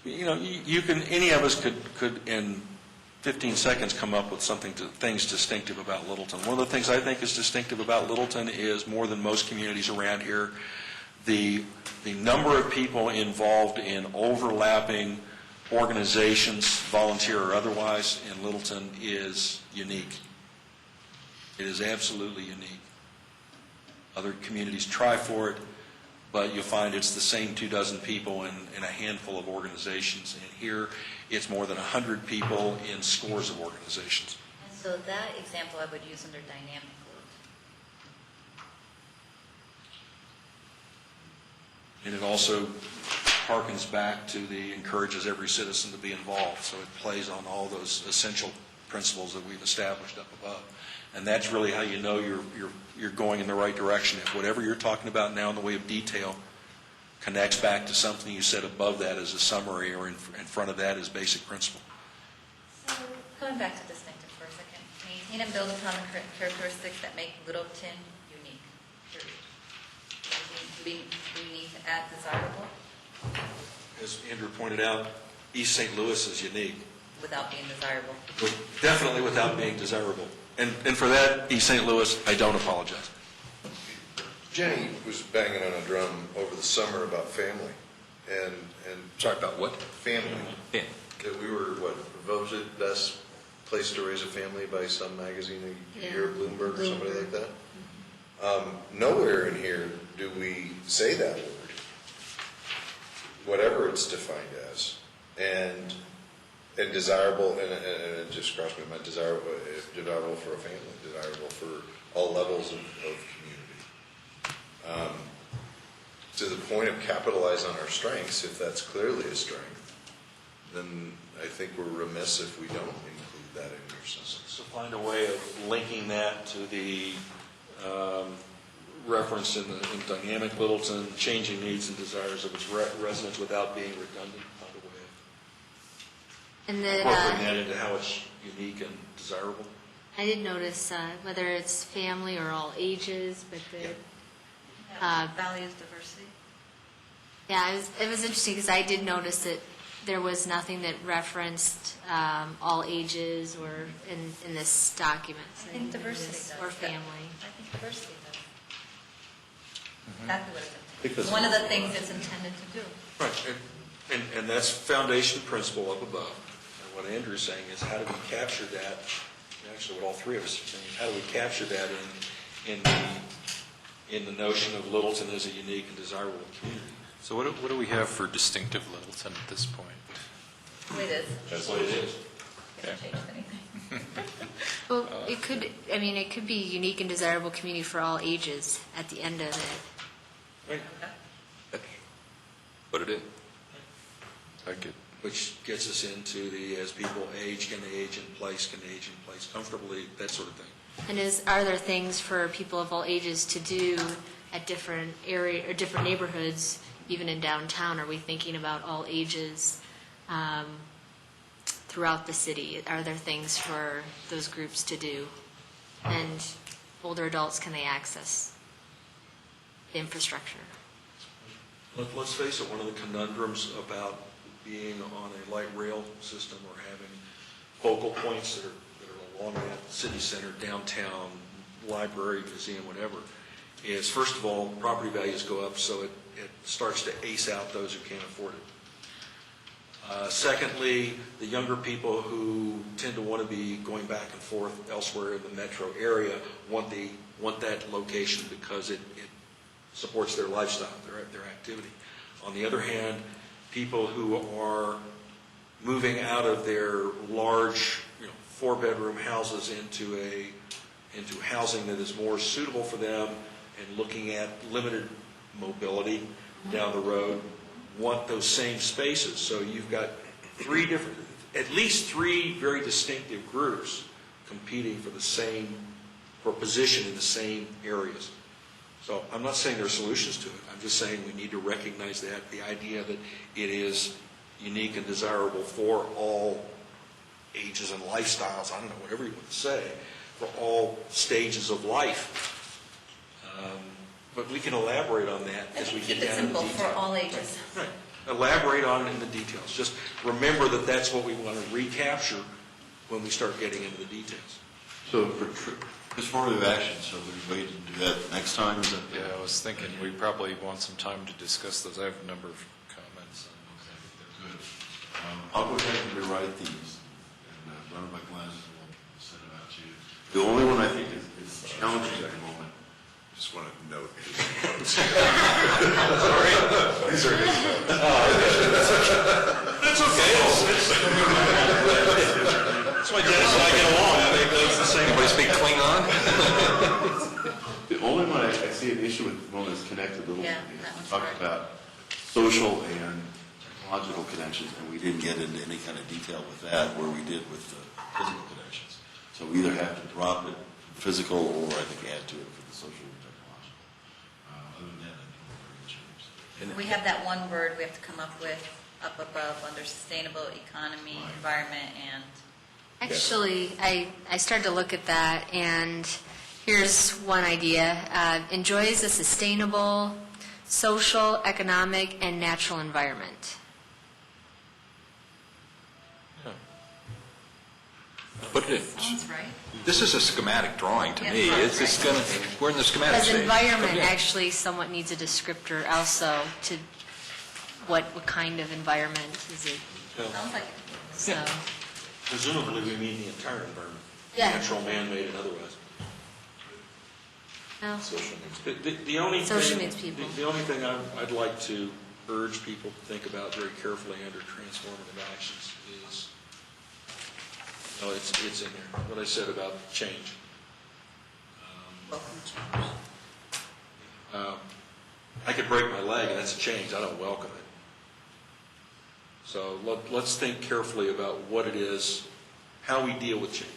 You know, you can. Any of us could in 15 seconds come up with things distinctive about Littleton. One of the things I think is distinctive about Littleton is, more than most communities around here, the number of people involved in overlapping organizations, volunteer or otherwise, in Littleton is unique. It is absolutely unique. Other communities try for it, but you'll find it's the same 24 people in a handful of organizations. And here, it's more than 100 people in scores of organizations. And so that example I would use under dynamic load. And it also harkens back to encourages every citizen to be involved. So it plays on all those essential principles that we've established up above. And that's really how you know you're going in the right direction. If whatever you're talking about now in the way of detail connects back to something you said above that as a summary, or in front of that as basic principle. So going back to distinctive for a second, maintain and build upon the characteristics that make Littleton unique. Period. Do we need to add desirable As Andrew pointed out, East St. Louis is unique. without being desirable? Definitely without being desirable. And for that, East St. Louis, I don't apologize. Jenny was banging on a drum over the summer about family, and Sorry, about what? family. Yeah. That we were, voted best place to raise a family by some magazine a year, Bloomberg or somebody like that. Nowhere in here do we say that word, whatever it's defined as, and desirable, and it just crossed my mind, desirable for a family, desirable for all levels of community. To the point of capitalize on our strengths, if that's clearly a strength, then I think we're remiss if we don't include that in your sentence. So find a way of linking that to the reference in dynamic Littleton, changing needs and desires of its residents without being redundant. Find a way of And then, incorporating that into how it's unique and desirable. I did notice, whether it's family or all ages, but Values diversity. yeah, it was interesting because I did notice that there was nothing that referenced all ages or in this document. I think diversity does. Or family. I think diversity does. Exactly what it's intended. One of the things it's intended to do. Right, and that's foundation principle up above. And what Andrew's saying is, how do we capture that? Actually, what all three of us are saying, how do we capture that in the notion of Littleton as a unique and desirable community? So what do we have for distinctive Littleton at this point? The way it is. That's what it is. It hasn't changed anything. Well, it could be unique and desirable community for all ages at the end of it. Right. Put it in. Like it. Which gets us into as people age, can they age in place, comfortably, that sort of thing. And are there things for people of all ages to do at different area or different neighborhoods, even in downtown? Are we thinking about all ages throughout the city? Are there things for those groups to do? And older adults, can they access the infrastructure? Let's face it, one of the conundrums about being on a light rail system or having focal points that are along that city center, downtown, library, museum, whatever, is first of all, property values go up, so it starts to ace out those who can't afford it. Secondly, the younger people who tend to want to be going back and forth elsewhere in the metro area want that location because it supports their lifestyle, their activity. On the other hand, people who are moving out of their large, 4-bedroom houses into housing that is more suitable for them and looking at limited mobility down the road, want those same spaces. So you've got at least three very distinctive groups competing for position in the same areas. So I'm not saying there are solutions to it. I'm just saying we need to recognize that, the idea that it is unique and desirable for all ages and lifestyles, I don't know, whatever you want to say, for all stages of life. But we can elaborate on that as we get down into the details. Keep it simple for all ages. Right. Elaborate on it in the details. Just remember that that's what we want to recapture when we start getting into the details. So for transformative action, so we wait to do that next time? Is that Yeah, I was thinking we probably want some time to discuss those. I have a number of comments. Okay, good. I'll go ahead and rewrite these and run them by Glenn, and we'll send them out to you. The only one I think is challenging at the moment. Just want to note. That's okay. That's why Dennis and I get along. I think that's the same. Anybody speak Klingon? The only one I see an issue with, one that's connected a little bit. Yeah, that one's Talked hard. about social and technological connections, and we didn't get into any kind of detail with that where we did with the physical connections. So we either have to drop it physical or I think add to it for the social and technological. Other than that, I think we're very changed. We have that one word we have to come up with up above under sustainable economy, environment, and Actually, I started to look at that, and here's one idea. Enjoys a sustainable, social, economic, and natural environment. But sounds right. this is a schematic drawing to me. Yeah, It's just going to, we're in the schematic Because stage. environment Yeah. actually somewhat needs a descriptor also to what kind of environment is it. Sounds like So, Presumably, we mean the entire environment. Yeah. Natural, man-made, and otherwise. no. The only Social thing, means people. the only thing I'd like to urge people to think about very carefully under transformative actions is, it's in there, what I said about change. welcome change. I could break my leg, and that's a change. I don't welcome it. So let's think carefully about what it is, how we deal with change,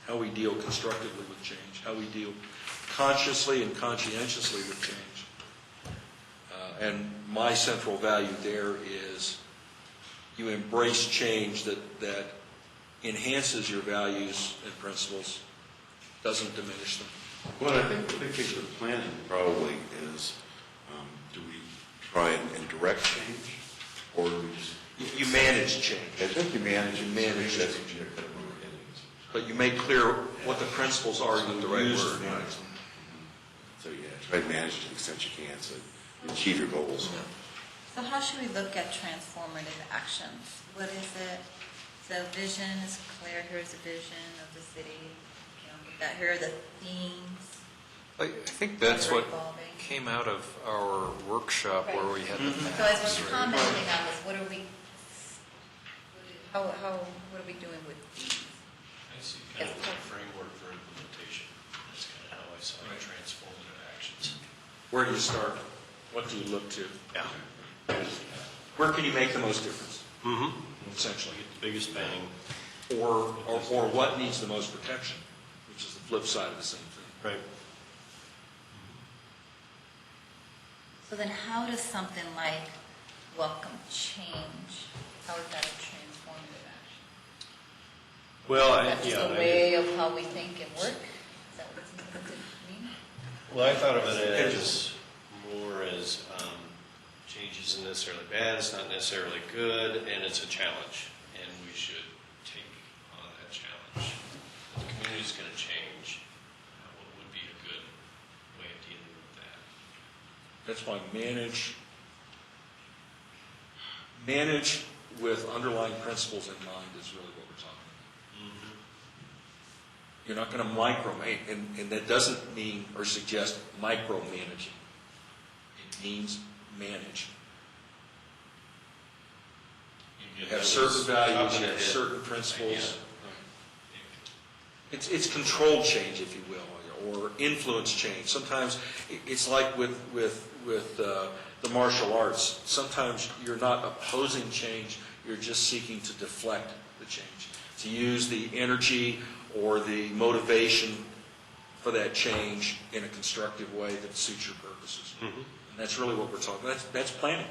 how we deal constructively with change, how we deal consciously and conscientiously with change. And my central value there is you embrace change that enhances your values and principles, doesn't diminish them. Well, I think the big picture of planning probably is, do we try and direct change, or do we just... You manage change, I think you manage it. Manage That's it. what you're kind of getting at. but you make clear what the principles are you use to manage them. So, yeah, try to manage it to the extent you can, so you achieve your goals. So how should we look at transformative actions? What is it? So vision is clear. Here's a vision of the city. Here are the themes. I think that's what Evolving. came out of our workshop where we had the maps. So as we're right? commenting on this, what are we doing with these? I see kind of a framework for implementation. That's kind of how I saw transformative actions. Where do you start? What do you look to? Yeah. Where can you make the most difference, Mm-hmm. essentially? Get the biggest bang. Or what needs the most protection, which is the flip side of the same thing. Right. So then how does something like welcome change, how is that a transformative action? Well, Is that just a way of how we think and work? Is that what it mean? Well, I thought of it as more as change isn't necessarily bad, it's not necessarily good, and it's a challenge, and we should take on that challenge. The community's going to change. What would be a good way of dealing with that? That's why manage with underlying principles in mind is really what we're talking about. You're not going to micromanage, and that doesn't mean or suggest micromanaging. It means manage. You have certain values, you have certain principles. It's controlled change, if you will, or influence change. Sometimes it's like with the martial arts. Sometimes you're not opposing change, you're just seeking to deflect the change, to use the energy or the motivation for that change in a constructive way that suits your purposes. And that's really what we're talking about. That's planning.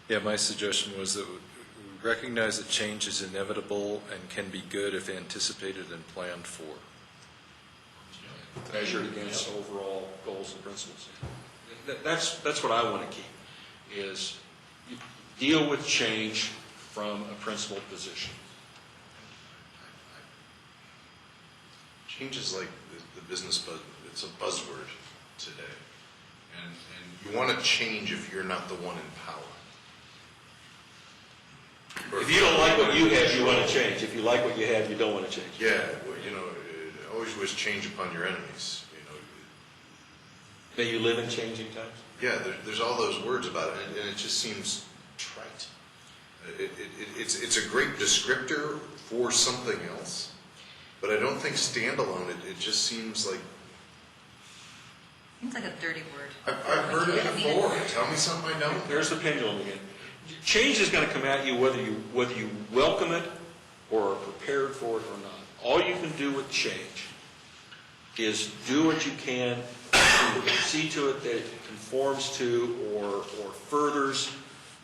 Yeah, my suggestion was that we recognize that change is inevitable and can be good if anticipated and planned for. Measured against overall goals and principles. That's what I want to keep, is you deal with change from a principled position. Change is like the business buzz, it's a buzzword today. And you want to change if you're not the one in power. If you don't like what you have, you want to change. If you like what you have, you don't want to change. Yeah, well, always wish change upon your enemies. May you live in changing times? Yeah, there's all those words about it, and it just seems trite. It's a great descriptor for something else, but I don't think standalone, it just seems like... Seems like a dirty word. I've heard it before. Tell me something I don't. There's the pendulum again. Change is going to come at you whether you welcome it or are prepared for it or not. All you can do with change is do what you can to see to it that it conforms to or furthers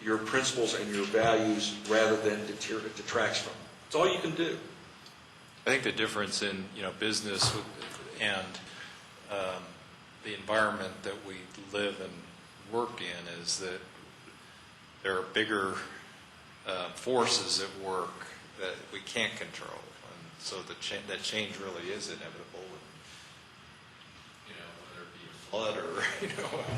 your principles and your values rather than detracts from them. That's all you can do. I think the difference in business and the environment that we live and work in is that there are bigger forces at work that we can't control, and so that change really is inevitable. Whether it be a flood or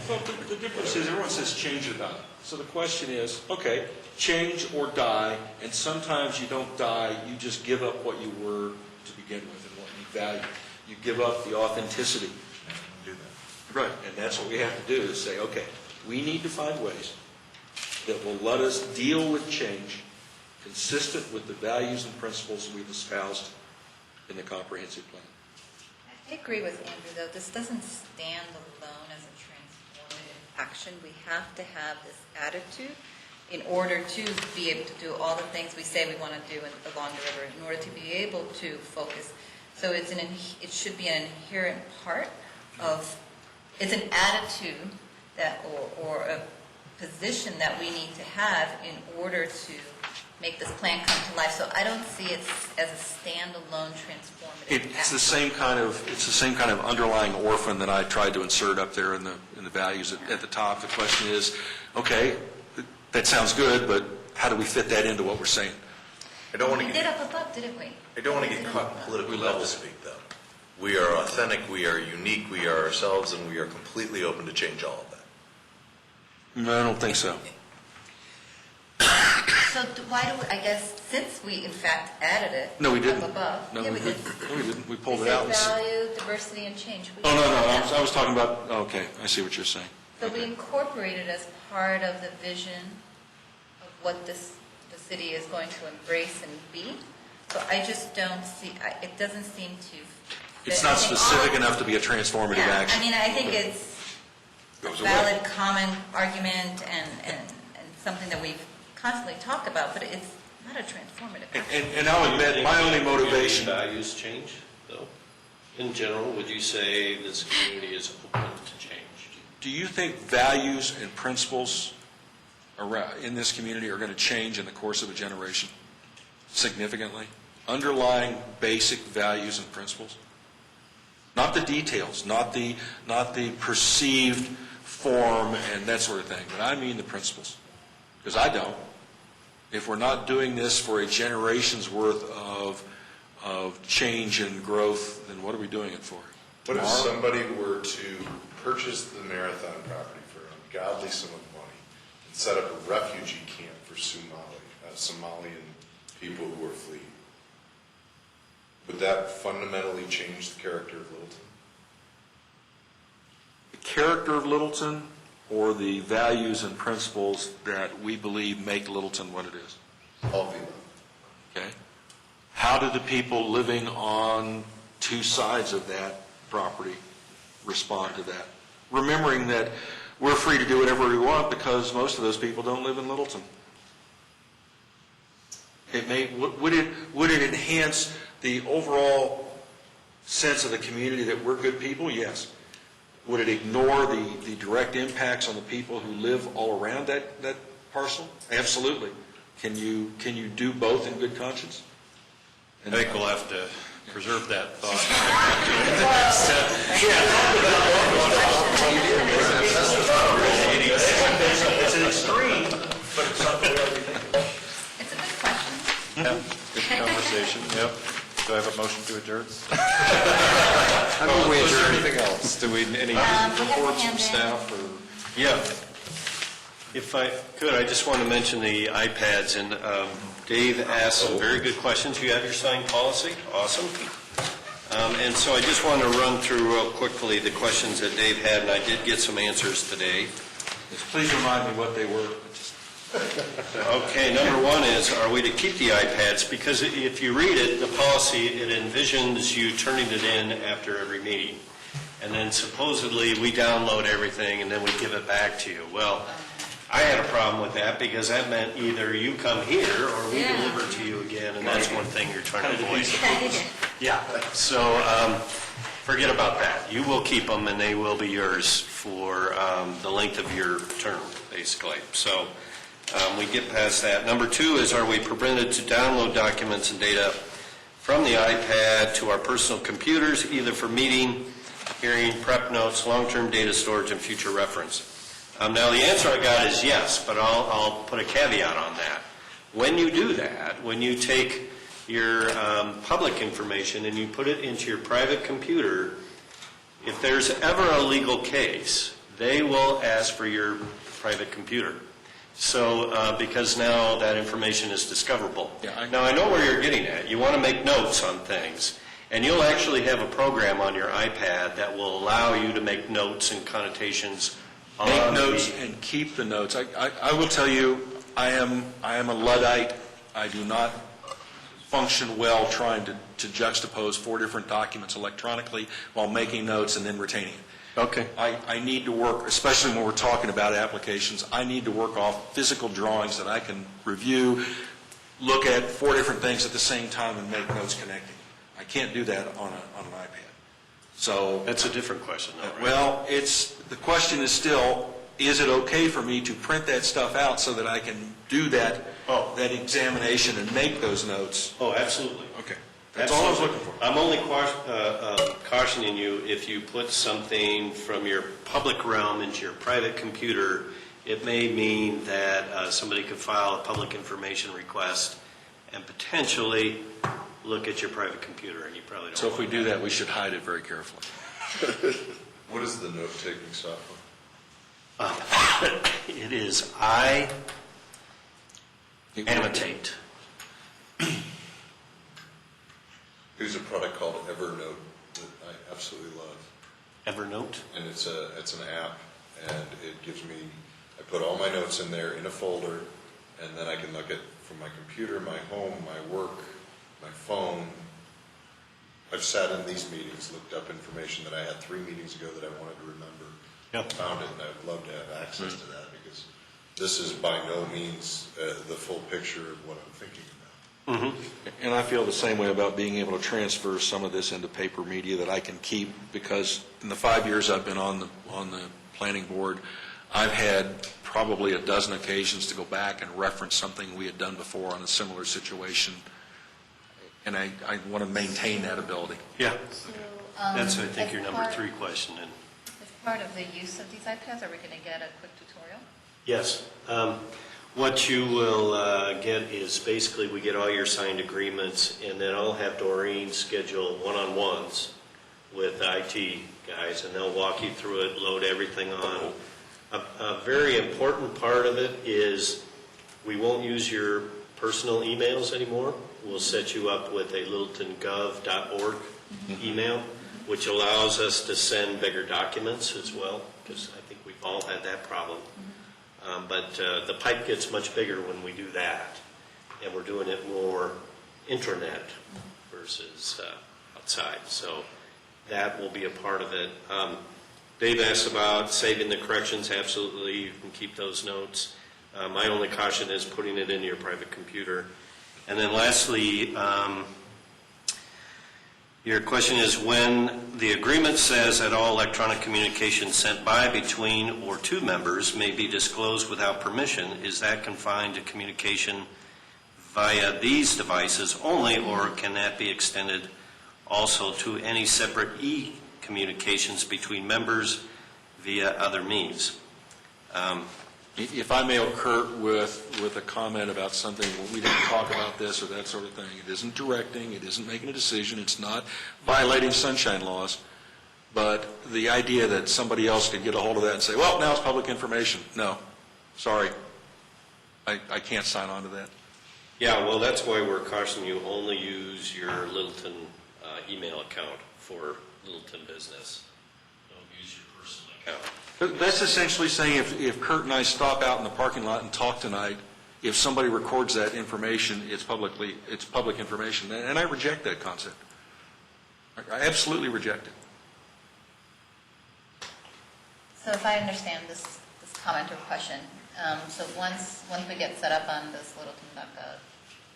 Well, the difference is everyone says change or die. So the question is, okay, change or die, and sometimes you don't die, you just give up what you were to begin with and what you value. You give up the authenticity. Do that. Right, and that's what we have to do, is say, okay, we need to find ways that will let us deal with change consistent with the values and principles we've espoused in the comprehensive plan. I agree with Andrew, though. This doesn't stand alone as a transformative action. We have to have this attitude in order to be able to do all the things we say we want to do along the river, in order to be able to focus. So it should be an inherent part of, it's an attitude that, or a position that we need to have in order to make this plan come to life. So I don't see it as a standalone transformative It's action. the same kind of underlying orphan that I tried to insert up there in the values at the top. The question is, okay, that sounds good, but how do we fit that into what we're saying? I don't want We to did get up above, didn't we? I don't want to get caught in political level speak, though. We are authentic, we are unique, we are ourselves, and we are completely open to change all of that. No, I don't think so. So why do we, I guess, since we in fact added it No, we didn't. up above. No, Yeah, we we did. didn't. No, we didn't. We pulled We it out. said value, diversity, and change. We Oh, no, added that. I was talking about, okay, I see what you're saying. So we incorporated as part of the vision of what the city is going to embrace and be. So I just don't see, it doesn't seem to. It's not specific enough to be a transformative Yeah, action. I mean, I think it's a Goes away. valid, common argument and something that we've constantly talked about, but it's not a transformative action. And I'll admit, my only motivation, Values change, though? In general, would you say this community is open to change? do you think values and principles in this community are going to change in the course of a generation significantly? underlying basic values and principles? Not the details, not the perceived form and that sort of thing, but I mean the principles. Because I don't. If we're not doing this for a generation's worth of change and growth, then what are we doing it for? What if somebody were to purchase the Marathon property for an ungodly sum of money and set up a refugee camp for Somalian people who are fleeing? Would that fundamentally change the character of Littleton? The character of Littleton or the values and principles that we believe make Littleton what it is? All of the above. Okay? How do the people living on two sides of that property respond to that? Remembering that we're free to do whatever we want because most of those people don't live in Littleton. Would it enhance the overall sense of the community that we're good people? Yes. Would it ignore the direct impacts on the people who live all around that parcel? Absolutely. Can you do both in good conscience? I think we'll have to preserve that thought. It's an extreme, but it's not the way we think. It's a good question. Yeah, good conversation, yep. Do I have a motion to adjourn? I mean, we adjourn. Anything else? Do we, any reports from staff or? Yeah. If I could, I just want to mention the iPads, and Dave asked some very good questions. You have your signed policy? Awesome. And so I just want to run through real quickly the questions that Dave had, and I did get some answers today. Please remind me what they were. Okay, number one is, are we to keep the iPads? Because if you read it, the policy, it envisions you turning it in after every meeting. And then supposedly we download everything and then we give it back to you. Well, I had a problem with that because that meant either you come here or we deliver to you again, and that's one thing you're trying to avoid. Yeah, so forget about that. You will keep them and they will be yours for the length of your term, basically. So we get past that. Number two is, are we permitted to download documents and data from the iPad to our personal computers, either for meeting, hearing, prep notes, long-term data storage, and future reference? Now, the answer I got is yes, but I'll put a caveat on that. When you do that, when you take your public information and you put it into your private computer, if there's ever a legal case, they will ask for your private computer. So, because now that information is discoverable. Now, I know where you're getting at. You want to make notes on things, and you'll actually have a program on your iPad that will allow you to make notes and connotations. Make notes and keep the notes. I will tell you, I am a Luddite. I do not function well trying to juxtapose 4 different documents electronically while making notes and then retaining it. Okay. I need to work, especially when we're talking about applications, I need to work off physical drawings that I can review, look at 4 different things at the same time and make notes connecting. I can't do that on an iPad. So That's a different question, though, right? Well, the question is still, is it okay for me to print that stuff out so that I can do that examination and make those notes? Oh, absolutely. Okay. That's all I was looking for. I'm only cautioning you, if you put something from your public realm into your private computer, it may mean that somebody could file a public information request and potentially look at your private computer, and you probably don't. So if we do that, we should hide it very carefully. What is the note-taking software? It is Annotate. There's a product called Evernote that I absolutely love. Evernote? And it's an app, and it gives me, I put all my notes in there in a folder, and then I can look at from my computer, my home, my work, my phone. I've sat in these meetings, looked up information that I had 3 meetings ago that I wanted to remember. Yep. Found it, and I'd love to have access to that, because this is by no means the full picture of what I'm thinking about. Mm-hmm. And I feel the same way about being able to transfer some of this into paper media that I can keep, because in the 5 years I've been on the planning board, I've had probably a dozen occasions to go back and reference something we had done before on a similar situation. and I want to maintain that ability. Yeah, that's, I As think, your number part- 3 question. And As part of the use of these iPads, are we going to get a quick tutorial? yes. What you will get is basically, we get all your signed agreements, and then I'll have Doreen schedule one-on-ones with IT guys, and they'll walk you through it, load everything on. A very important part of it is we won't use your personal emails anymore. We'll set you up with a littletongov.org email, which allows us to send bigger documents as well, because I think we've all had that problem. But the pipe gets much bigger when we do that, and we're doing it more intranet versus outside. So that will be a part of it. Dave asked about saving the corrections. Absolutely, you can keep those notes. My only caution is putting it in your private computer. And then lastly, your question is when the agreement says that all electronic communication sent by, between, or to members may be disclosed without permission, is that confined to communication via these devices only, or can that be extended also to any separate e-communications between members via other means? If I may occur with a comment about something, well, we didn't talk about this or that sort of thing, it isn't directing, it isn't making a decision, it's not violating sunshine laws, but the idea that somebody else could get a hold of that and say, well, now it's public information. No, sorry, I can't sign on to that. Yeah, well, that's why we're cautioning you only use your Littleton email account for Littleton business. Don't use your personal account. That's essentially saying if Kurt and I stop out in the parking lot and talk tonight, if somebody records that information, it's public information, and I reject that concept. I absolutely reject it. So if I understand this comment or question, so once we get set up on this littleton.gov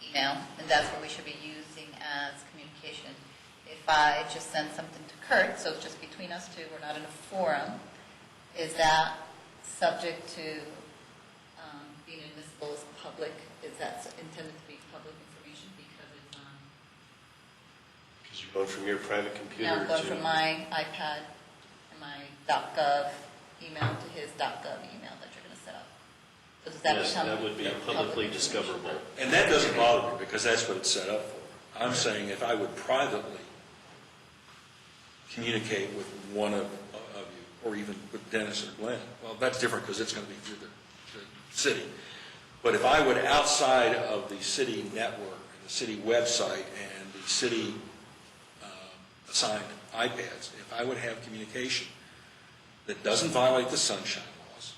email, and that's what we should be using as communication, if I just send something to Kurt, so it's just between us two, we're not in a forum, is that subject to being admissible as public? Is that intended to be public information because it's on? Because you're going from your private computer Now I'm going to... from my iPad and my .gov email to his .gov email that you're going to set up. So does that Yes, become that would be publicly discoverable. And that doesn't bother me, because that's what it's set up for. I'm saying if I would privately communicate with one of you, or even with Dennis or Glenn, well, that's different because it's going to be through the city. But if I would, outside of the city network, the city website, and the city assigned iPads, if I would have communication that doesn't violate the sunshine laws,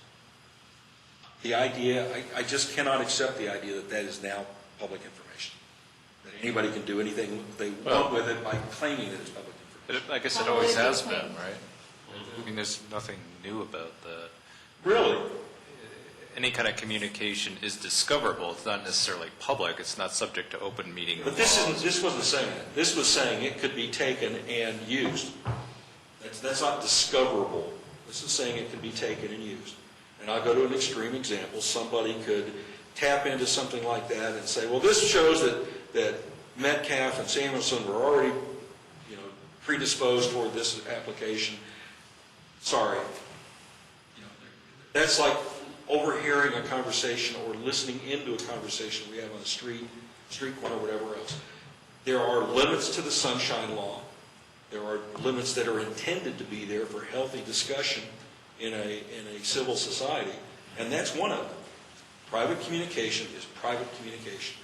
the idea, I just cannot accept the idea that that is now public information, that anybody can do anything they want with it by claiming that it's public information. I guess it always has been, right? I mean, there's nothing new about that. Really? Any kind of communication is discoverable. It's not necessarily public. It's not subject to open meeting But this wasn't saying that. This was saying it could be taken and used. That's not discoverable. This is saying it could be taken and used. And I'll go to an extreme example. Somebody could tap into something like that and say, well, this shows that Metcalf and Samuelson were already, predisposed toward this application. Sorry. That's like overhearing a conversation or listening into a conversation we have on the street corner, whatever else. There are limits to the sunshine law. There are limits that are intended to be there for healthy discussion in a civil society, and that's one of them. Private communication is private communication.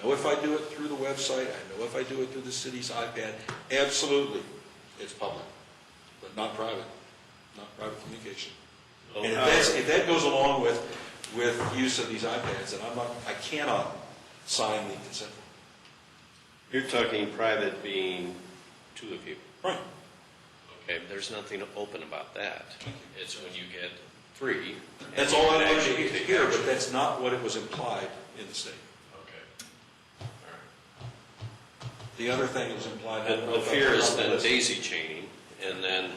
I know if I do it through the website, I know if I do it through the city's iPad, absolutely, it's public, but not private communication. And if that goes along with use of these iPads, then I cannot sign the consent form. You're talking private being two of you. Right. Okay, there's nothing open about that. It's when you get three. That's all I wanted to hear, but that's not what it was implied in the statement. Okay. All The other thing that was implied. right. The fear is then daisy chaining, and then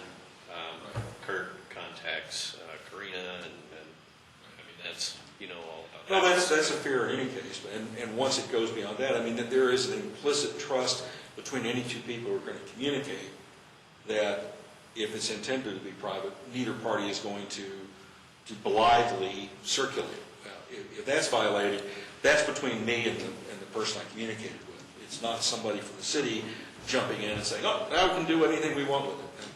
Kurt contacts Karina, and I mean, that's, all about Well, that's a fair in any case, and once it goes beyond that, I mean, that there is an implicit trust between any two people who are going to communicate that if it's intended to be private, neither party is going to blithely circulate. If that's violated, that's between me and the person I communicated with. It's not somebody from the city jumping in and saying, oh, now we can do anything we want with it. And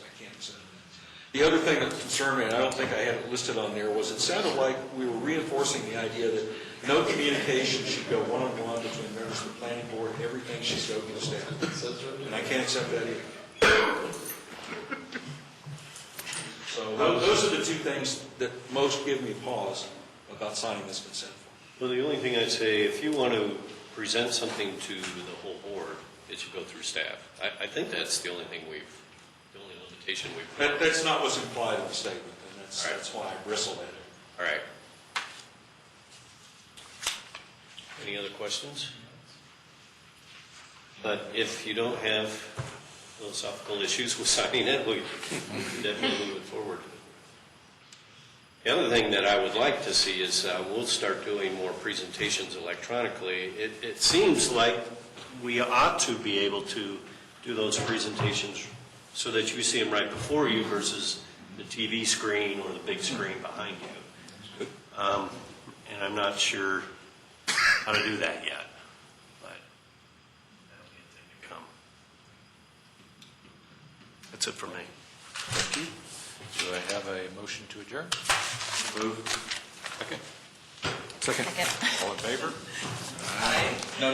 I can't accept that. The other thing that concerned me, and I don't think I had it listed on there, was it sounded like we were reinforcing the idea that no communication should go one-on-one between members of the planning board. Everything should go to the staff. And I can't accept that either. So those are the two things that most give me pause about signing this consent form. Well, the only thing I'd say, if you want to present something to the whole board, it should go through staff. I think that's the only limitation we've. That's not what's implied in the statement, and that's why I bristled at it. All right. Any other questions? But if you don't have philosophical issues with signing it, we can definitely move it forward. The other thing that I would like to see is we'll start doing more presentations electronically. It seems like we ought to be able to do those presentations so that you see them right before you versus the TV screen or the big screen behind you. And I'm not sure how to do that yet, but that'll be a thing to come. That's it for me. Thank you. Do I have a motion to adjourn? Move. Second. Second. Second. All in favor? No.